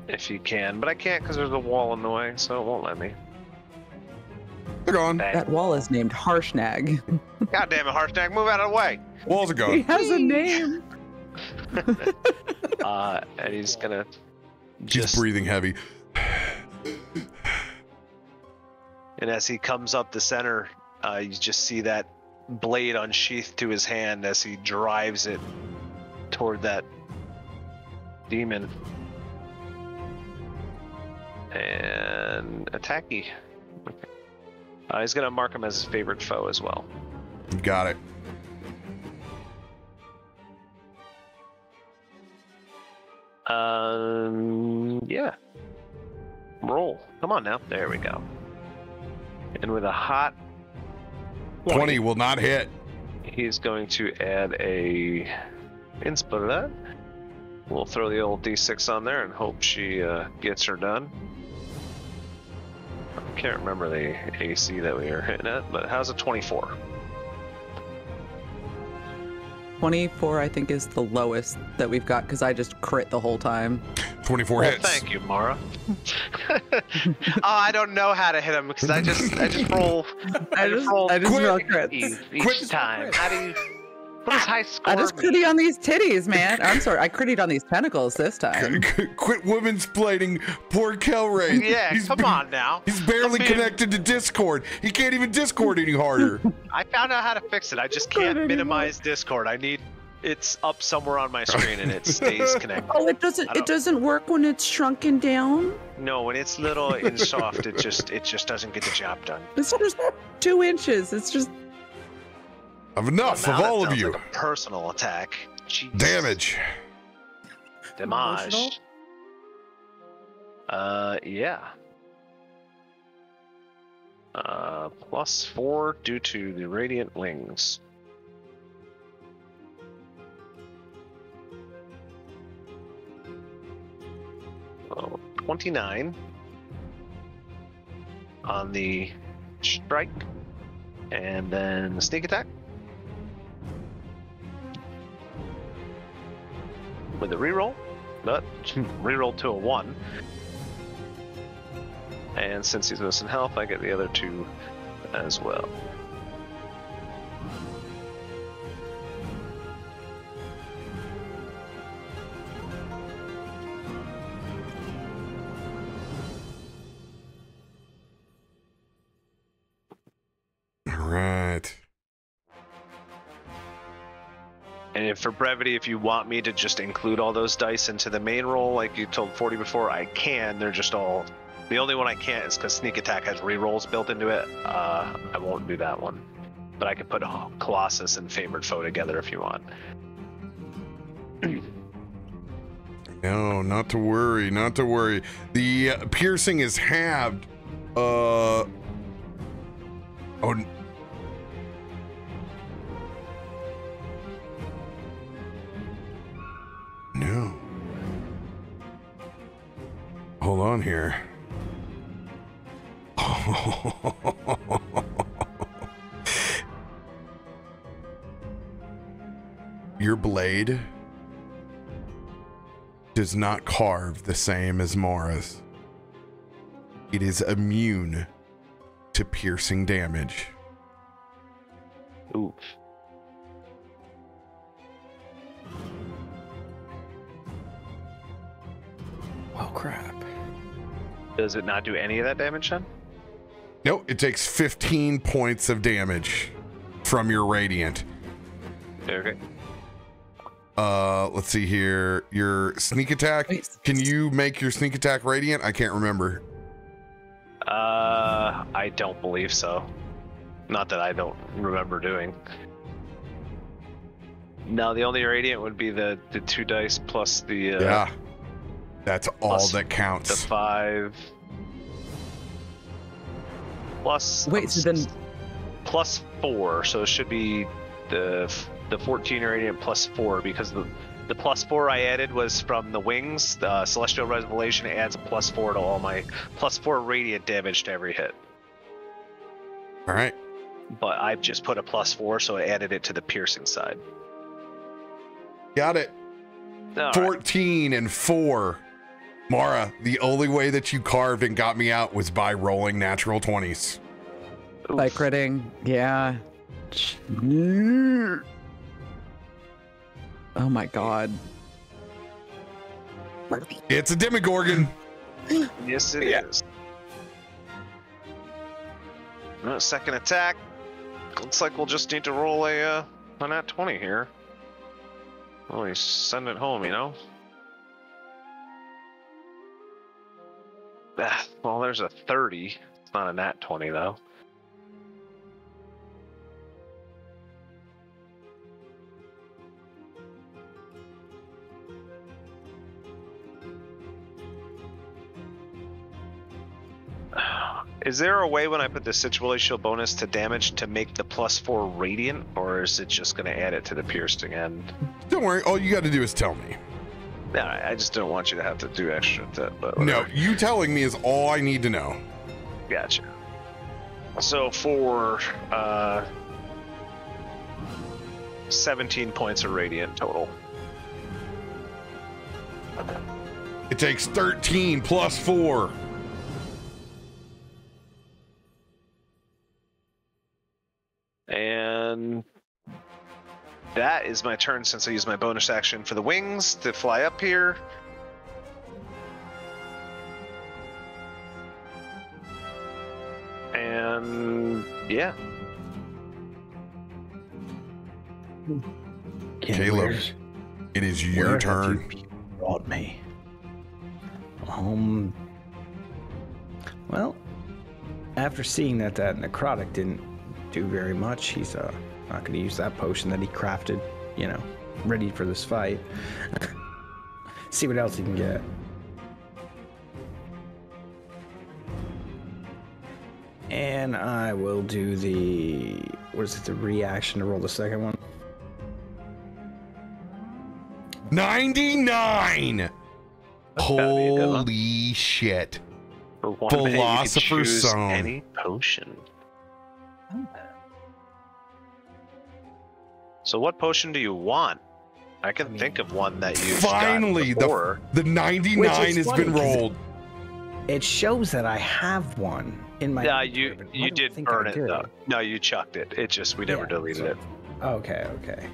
If he can, but I can't because there's a wall in the way, so it won't let me. They're gone. That wall is named Harshnag. God damn it, Harshnag, move out of the way! Walls are He gone. has a name. And he's gonna He's just breathing heavy. And as he comes up the center, you just see that blade unsheathed to his hand as he drives it toward that demon. And attacky. Okay. He's gonna mark him as his favorite foe as well. Got it. Yeah. Roll. Come on now. There we go. And with a hot 20 will not hit. he's going to add a inspo to that. We'll throw the old D6 on there and hope she gets her done. I can't remember the AC that we were hitting at, but how's a 24? 24, I think, is the lowest that we've got because I just crit the whole time. 24 Well, hits. thank you, Mara. Oh, I don't know how to hit him because I just roll. I just roll roll crits. each time. How do you? What is high score? I just critted on these titties, man. I'm sorry, I critted on these tentacles this time. Quit women's plating poor Kelwraith. Yeah, come on now. He's barely connected to Discord. He can't even Discord any harder. I found out how to fix it. I just can't minimize Discord. I need it's up somewhere on my screen and it stays connected. Oh, it doesn't work when it's shrunken down. No, when it's little and soft, it just doesn't get the job done. It's just 2 inches. It's just I've enough Now of that all of sounds you. like a personal attack. Jeez. Damage. Damage. Yeah. +4 due to the radiant wings. Oh, 29 on the strike, and then the sneak attack with a reroll. But reroll to a 1. And since he's missing health, I get the other 2 as well. if for brevity, if you want me to just include all those dice into the main roll, like you told 40 before, I can. They're just all... The only one I can't is because Sneak Attack has rerolls built into it. I won't do that one. But I can put Colossus and Favored Foe together if you want. No, not to worry, not to worry. The piercing is halved. Oh, no. Hold on here. Your blade does not carve the same as Mara's. It is immune to piercing damage. Ooh. Well, crap. Does it not do any of that damage then? Nope, it takes 15 points of damage from your radiant. Okay. Let's see here. Your sneak attack. Can you make your sneak attack radiant? I can't remember. I don't believe so. Not that I don't remember doing. No, the only radiant would be the 2 dice plus the yeah. That's all that counts. The 5 plus Wait, so then plus 4, so it should be the 14 radiant plus 4, because the plus 4 I added was from the wings. The Celestial Revelation adds a plus 4 to all my plus 4 radiant damage to every hit. All right. But I've just put a plus 4, so I added it to the piercing side. Got it. All 14 and 4. Mara, the only way that you carved and got me out was by rolling natural 20s. By critting, yeah. Oh my god. It's a Demogorgon. Yes, it is. Second attack. Looks like we'll just need to roll a nat 20 here. Oh, he's sending it home, you know? Well, there's a 30. It's not a nat 20, though. Is there a way when I put the situational bonus to damage to make the plus 4 radiant, or is it just going to add it to the piercing end? Don't worry, all you got to do is tell me. No, I just don't want you to have to do extra to that. But no, you telling me is all I need to know. Gotcha. So for 17 points of radiant total. It takes 13 plus 4. And that is my turn, since I used my bonus action for the wings to fly up here. And yeah. Caleb, it is your turn. You brought me. Well, after seeing that necrotic didn't do very much, he's not going to use that potion that he crafted, you know, ready for this fight. See what else he can get. And I will do the reaction to roll the second one. 99. Holy shit. Philosopher's Stone. Any potion. So what potion do you want? I can think of one that you've finally gotten the 99 has been rolled. It shows that I have one in my. Yeah, you did burn it though. No, you chucked it. It just we never deleted it. Okay.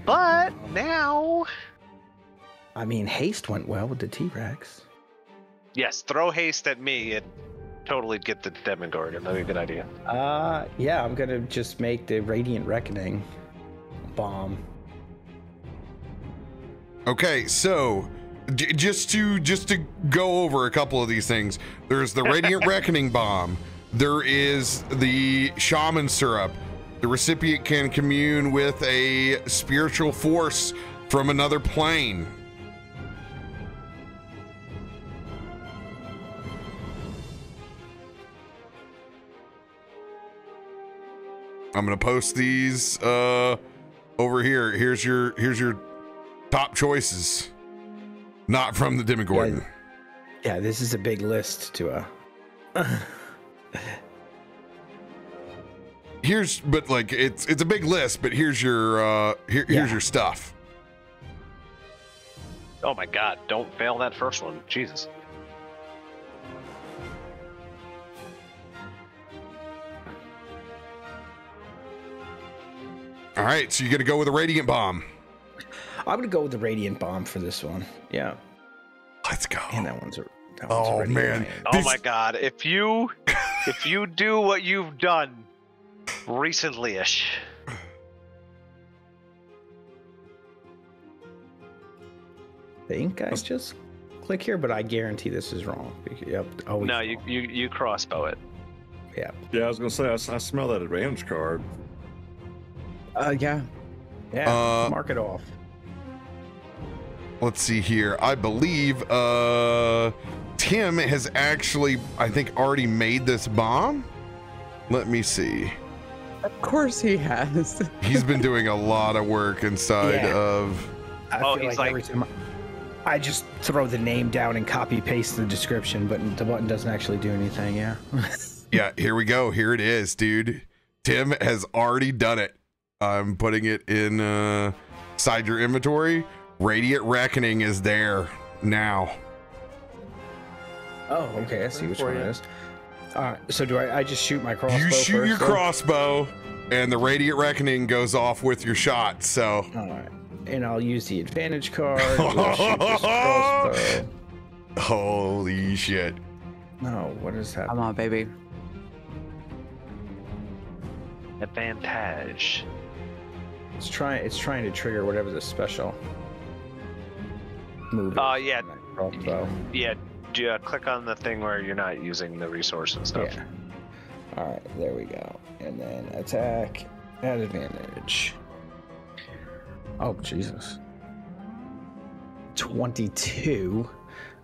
But now, I mean, haste went well with the T-Rex. Yes, throw haste at me and totally get the Demogorgon. That'd be a good idea. Yeah, I'm gonna just make the Radiant Reckoning bomb. Okay, so just to go over a couple of these things, there's the Radiant Reckoning Bomb. There is the Shaman Syrup. The recipient can commune with a spiritual force from another plane. I'm gonna post these over here. Here's your top choices. Not from the Demogorgon. Yeah, this is a big list to but like it's a big list, but here's your here's your stuff. Oh my god, don't fail that first one. Jesus. All right, so you're gonna go with a Radiant Bomb. I'm gonna go with the Radiant Bomb for this one. Yeah. Let's go. And that one's oh already man. Oh my god, if you do what you've done recently-ish. I think I just click here, but I guarantee this is wrong. Yep. Oh No, you crossbow it. Yeah. Yeah, I was gonna say I smell that advantage card. Yeah. Yeah. Mark it off. Let's see here. I believe Tim has actually, I think, already made this bomb. Let me see. Of course he has. He's been doing a lot of work inside of. I feel like every time I just throw the name down and copy paste the description, but the button doesn't actually do anything. Yeah. Yeah, here we go. Here it is, dude. Tim has already done it. I'm putting it in inside your inventory. Radiant Reckoning is there now. Oh, okay. I see which one it is. So do I just shoot my crossbow? You shoot your crossbow, and the Radiant Reckoning goes off with your shot. So. All right. And I'll use the advantage card. We'll shoot this crossbow. Holy shit. No, what is happening? Come on, baby. Advantage. It's trying to trigger whatever the special move is. Yeah. Crossbow. Yeah, click on the thing where you're not using the resource and stuff. Yeah. All right, there we go. And then attack at advantage. Oh, Jesus. 22.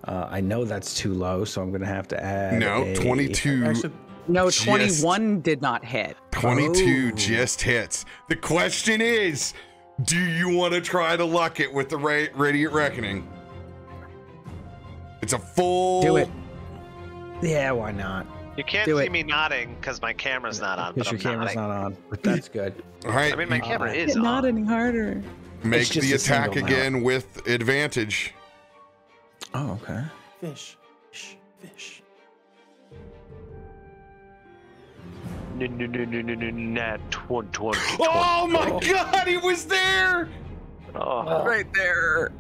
I know that's too low, so I'm going to have to add. No, 22. No, 21 did not hit. 22 just hits. The question is, do you want to try to luck it with the Radiant Reckoning? It's a full. Do it. Yeah, why not? You can't see me nodding because my camera's not on. Because your camera's not on. But that's good. All right. I mean, my camera is not on. any harder. Make the attack again with advantage. Oh, okay. Fish. Fish. Fish. Nat 20. Oh my god, he was there! Oh, Right there.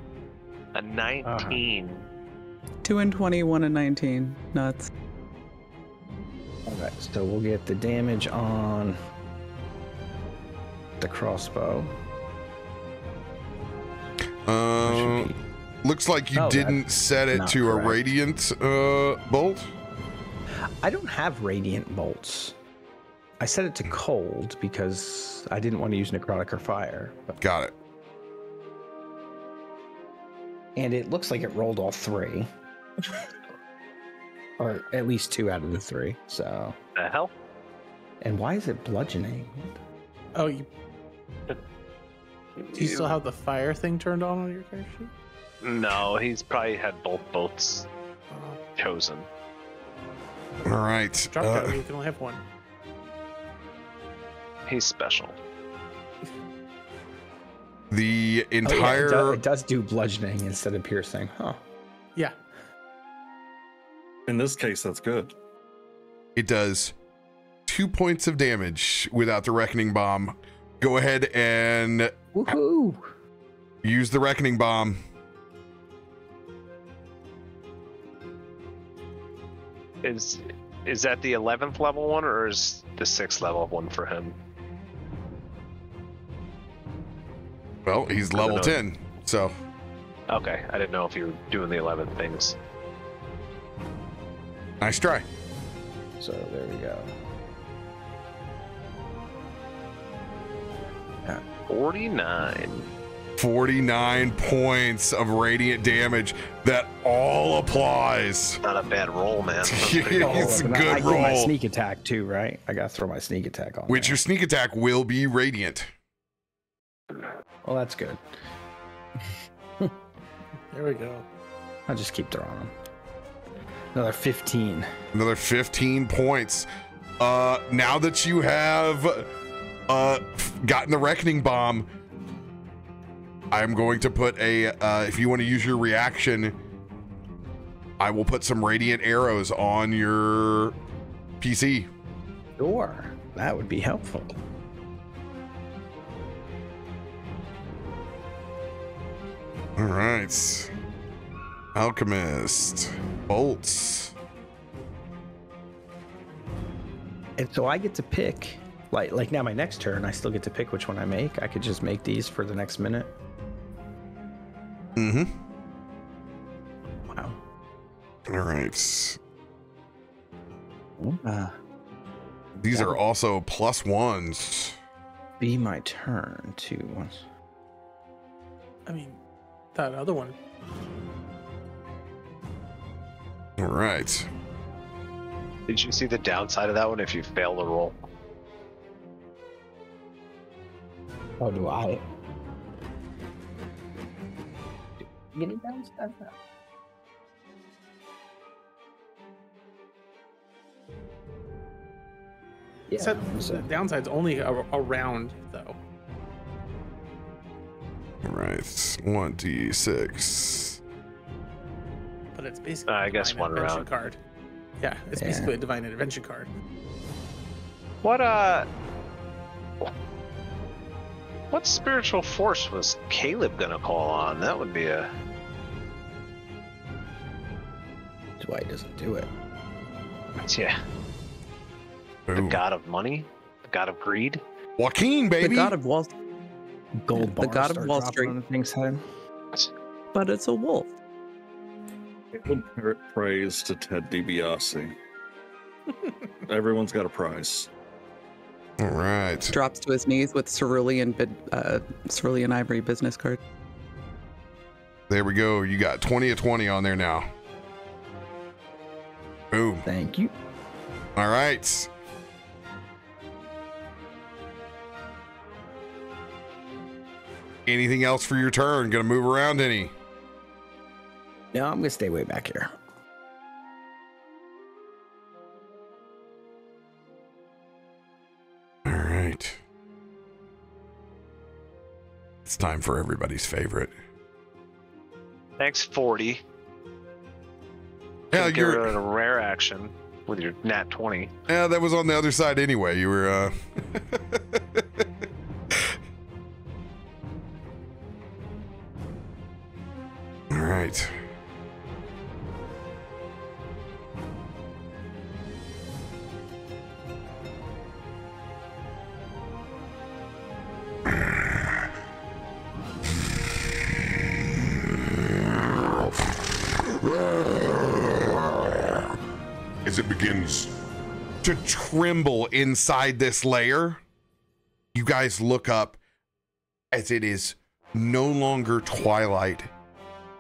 a 19. 2 and 20, 1 and 19. Nuts. All right, so we'll get the damage on the crossbow. Looks like you didn't set it to a radiant bolt. I don't have radiant bolts. I set it to cold because I didn't want to use necrotic or fire. But... Got it. And it looks like it rolled all 3. Or at least 2 out of the 3. So. The hell? And why is it bludgeoning? Oh, you. Do you still have the fire thing turned on your character sheet? No, he's probably had both boats chosen. All right. Drop down, you can only have one. He's special. The entire. It does do bludgeoning instead of piercing, huh? Yeah. In this case, that's good. It does 2 points of damage without the Reckoning Bomb. Go ahead and woohoo! Use the Reckoning Bomb. Is that the 11th level one, or is the 6th level one for him? Well, he's level 10, so. Okay, I didn't know if you were doing the 11 things. Nice try. So there we go. 49. 49 points of radiant damage. That all applies. Not a bad roll, man. That's pretty good. It's a I good get my roll. sneak attack too, right? I gotta throw my sneak attack on. Which your sneak attack will be radiant. Well, that's good. There we go. I'll just keep throwing them. Another 15. Another 15 points. Now that you have gotten the Reckoning Bomb, I'm going to put a, if you want to use your reaction, I will put some Radiant Arrows on your PC. Sure. That would be helpful. All right. Alchemist. Bolts. And so I get to pick, like now my next turn, I still get to pick which one I make. I could just make these for the next minute. Mm-hmm. Wow. All right. These that are would also +1s. be my turn too. I mean, that other one. All right. Did you see the downside of that one if you fail the roll? Oh, do I? Get it downside. Yeah. Except the downside's only a round, though. All right. 1d6. But it's basically I a guess divine one intervention round. card. Yeah, it's Yeah. basically a divine intervention card. What spiritual force was Caleb gonna call on? That would be a... That's why he doesn't do it. Yeah. The Boom. god of money? The god of greed? Joaquin, baby. The god of Wall, Gold The bars god of start Wall dropping Street. on the thing's head. but it's a wolf. Praise to Ted DiBiase. Everyone's got a prize. All right. Drops to his knees with cerulean ivory business card. There we go. You got 20 of 20 on there now. Boom. Thank you. All right. Anything else for your turn? Gonna move around any? No, I'm gonna stay way back here. All right. It's time for everybody's favorite. Thanks, 40. Yeah, Get rid of a rare action with your nat 20. Yeah, that was on the other side anyway. You were All right. As it begins to tremble inside this layer, you guys look up as it is no longer twilight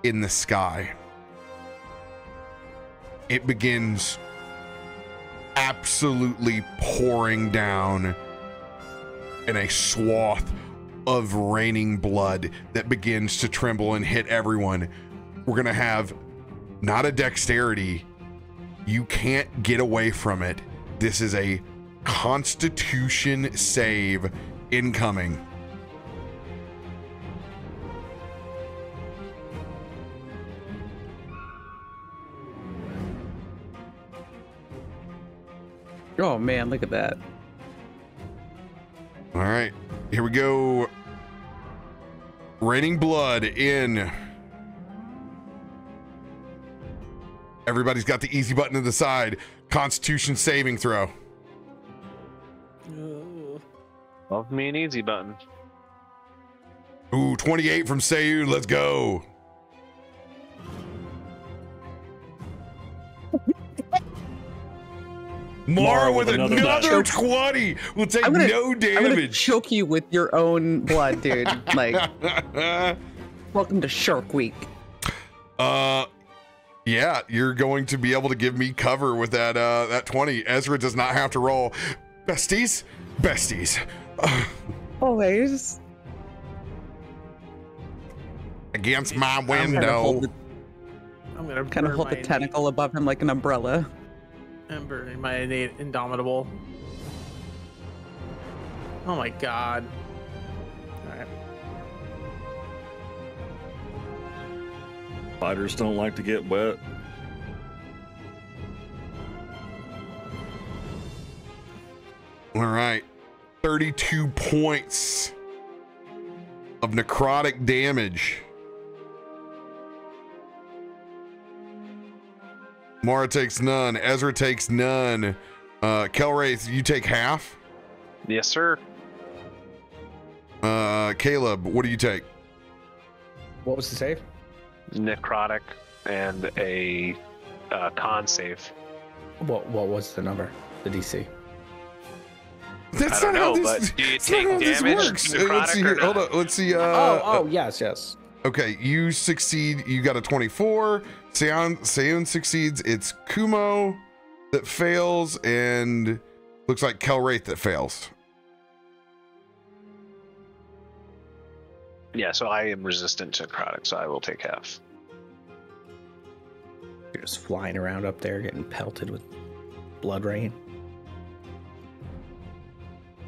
in the sky. It begins absolutely pouring down in a swath of raining blood that begins to tremble and hit everyone. We're gonna have not a dexterity. You can't get away from it. This is a Constitution save incoming. Oh man, look at that. All right, here we go. Raining blood in. Everybody's got the easy button to the side. Constitution saving throw. Love me an easy button. Ooh, 28 from Seiyun. Let's go. Mara with another dash. 20 will take no I'm gonna damage. choke you with your own blood, dude. Like, welcome to Shark Week. Yeah, you're going to be able to give me cover with that 20. Ezra does not have to roll. Besties. Always. Against my window. I'm gonna Kind of hold the tentacle above him like an umbrella. I'm burning my innate indomitable. Oh my god. Alright. Fighters don't like to get wet. All right. 32 points of necrotic damage. Mara takes none. Ezra takes none. Kelwraith, you take half. Yes, sir. Caleb, what do you take? What was the save? Necrotic and a con save. What was the number? The DC? That's I don't not how know, this, but do you that's not take how this damage works. necrotic Let's see or here. Hold not? on. Let's see. Yes. Okay, you succeed. You got a 24. Seon succeeds. It's Kumo that fails, and looks like Kelwraith that fails. Yeah, so I am resistant to necrotic, so I will take half. You're just flying around up there, getting pelted with blood rain.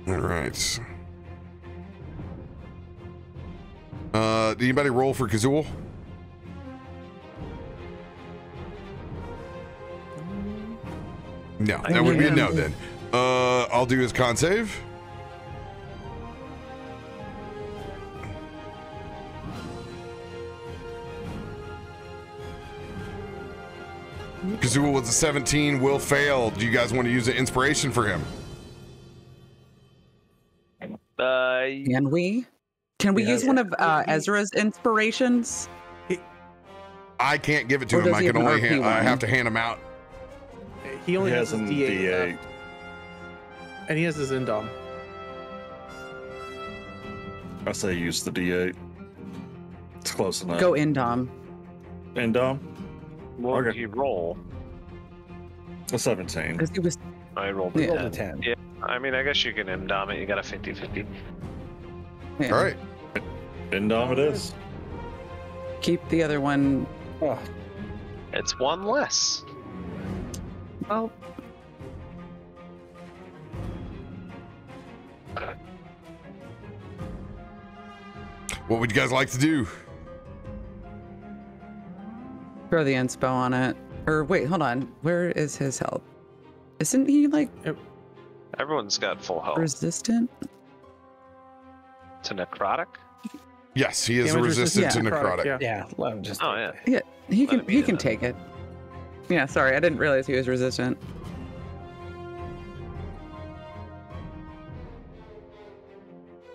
All right. Did anybody roll for Kazul? No, that would be a no then. I'll do his con save. Kazul was a 17, will fail. Do you guys want to use an inspiration for him? Can we? Can we use one of Ezra's inspirations? I can't give it to Or him. does I he can have an only RP I one? have to hand him out. He only He has has his an D8, D8. left, and he has his Indom. I say use the D8. It's close enough. Go Indom. And What Okay. did you roll? a 17. Because he was. I rolled Yeah. a Roll 10. the 10. Yeah, I mean, I guess you can endom it. You got a 50-50. Yeah. All right. Indom it is. Keep the other one. Oh, It's one less. Well, What would you guys like to do? throw the inspo on it. Or wait, hold on. Where is his health? Isn't he like Everyone's got full health. resistant? To necrotic? Yes, he is Damage resistant to resistant necrotic. Yeah. yeah. Let him just. Oh, yeah. Yeah, he Let can. it be He can then. take it. Yeah, sorry, I didn't realize he was resistant.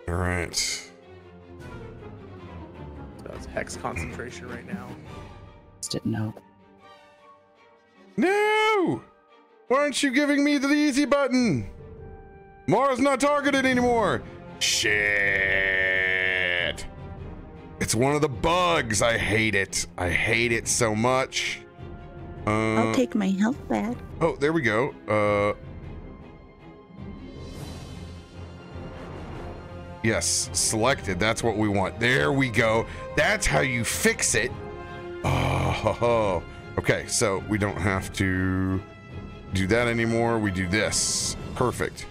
All right. So it's hex concentration right now. Just didn't know. No! Why aren't you giving me the easy button? Mara's not targeted anymore. Shit. It's one of the bugs. I hate it. I hate it so much. I'll take my health back. Oh, there we go. Yes, selected. That's what we want. There we go. That's how you fix it. Oh, okay. So we don't have to do that anymore. We do this. Perfect.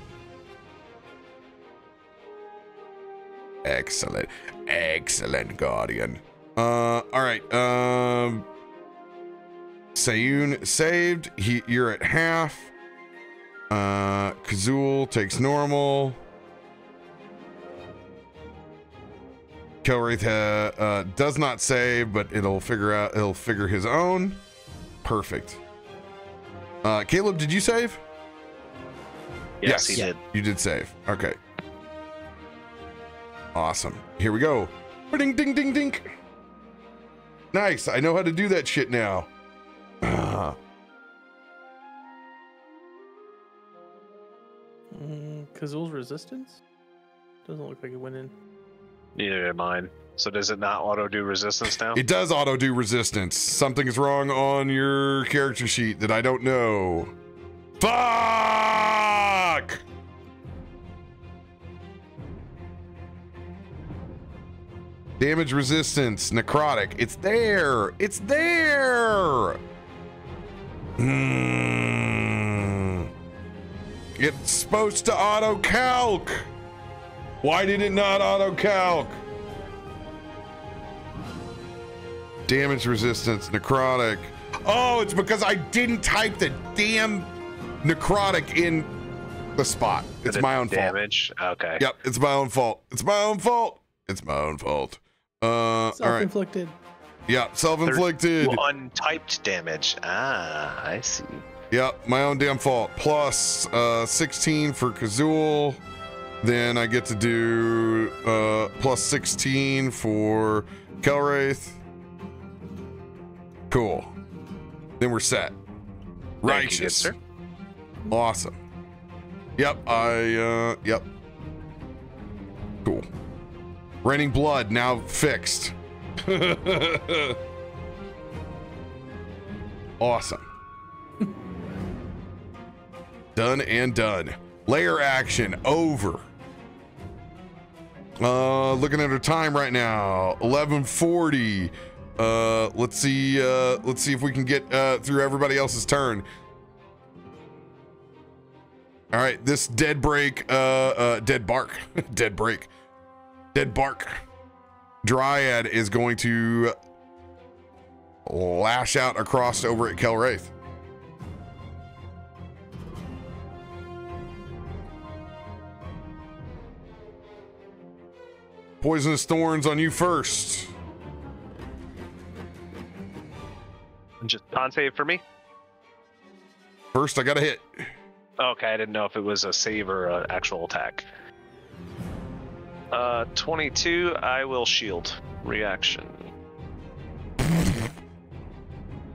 Excellent. Excellent, Guardian. All right. Seyoun saved. You're at half. Kazul takes normal. Kelwraith does not save, but it'll figure his own. Perfect. Caleb, did you save? Yes, he did. You did save. Okay. Awesome. Here we go. Ding, ding, ding, ding. Nice. I know how to do that shit now. Kazul's resistance? Doesn't look like it went in. Neither did mine. So does it not auto do resistance now? It does auto do resistance. Something is wrong on your character sheet that I don't know. Fuck! Damage resistance, necrotic. It's there. It's there. It's supposed to auto calc. Why did it not auto calc? Damage resistance, necrotic. Oh, it's because I didn't type the damn necrotic in the spot. It's my own fault. Damage. Okay. Yep, it's my own fault. It's my own fault. It's my own fault. All right. Self-inflicted. Yeah, self-inflicted. Untyped damage. Ah, I see. Yep, my own damn fault. Plus 16 for Kazul. Then I get to do plus 16 for Kelwraith. Cool. Then we're set. Righteous. Thank you, good sir. Awesome. Yep, yep. Cool. Raining blood now fixed. Awesome. Done and done. Layer action over. Looking at our time right now, 11:40. Let's see if we can get through everybody else's turn. All right, this dead bark Dryad is going to lash out across over at Kelwraith. Poisonous thorns on you first. Just con save for me? First, I got to hit. Okay, I didn't know if it was a save or an actual attack. 22, I will shield. Reaction.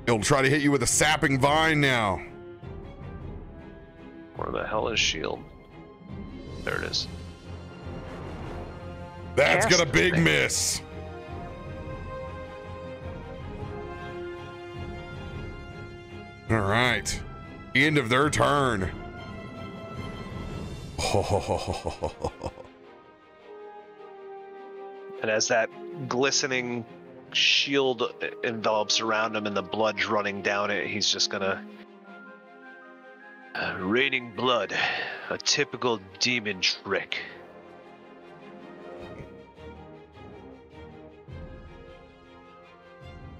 It'll try to hit you with a sapping vine now. Where the hell is shield? There it is. That's got a big miss. All right. End of their turn. And as that glistening shield envelops around him and the blood's running down it, he's just gonna... raining blood. A typical demon trick.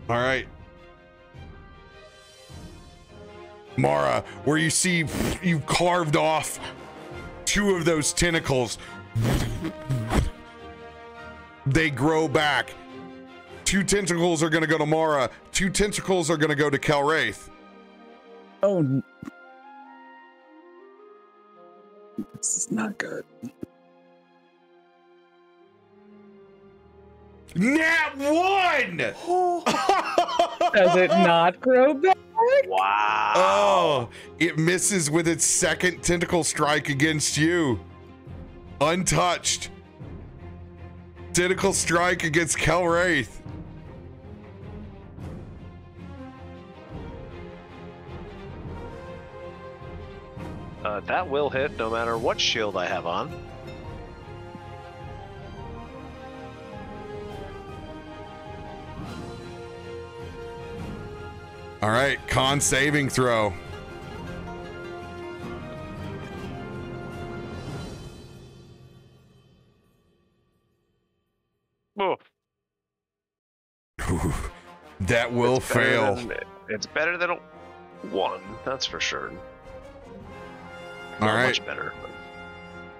All right. Mara, where you see you've carved off two of those tentacles. They grow back. Two tentacles are going to go to Mara. Two tentacles are going to go to Kelwraith. Oh. This is not good. Nat 1! Does it not grow back? Wow. Oh, it misses with its second tentacle strike against you. Untouched. Tentacle strike against Kelwraith. That will hit no matter what shield I have on. All right, con saving throw. Oh. That will fail. It's better than a 1, that's for sure. All right. Much better.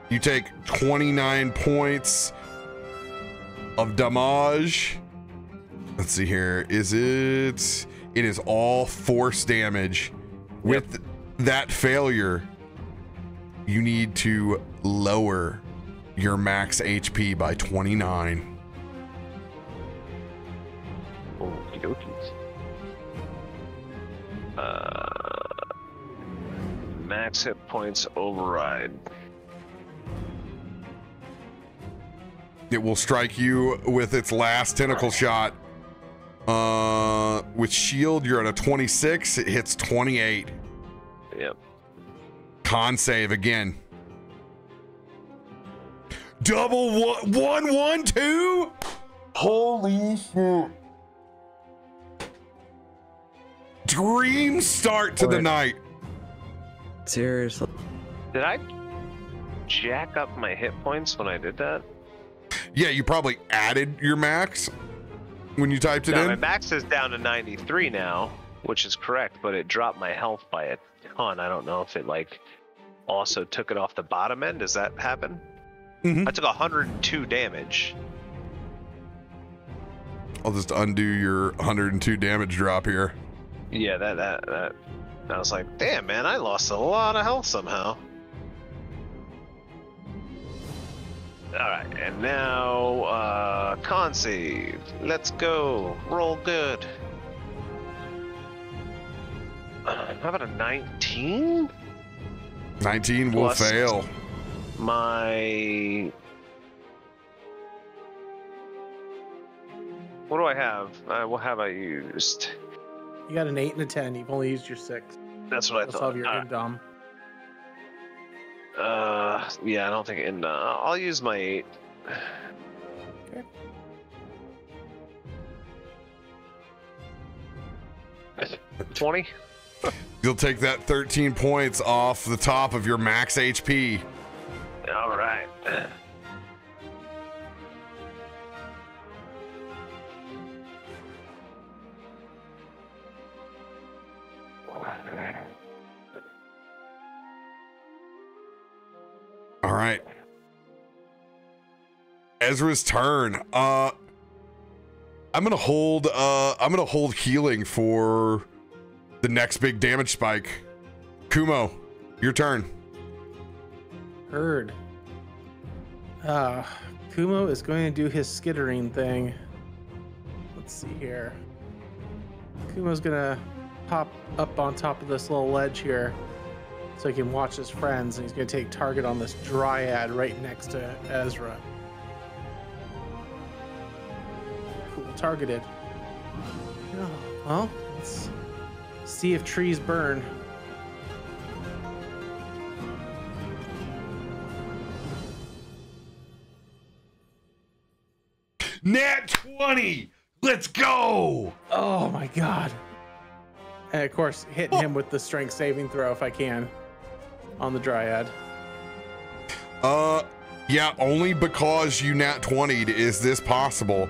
You take 29 points of damage. Let's see here. Is it? It is all force damage. With that failure, you need to lower your max HP by 29. Okie dokies. Max hit points override. It will strike you with its last tentacle shot. With shield, you're at a 26. It hits 28. Yep. Con save again. Double 1-1-2. Holy shit. Dream start to the night. Seriously. Did I jack up my hit points when I did that? Yeah, you probably added your max when you typed it No, in. my max is down to 93 now, which is correct, but it dropped my health by a ton. I don't know if it like also took it off the bottom end. Does that happen? Mm-hmm. I took 102 damage. I'll just undo your 102 damage drop here. Yeah, that I was like, damn man, I lost a lot of health somehow. Alright, and now con save. Let's go. Roll good. How about a 19? 19 will Plus fail. My... What do I have? What have I used? You got an 8 and a 10. You've only used your 6. That's what I You'll thought. have your indom. Yeah, I don't think I'll use my 8. Okay. 20? You'll take that 13 points off the top of your max HP. All right. All right. Ezra's turn. I'm gonna hold healing for the next big damage spike. Kumo, your turn. Heard. Kumo is going to do his skittering thing. Let's see here. Kumo's gonna pop up on top of this little ledge here so he can watch his friends, and he's gonna take target on this dryad right next to Ezra. Cool, targeted. Oh, well, let's see if trees burn. Nat 20! Let's go! Oh my god. And of course, hitting him with the strength saving throw if I can on the dryad. Yeah, only because you nat 20'd is this possible.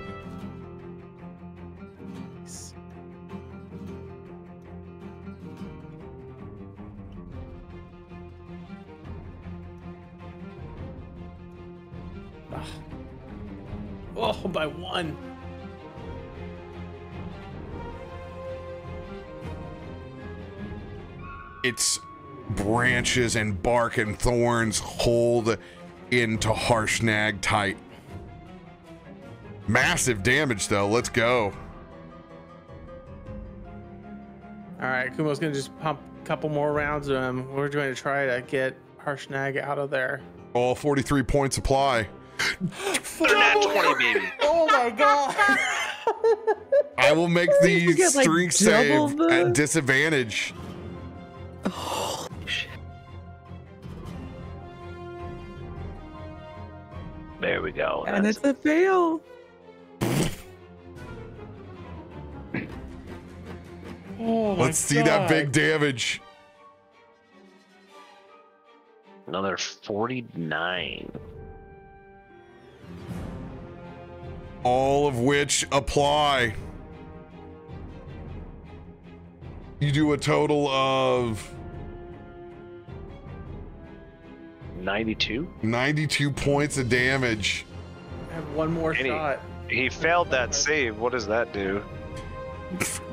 Oh, by 1. Its branches and bark and thorns hold into Harshnag tight. Massive damage though. Let's go. All right, Kumo's gonna just pump a couple more rounds of him. We're going to try to get Harshnag out of there. All 43 points apply. They're nat 20, baby. Oh my god. I will make the get, like, strength save double the- at disadvantage. Oh, shit. There we go. And it's a fail. Oh my Let's see that God. big damage. Another 49. All of which apply. You do a total of 92. 92 points of damage. I have one more And shot. He failed that save. What does that do?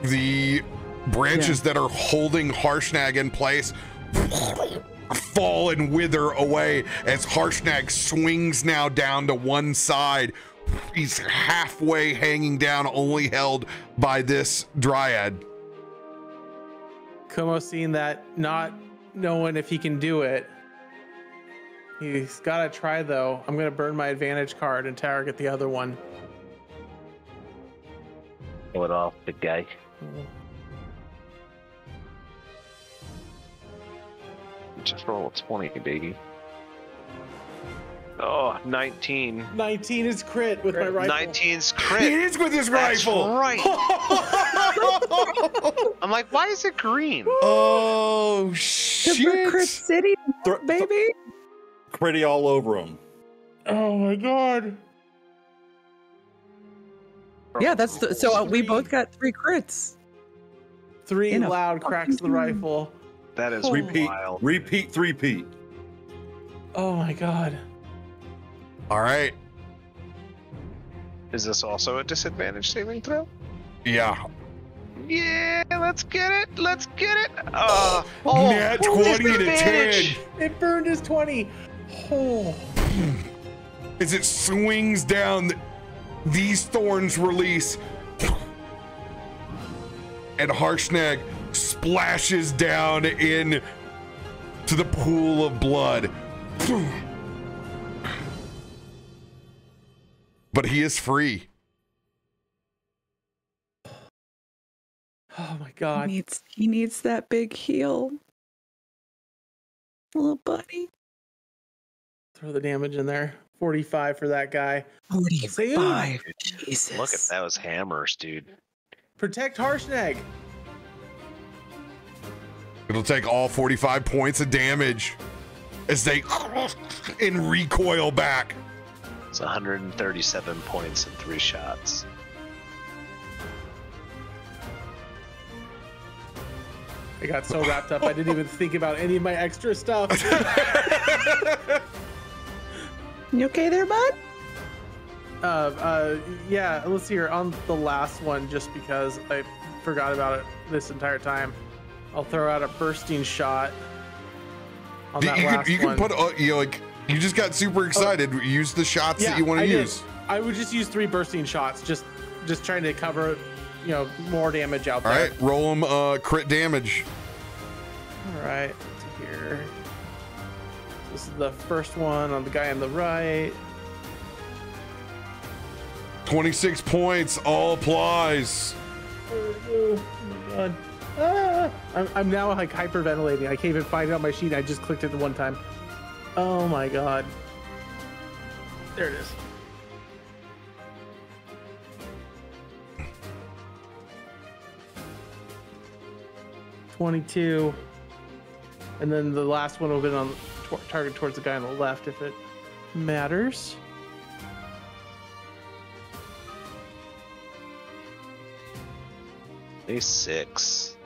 The branches that are holding Harshnag in place fall and wither away as Harshnag swings now down to one side. He's halfway hanging down, only held by this dryad. Kumo seeing that, not knowing if he can do it, He's got to try, though. I'm going to burn my advantage card and target the other one. Kill it off, big guy. Just roll a 20, baby. Oh, 19. 19 is crit with my rifle. 19's crit. He is with his That's rifle. right. I'm like, why is it green? Oh, Because we're Crit shit. City, baby. Pretty all over him. Oh my god. Yeah, that's so we both got 3 crits. 3 In a loud cracks the rifle. That is Repeat. wild. Repeat. Three-peat. Oh my god. All right. Is this also a disadvantage saving throw? Yeah. Yeah, let's get it. Let's get it. Nat 20 to 10. disadvantage. It burned his 20. Oh. As it swings down, these thorns release. And Harshnag splashes down in to the pool of blood. But he is free. Oh my god. He needs that big heal. Little buddy. Throw the damage in there. 45 for that guy. 45. Jesus. Look at those hammers, dude. Protect Harshnag. It'll take all 45 points of damage as they and recoil back. It's 137 points in 3 shots. I got so wrapped up I didn't even think about any of my extra stuff. You okay there, bud? Yeah, let's see here. On the last one, just because I forgot about it this entire time, I'll throw out a bursting shot on that last You one. can put, you just got super excited. Use the shots that you want to use. I would just use 3 bursting shots, just trying to cover, more damage out All there. right, roll them crit damage. All right, let's see here. This is the first one on the guy on the right. 26 points, all applies. Oh my god. I'm now like hyperventilating. I can't even find it on my sheet. I just clicked it the one time. Oh my god. There it is. $22. And then the last one will be on target towards the guy on the left if it matters. A 6.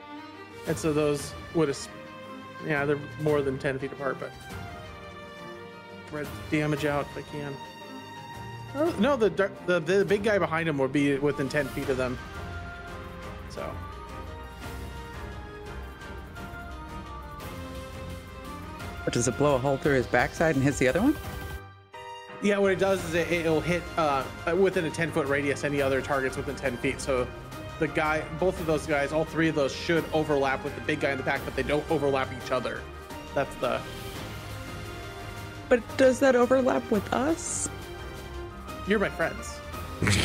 And so those would have, they're more than 10 feet apart, but spread damage out if I can. Oh, no, the big guy behind him would be within 10 feet of them. So. Or does it blow a hole through his backside and hits the other one? Yeah, what it does is it'll hit within a 10-foot radius any other targets within 10 feet. So the guy, both of those guys, all 3 of those should overlap with the big guy in the back, but they don't overlap each other. That's the... But does that overlap with us? You're my friends.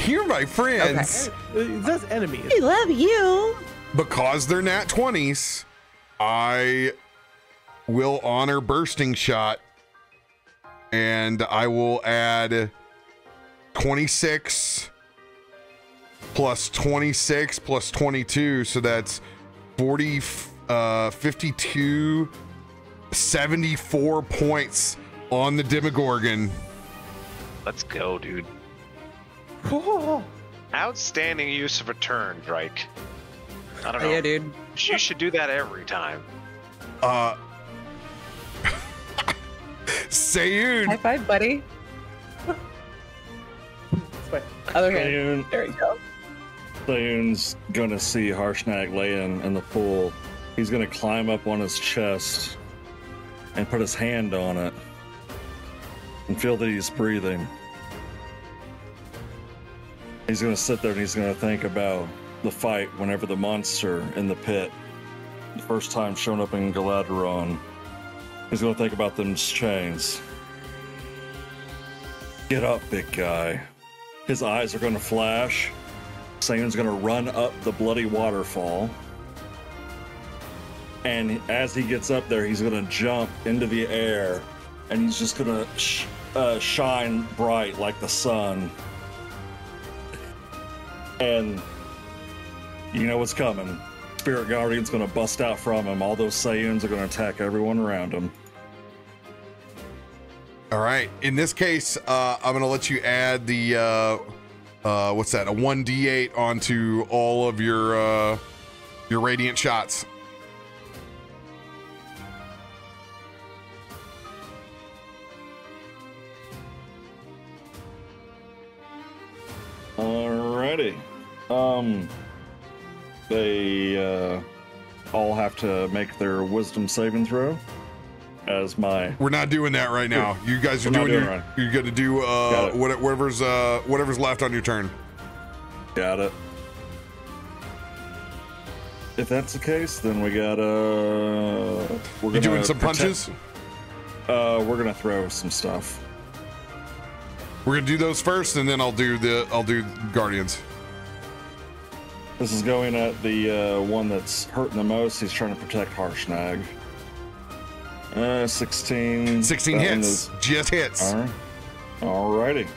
You're my friends. That's enemies. I love you. Because they're nat 20s, I will honor bursting shot, and I will add 26 plus 26 plus 22, so that's 40, 52, 74 points on the Demogorgon. Let's go, dude. Oh, Outstanding use of a turn, Drake. I don't know. Yeah, dude. You should do that every time. Sayun. High five, buddy. this way. Other hand. Sayun, There you go. Sayun's gonna see Harshnag laying in the pool. He's gonna climb up on his chest and put his hand on it and feel that he's breathing. He's gonna sit there and he's gonna think about the fight whenever the monster in the pit, the first time showing up in Galaadluuran. He's gonna think about them chains. Get up, big guy. His eyes are going to flash. Sayun's going to run up the bloody waterfall. And as he gets up there, he's going to jump into the air. And he's just going to shine bright like the sun. And you know what's coming. Spirit Guardian's going to bust out from him. All those Sayuns are going to attack everyone around him. All right. In this case, I'm going to let you add the, what's that? A 1d8 onto all of your radiant shots. Alrighty. They all have to make their wisdom saving throw. As my We're not doing that right now. You guys are doing your. Right. You're gonna do whatever's left on your turn. Got it. If that's the case, then we gotta. You doing some punches? We're gonna throw some stuff. We're gonna do those first, and then I'll do Guardians. This is going at the one that's hurting the most. He's trying to protect Harshnag. 16. 16 hits. Just hits. All right. Alrighty.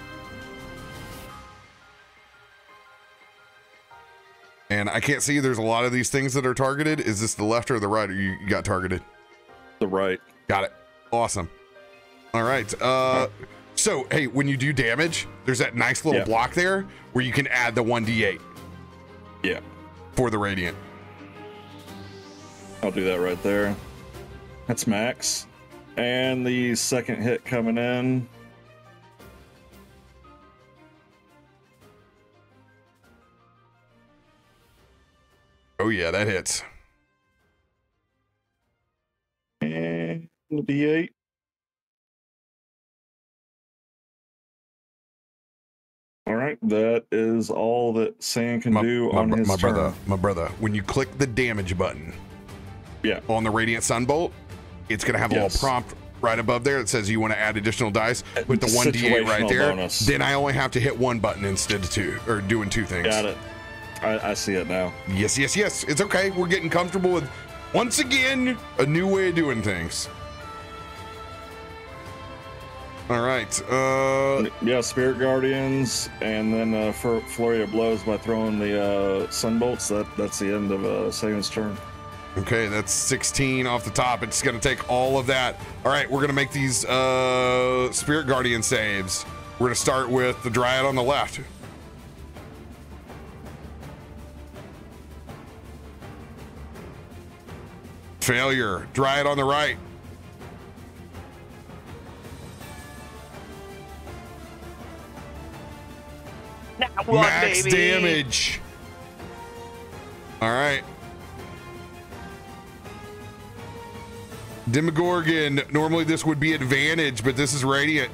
And I can't see. There's a lot of these things that are targeted. Is this the left or the right? Or you got targeted? The right. Got it. Awesome. All right. So hey, when you do damage, there's that nice little block there where you can add the 1d8. Yeah. For the radiant. I'll do that right there. That's max. And the second hit coming in. Oh yeah, that hits. And the D8. All right, that is all that Sam can do on his turn. My brother, when you click the damage button, on the Radiant Sunbolt, it's gonna have a little prompt right above there that says you want to add additional dice with the 1d8 right there. Bonus. Then I only have to hit one button instead of two, or doing two things. Got it. I see it now. Yes. It's okay. We're getting comfortable with, once again, a new way of doing things. All right. Spirit Guardians, and then for Flurry of Blows by throwing the Sunbolts. That's the end of Sayun's turn. Okay, that's 16 off the top. It's going to take all of that. All right, we're going to make these Spirit Guardian saves. We're going to start with the Dryad on the left. Failure. Dryad on the right. Max damage. All right. Demogorgon, normally this would be advantage, but this is Radiant.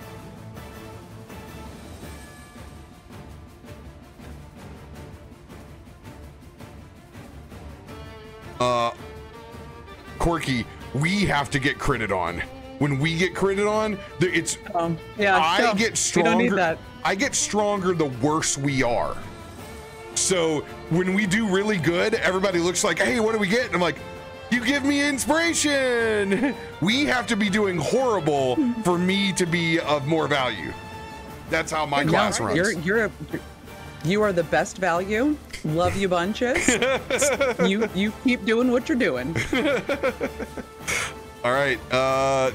Corky, we have to get critted on. When we get critted on, it's I get stronger. We don't need that. I get stronger the worse we are. So when we do really good, everybody looks like, hey, what do we get? And I'm like, you give me inspiration. We have to be doing horrible for me to be of more value. That's how my class runs. You are the best value. Love you bunches. you keep doing what you're doing. All right,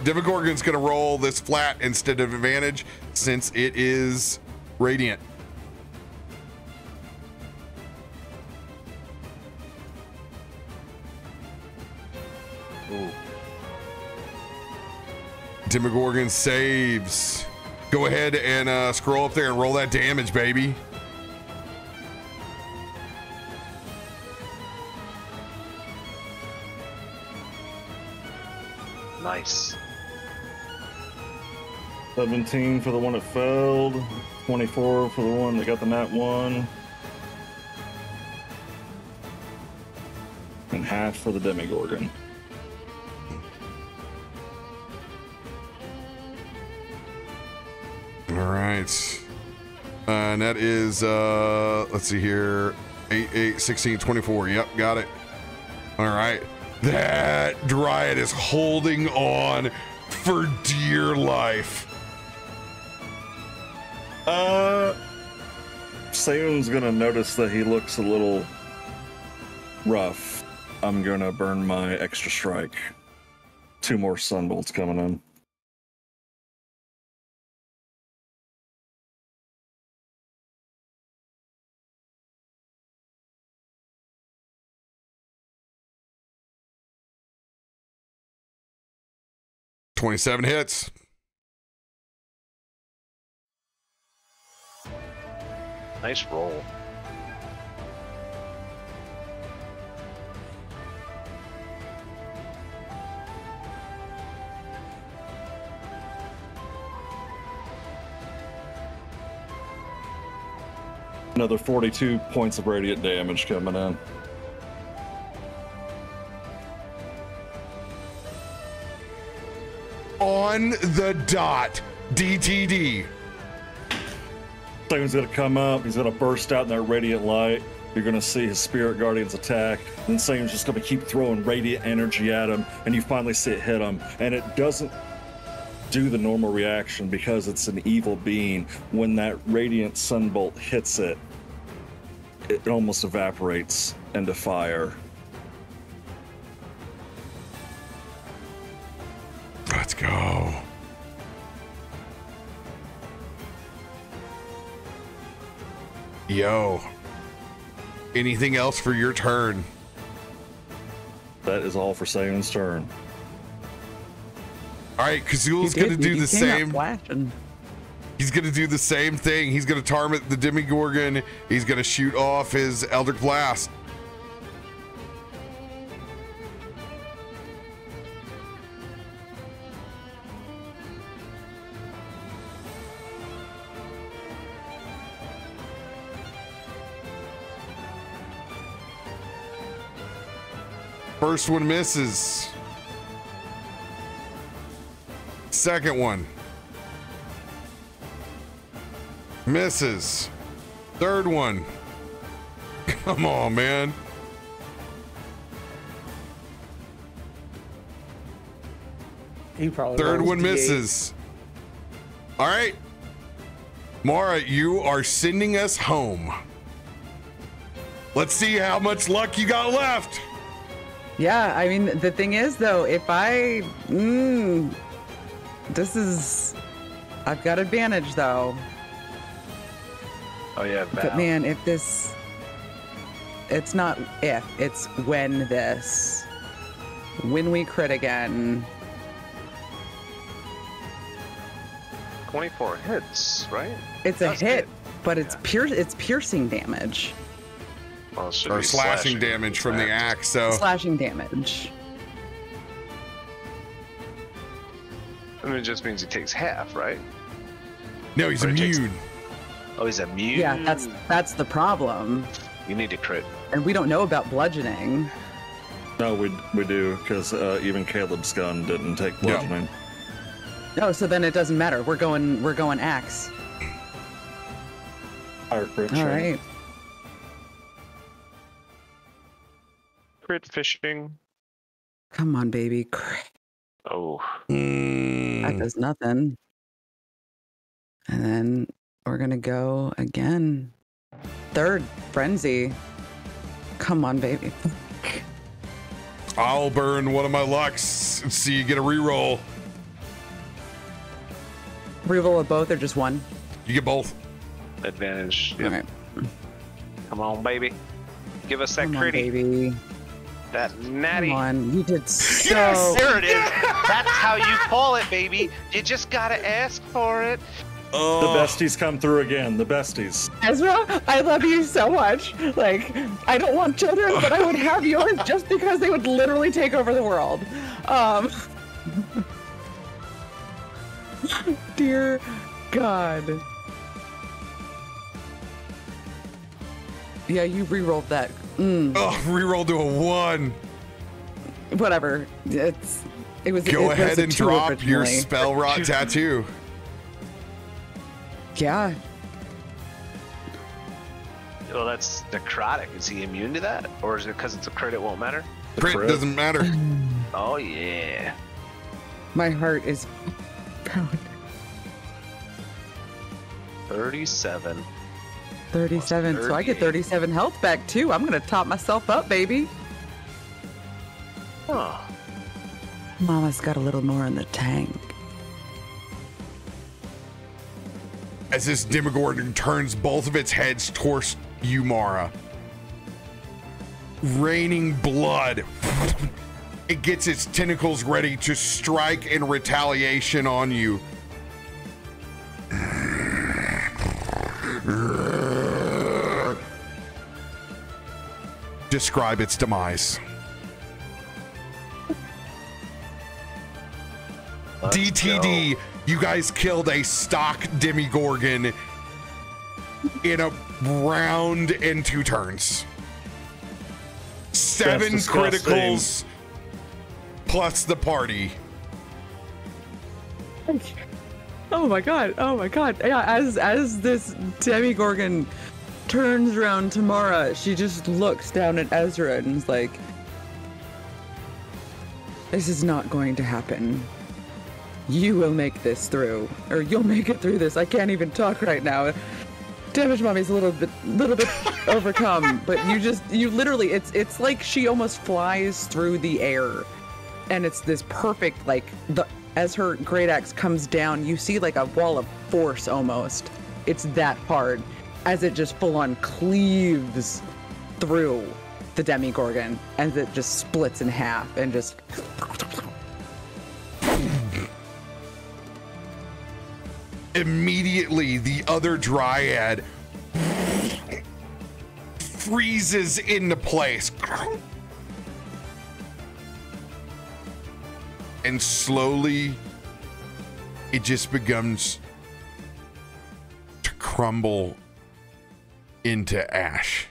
Demogorgon's gonna roll this flat instead of advantage since it is Radiant. Ooh. Demogorgon saves. Go ahead and scroll up there and roll that damage, baby. Nice. 17 for the one that failed. 24 for the one that got the nat 1. And half for the Demogorgon. All right. And that is, let's see here, 8, 8, 16, 24. Yep, got it. All right. That Dryad is holding on for dear life. Sayun's gonna notice that he looks a little rough. I'm gonna burn my extra strike. 2 more sunbolts coming in. $27 hits. Nice roll. Another 42 points of radiant damage coming in. On the dot. DTD. Sayun's gonna come up, he's gonna burst out in that radiant light. You're gonna see his spirit guardians attack, and Sayun's just gonna keep throwing radiant energy at him, and you finally see it hit him, and it doesn't do the normal reaction because it's an evil being. When that radiant sunbolt hits it, it almost evaporates into fire. Let's go. Yo. Anything else for your turn? That is all for Sayun's turn. All right, Kazul's gonna do the same. Flashing. He's gonna do the same thing. He's gonna target the Demigorgon. He's gonna shoot off his Eldritch Blast. First one misses. Second one misses. Third one. Come on, man. He probably Third rolls one D8. misses. All right. Mara, you are sending us home. Let's see how much luck you got left. Yeah, I mean, the thing is, though, if I... this is... I've got advantage, though. Oh, yeah, But, man, if this... It's not if, it's when this. When we crit again. 24 hits, right? It's a That's hit, good. but it's it's piercing damage. Well, it should Or be slashing damage from the axe, so. Slashing damage. I mean, it just means he takes half, right? No, he's Or he takes- immune. Oh, he's immune? Yeah, that's the problem. You need to crit. And we don't know about bludgeoning. No, we do, because even Caleb's gun didn't take bludgeoning. Oh, so then it doesn't matter. We're going axe. Higher crit All chance. right. Crit fishing. Come on, baby. Crit. Oh. That does nothing. And then we're gonna go again. Third frenzy. Come on, baby. I'll burn one of my lucks and see you get a reroll. Reroll of both or just one? You get both. Advantage. Yep. All right. Come on, baby. Give us that Come on, critty. baby. That natty. Come on. You did so. Yes, there it is. That's how you call it, baby. You just gotta ask for it. The besties come through again. The besties. Ezra, I love you so much. Like, I don't want children, but I would have yours just because they would literally take over the world. Dear God. Yeah, you re-rolled that. Oh, reroll to a 1. Whatever. It was. Go it ahead was a and 2 drop your originally. spell rot tattoo. Yeah. Well, that's necrotic. Is he immune to that? Or is it because it's a crit it won't matter? Crit doesn't matter. Oh, yeah. My heart is pounding. 37. 37. So I get 37 health back too. I'm gonna top myself up, baby. Huh. Mama's got a little more in the tank. As this Demogorgon turns both of its heads towards you, Mara, raining blood, it gets its tentacles ready to strike in retaliation on you. Describe its demise. DTD, you guys killed a stock Demogorgon in a round and 2 turns. 7 criticals plus the party. Oh my god, oh my god. Yeah, as this Demogorgon turns around to Mara, she just looks down at Ezra and is like, this is not going to happen. You will make this through, or you'll make it through this. I can't even talk right now. Damage Mommy's a little bit overcome, but you literally, it's like she almost flies through the air, and it's this perfect, like, as her great axe comes down, you see like a wall of force almost. It's that hard, as it just full on cleaves through the Demogorgon, and it just splits in half and just. Immediately, the other dryad freezes into place. And slowly, it just begins to crumble into ash.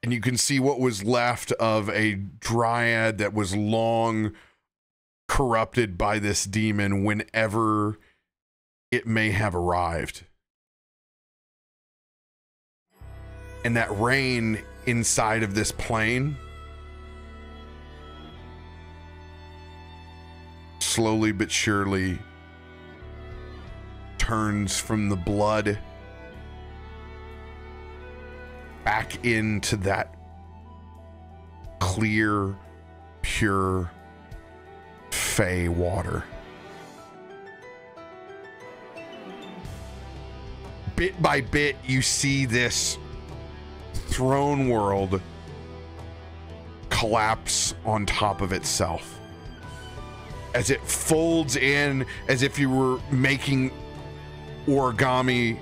And you can see what was left of a dryad that was long corrupted by this demon whenever it may have arrived. And that rain inside of this plane slowly but surely turns from the blood back into that clear, pure Fey water. Bit by bit, you see this throne world collapse on top of itself as it folds in as if you were making origami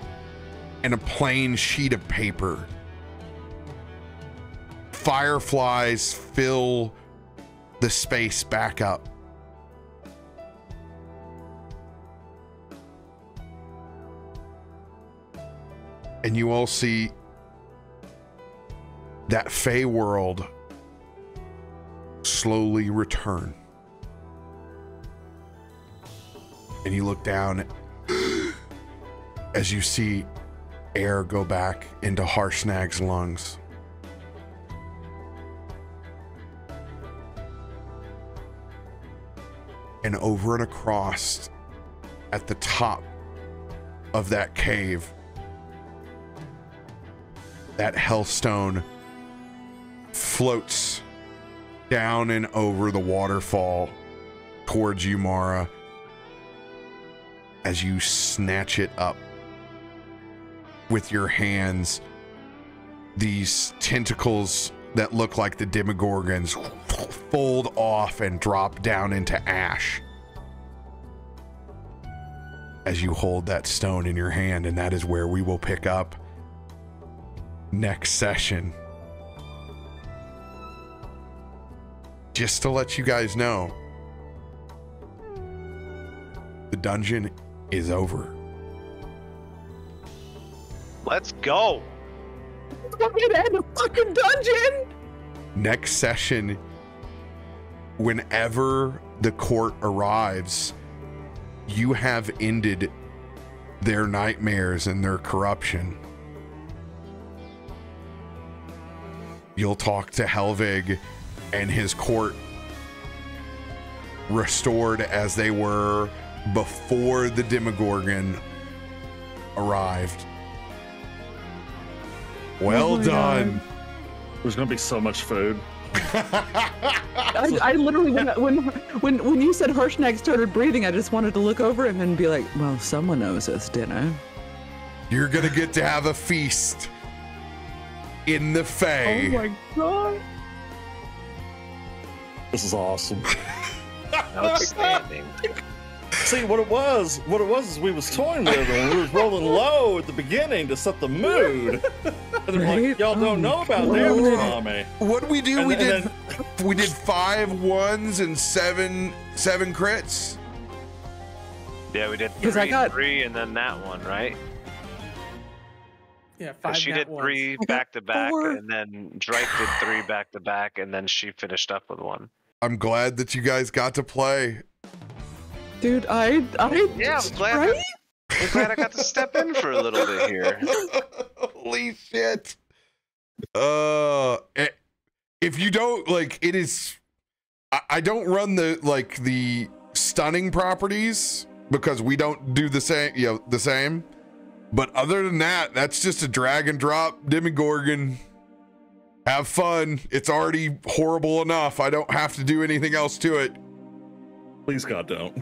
in a plain sheet of paper. Fireflies fill the space back up. And you all see that Fey world slowly return. And you look down as you see air go back into Harshnag's lungs. And over and across at the top of that cave, that hellstone floats down and over the waterfall towards you, Mara, as you snatch it up with your hands. These tentacles that look like the Demogorgons fold off and drop down into ash as you hold that stone in your hand, and that is where we will pick up next session. Just to let you guys know, the dungeon is over. Let's go. We're gonna end the fucking dungeon. Next session, whenever the court arrives, you have ended their nightmares and their corruption. You'll talk to Helvig and his court restored as they were before the Demogorgon arrived. Well done. There's gonna be so much food. I literally, when you said Harshnag started breathing, I just wanted to look over him and be like, well, someone owes us dinner. You're gonna get to have a feast in the Fae. Oh my god. This is awesome. Outstanding. See, what it was is we was toying with him. We was rolling low at the beginning to set the mood. And they're like, y'all don't know about damage army. What did we do? And we then- did 5 1s and 7 crits. Yeah, we did 'Cause I three, got- 3, and then that one, right? Yeah, 'Cause 5 she nat did ones. 3 got back to back, 4. and then Drake did 3 back to back, and then she finished up with 1. I'm glad that you guys got to play. Dude, I Yeah, I'm glad. right? I'm glad I got to step in for a little bit here. Holy shit. If you don't like, it is, I don't run the stunning properties because we don't do the same, but other than that, that's just a drag and drop Demogorgon. Have fun. It's already horrible enough. I don't have to do anything else to it. Please, God, don't.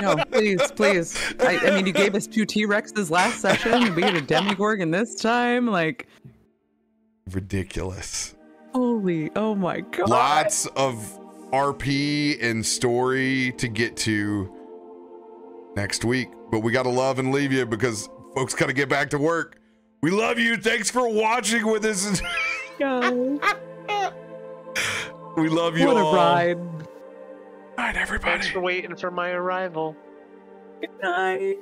No, please. I mean, you gave us 2 T-Rexes last session. We get a Demogorgon this time. Like, Ridiculous. holy, oh my god. Lots of RP and story to get to next week, but we got to love and leave you because folks got to get back to work. We love you. Thanks for watching with us. Yeah. We love you What all. a ride. All right, everybody. Thanks for waiting for my arrival. Good night.